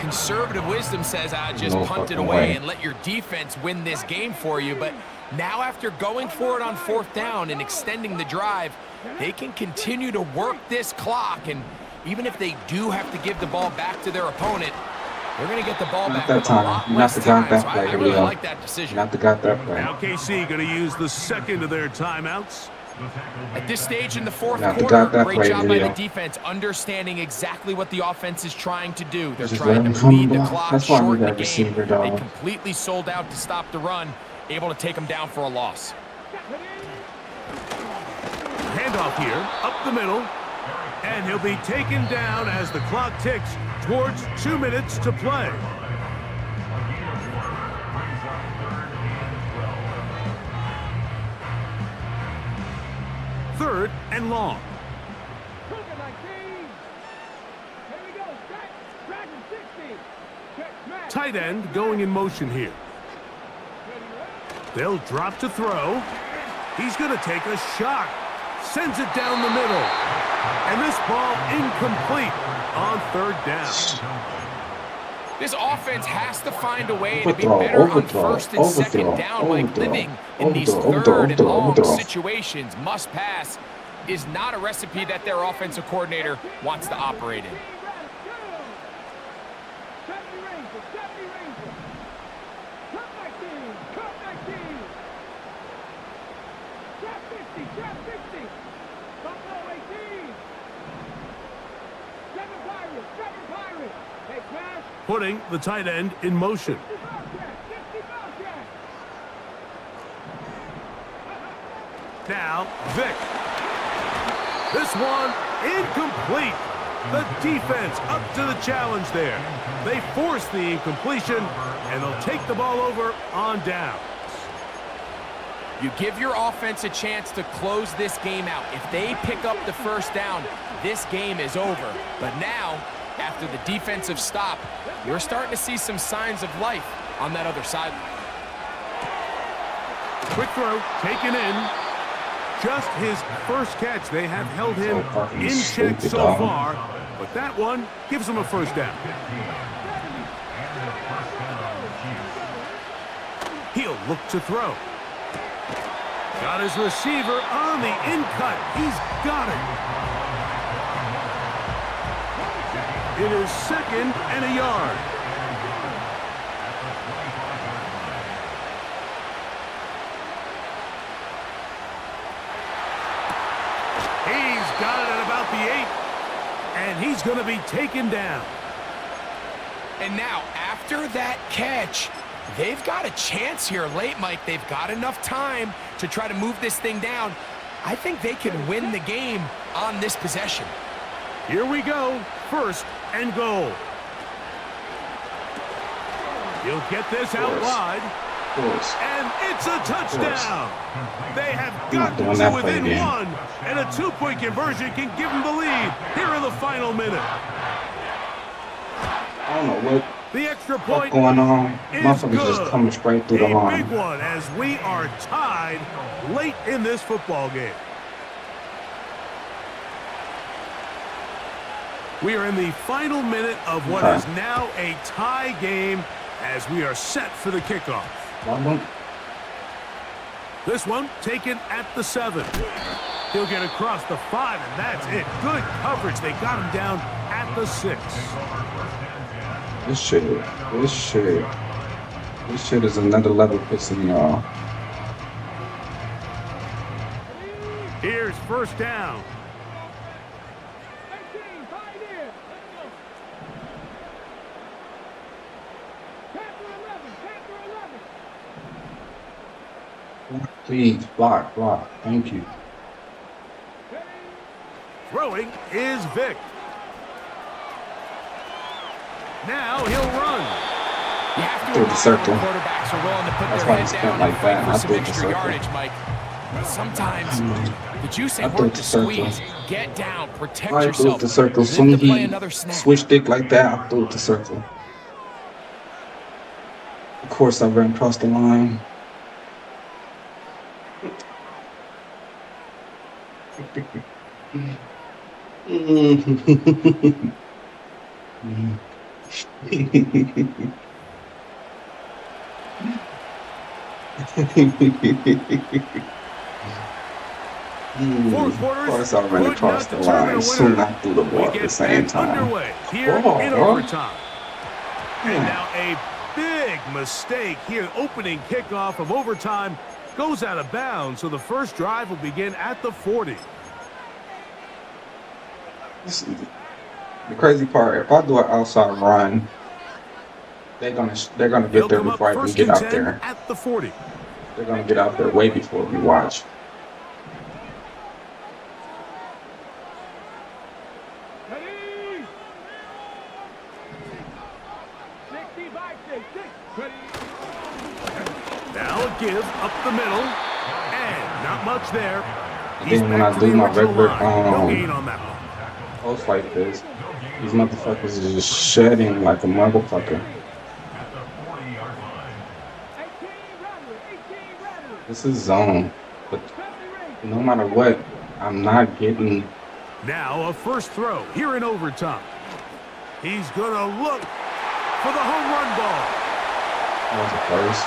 Conservative wisdom says, just punt it away and let your defense win this game for you. But now after going for it on 4th down and extending the drive, they can continue to work this clock. And even if they do have to give the ball back to their opponent, they're going to get the ball back with a lot less time. So I really like that decision. Not the got that play. Now KC going to use the 2nd of their timeouts. At this stage in the 4th quarter, great job by the defense, understanding exactly what the offense is trying to do. They're trying to bleed the clock, shorten the game. They completely sold out to stop the run, able to take them down for a loss. Handoff here, up the middle, and he'll be taken down as the clock ticks towards 2 minutes to play. Third and long. Tight end going in motion here. They'll drop to throw. He's going to take a shot. Sends it down the middle. And this ball incomplete on 3rd down. This offense has to find a way to be better on first and second down, like living in these third and long situations. Must pass is not a recipe that their offensive coordinator wants to operate in. Putting the tight end in motion. Now, Vic. This one incomplete. The defense up to the challenge there. They force the incompletion, and they'll take the ball over on down. You give your offense a chance to close this game out. If they pick up the first down, this game is over. But now, after the defensive stop, you're starting to see some signs of life on that other sideline. Quick throw, taken in. Just his first catch. They have held him in check so far, but that one gives him a first down. He'll look to throw. Got his receiver on the in-cut. He's got it. It is 2nd and a yard. He's got it at about the 8, and he's going to be taken down. And now, after that catch, they've got a chance here late, Mike. They've got enough time to try to move this thing down. I think they can win the game on this possession. Here we go. 1st and goal. He'll get this out wide. And it's a touchdown. They have gotten to within 1, and a 2-point conversion can give them the lead here in the final minute. I don't know what the extra point going on. Is good. Just coming straight through the line. A big one as we are tied late in this football game. We are in the final minute of what is now a tie game as we are set for the kickoff. This one taken at the 7. He'll get across the 5, and that's it. Good coverage. They got him down at the 6. This shit is another level pissing me off. Here's 1st down. Please, block. Thank you. Throwing is Vic. Now he'll run. You have to Through the circle. Quarterbacks are willing to put That's their why head it's down like and that. fight I for some threw the extra circle. yardage, Mike. But sometimes the juice I ain't threw worth the the circle. squeeze. Get down, protect I threw yourself. the circle. Live Soon to play he another snap. switched it like that. I threw the circle. Of course, I ran across the line. Fourth Of quarter course, I ran across the line. Soon I threw the ball at the same time. Underway here in overtime. And now a big mistake here. Opening kickoff of overtime goes out of bounds, so the first drive will begin at the 40. The crazy part, if I do an outside run, they're gonna get there before I even get out there. At the 40. They're gonna get out there way before we watch. Now a give up the middle, and not much there. Then when I do my regular no gain on that one. post like this, these motherfuckers is just shedding like a motherfucker. This is zone, but no matter what, I'm not getting. Now a first throw here in overtime. He's gonna look, for the home run ball. That was a first.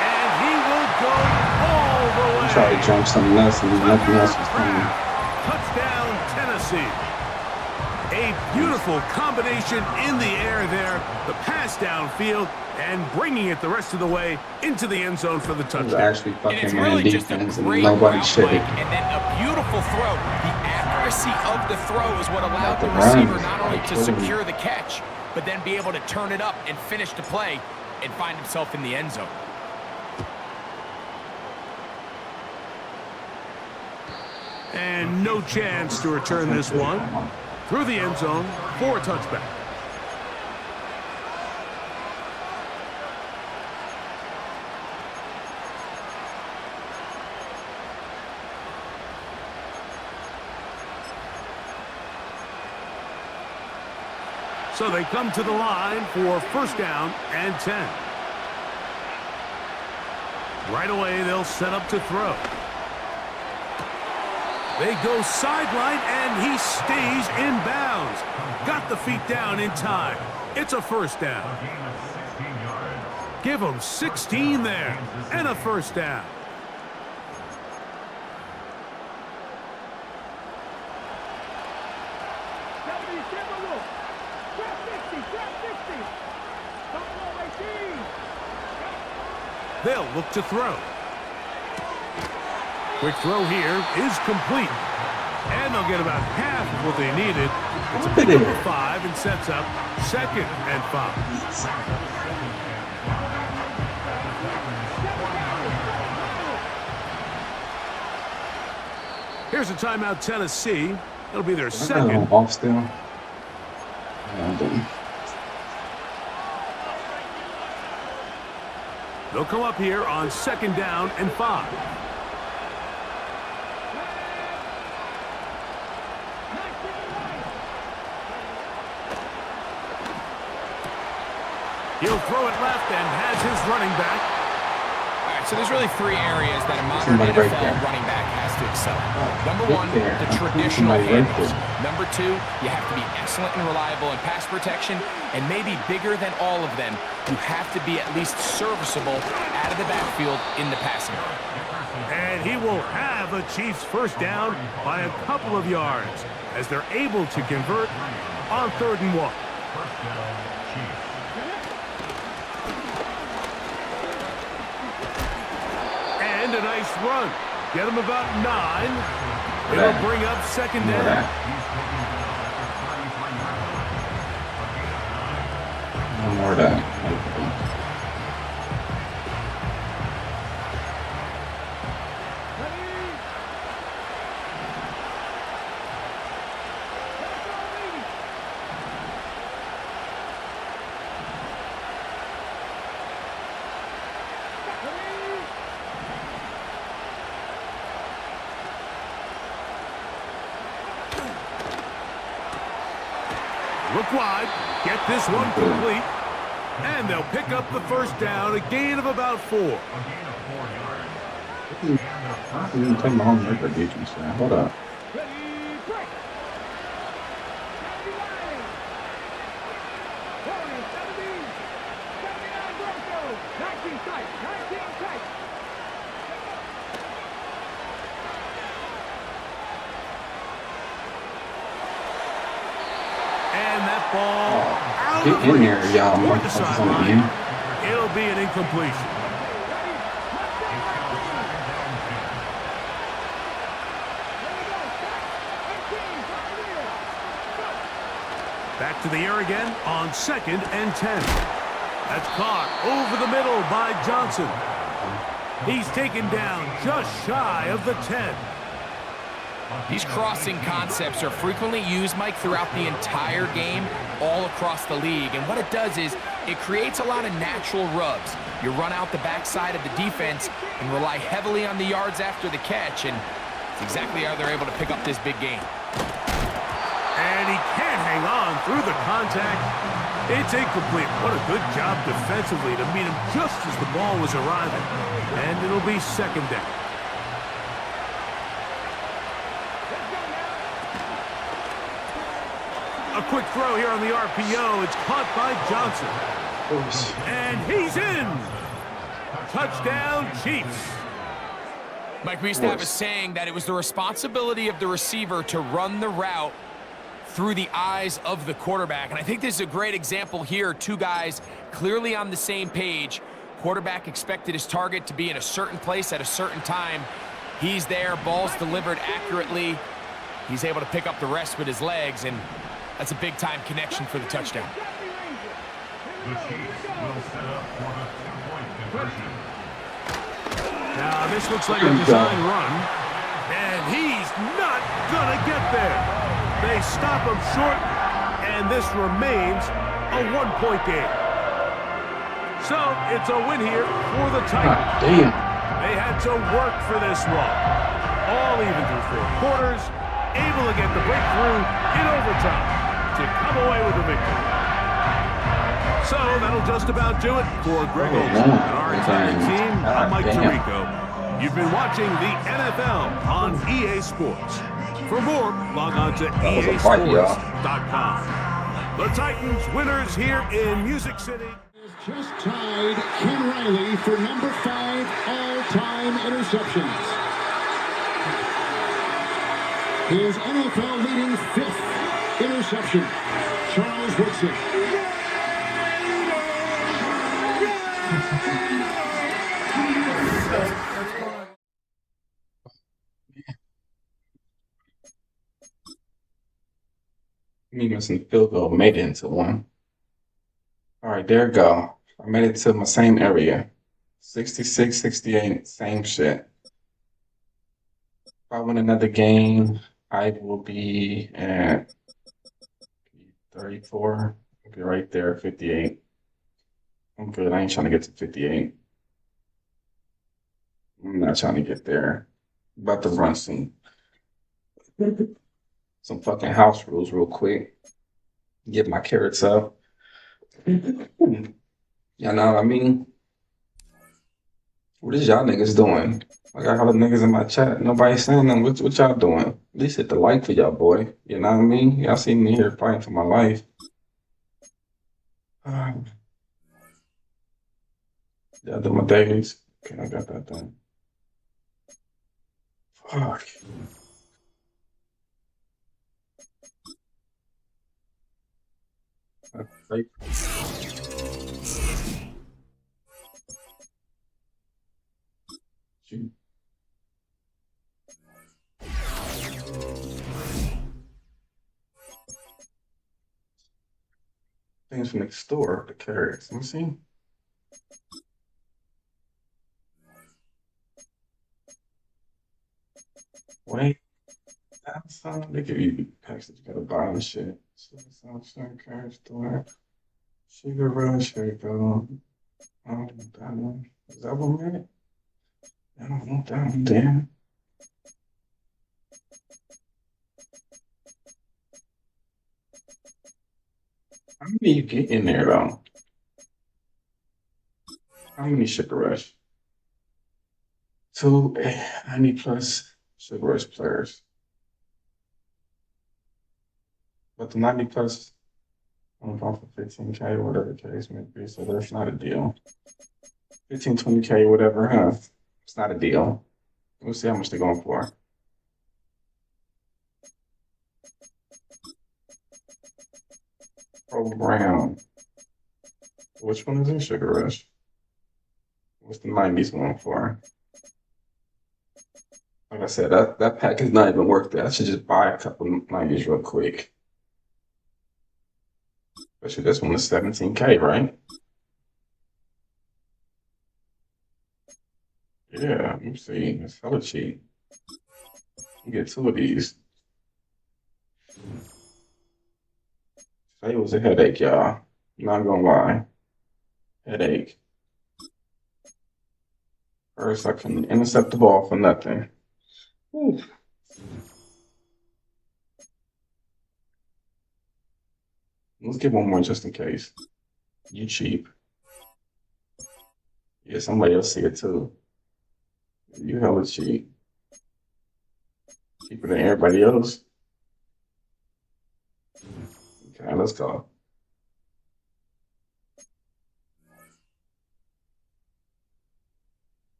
And he will go all the way. He tried to jump something else and nothing else was coming. Touchdown, Tennessee. A beautiful combination in the air there. The pass downfield and bringing it the rest of the way into the end zone for the It was touchdown. actually And it's fucking really man just a defense and great nobody route, shit Mike, it. and then a beautiful throw. The accuracy of the throw is what allowed The the run. receiver not only to secure the catch, but then be able to turn it up and finish the play and find himself in the end zone. And no chance to return this one through the end zone for a touchback. So they come to the line for first down and 10. Right away, they'll set up to throw. They go sideline, and he stays in bounds. Got the feet down in time. It's a first down. Give him 16 there, and a first down. They'll look to throw. Quick throw here is complete. And they'll get about half of what they needed. It's a pickup of 5 and sets up 2nd and 5. Here's a timeout, Tennessee. It'll be their second. Off still. Yeah, They'll come up here on 2nd down and 5. He'll throw it left and has his running back. All right, so there's really 3 areas that a modern NFL running back has to excel at. Number 1, the traditional handles. Number 2, you have to be excellent and reliable in pass protection. And maybe bigger than all of them, you have to be at least serviceable out of the backfield in the passing game. And he will have the Chiefs first down by a couple of yards as they're able to convert on 3rd and 1. And a nice run. Get him about 9. It'll bring up 2nd down. No more of that. Look wide. Get this one complete. And they'll pick up the first down, a gain of about 4. I didn't take my own record defense there. Hold up. And that ball out Get of in reach there, y'all. toward the Motherfuckers on the sideline. game. It'll be an incompletion. Back to the air again on 2nd and 10. That's caught over the middle by Johnson. He's taken down just shy of the 10. These crossing concepts are frequently used, Mike, throughout the entire game, all across the league. And what it does is it creates a lot of natural rubs. You run out the backside of the defense and rely heavily on the yards after the catch, and it's exactly how they're able to pick up this big game. And he can't hang on through the contact. It's incomplete. What a good job defensively to meet him just as the ball was arriving. And it'll be 2nd down. quick throw here on the RPO. It's caught by Johnson. And he's in. Touchdown, Chiefs. Mike, we used to have a saying that it was the responsibility of the receiver to run the route through the eyes of the quarterback. And I think this is a great example here. Two guys clearly on the same page. Quarterback expected his target to be in a certain place at a certain time. He's there, ball's delivered accurately. He's able to pick up the rest with his legs, and that's a big-time connection for the touchdown. The Chiefs will set up for the two-point conversion. Now, this looks like a design run, and he's not gonna get there. They stop him short, and this remains a one-point game. So, it's a win here for the Titans. Damn. They had to work for this one. All even through 4 quarters, able to get the breakthrough in overtime to come away with the victory. So that'll just about do it for Greg Olson and our entire team. I'm Mike Tirico. You've been watching the NFL on EA Sports. For more, log on to easports.com. The Titans winners here in Music City. Just tied Ken Riley for number 5 all-time interceptions. His NFL-leading 5th interception, Charles Woodson. Me missing the field goal made it into one. All right, there we go. I made it to my same area. 66, 68, same shit. If I win another game, I will be at 34. I'll be right there at 58. I'm good. I ain't trying to get to 58. I'm not trying to get there. About to run some fucking house rules real quick. Get my carrots up. Y'all know what I mean? What is y'all niggas doing? I got all the niggas in my chat. Nobody's saying nothing. What y'all doing? At least hit the like for y'all, boy. You know what I mean? Y'all see me here fighting for my life. Y'all do my dailies. Okay, I got that done. Fuck. Right. Shoot. Things from next door, the carrots. Let me see. Wait. That's they give you packs that you gotta buy and shit. Carrot store. Sugar Rush, here we go. I don't want that one. Is that one right? I don't want that one, damn. How many you get in there though? How many Sugar Rush? 90 plus Sugar Rush players. But the 90 plus, I'm going for 15K or whatever the case may be, so that's not a deal. 15, 20K, whatever, huh? It's not a deal. We'll see how much they're going for. Pro Brown. Which one is in Sugar Rush? What's the 90s going for? Like I said, that pack is not even worth it. I should just buy a couple of 90s real quick. Especially this one is 17K, right? Yeah, let me see. It's hella cheap. You get 2 of these. Today was a headache, y'all. Not gonna lie. Headache. First, I can intercept the ball for nothing. Oof. Let's get one more just in case. You cheap. Yeah, somebody else see it too. You hella cheap. Cheaper than everybody else. Okay, let's go.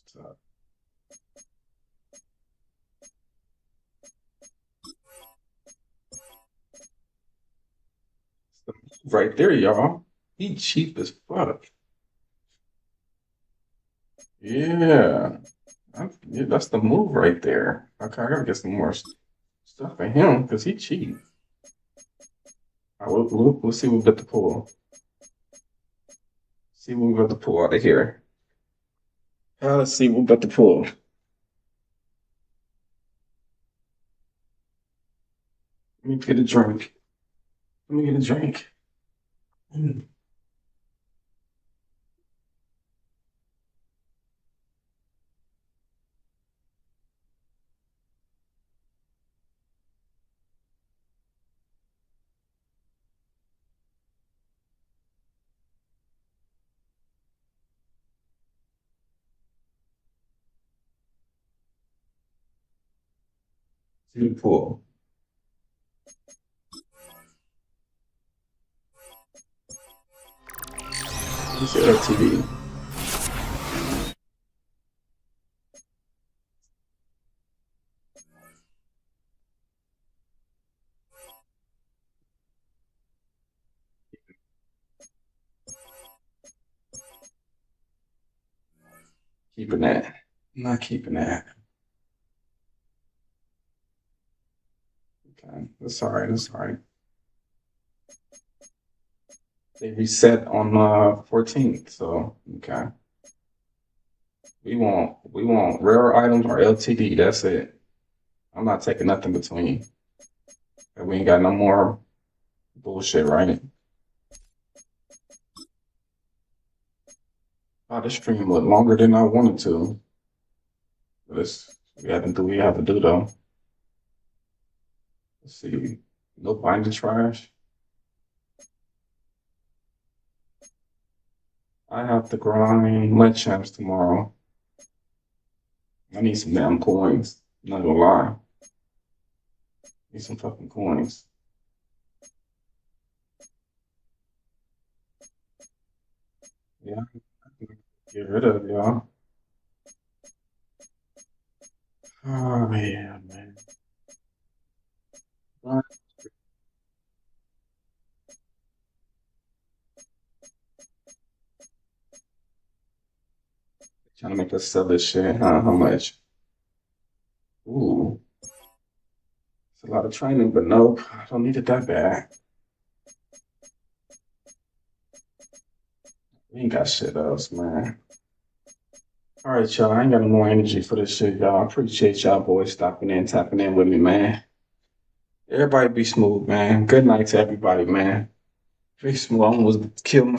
So, right there, y'all. He cheap as fuck. Yeah. Yeah, that's the move right there. Okay, I gotta get some more stuff for him because he cheap. All right, we'll see what we got to pull. See what we got to pull out of here. Let's see what we got to pull. Let me get a drink. Let me get a drink. See the pull. Let's see our TV. Keeping that. I'm not keeping that. Okay, that's all right. That's all right. They reset on 14th, so okay. We want rare items or LTD. That's it. I'm not taking nothing between. And we ain't got no more bullshit, right? Oh, this stream looked longer than I wanted to. But we have to do what we have to do though. Let's see. No binder trash. I have to grind lead champs tomorrow. I need some damn coins. Not gonna lie. Need some fucking coins. Yeah, I can get rid of y'all. Oh yeah, man. Trying to make us sell this shit, huh? How much? Ooh. It's a lot of training, but nope, I don't need it that bad. We ain't got shit else, man. All right, y'all. I ain't got no more energy for this shit, y'all. I appreciate y'all boys stopping in, tapping in with me, man. Everybody be smooth, man. Good night to everybody, man. Be smooth. I almost killed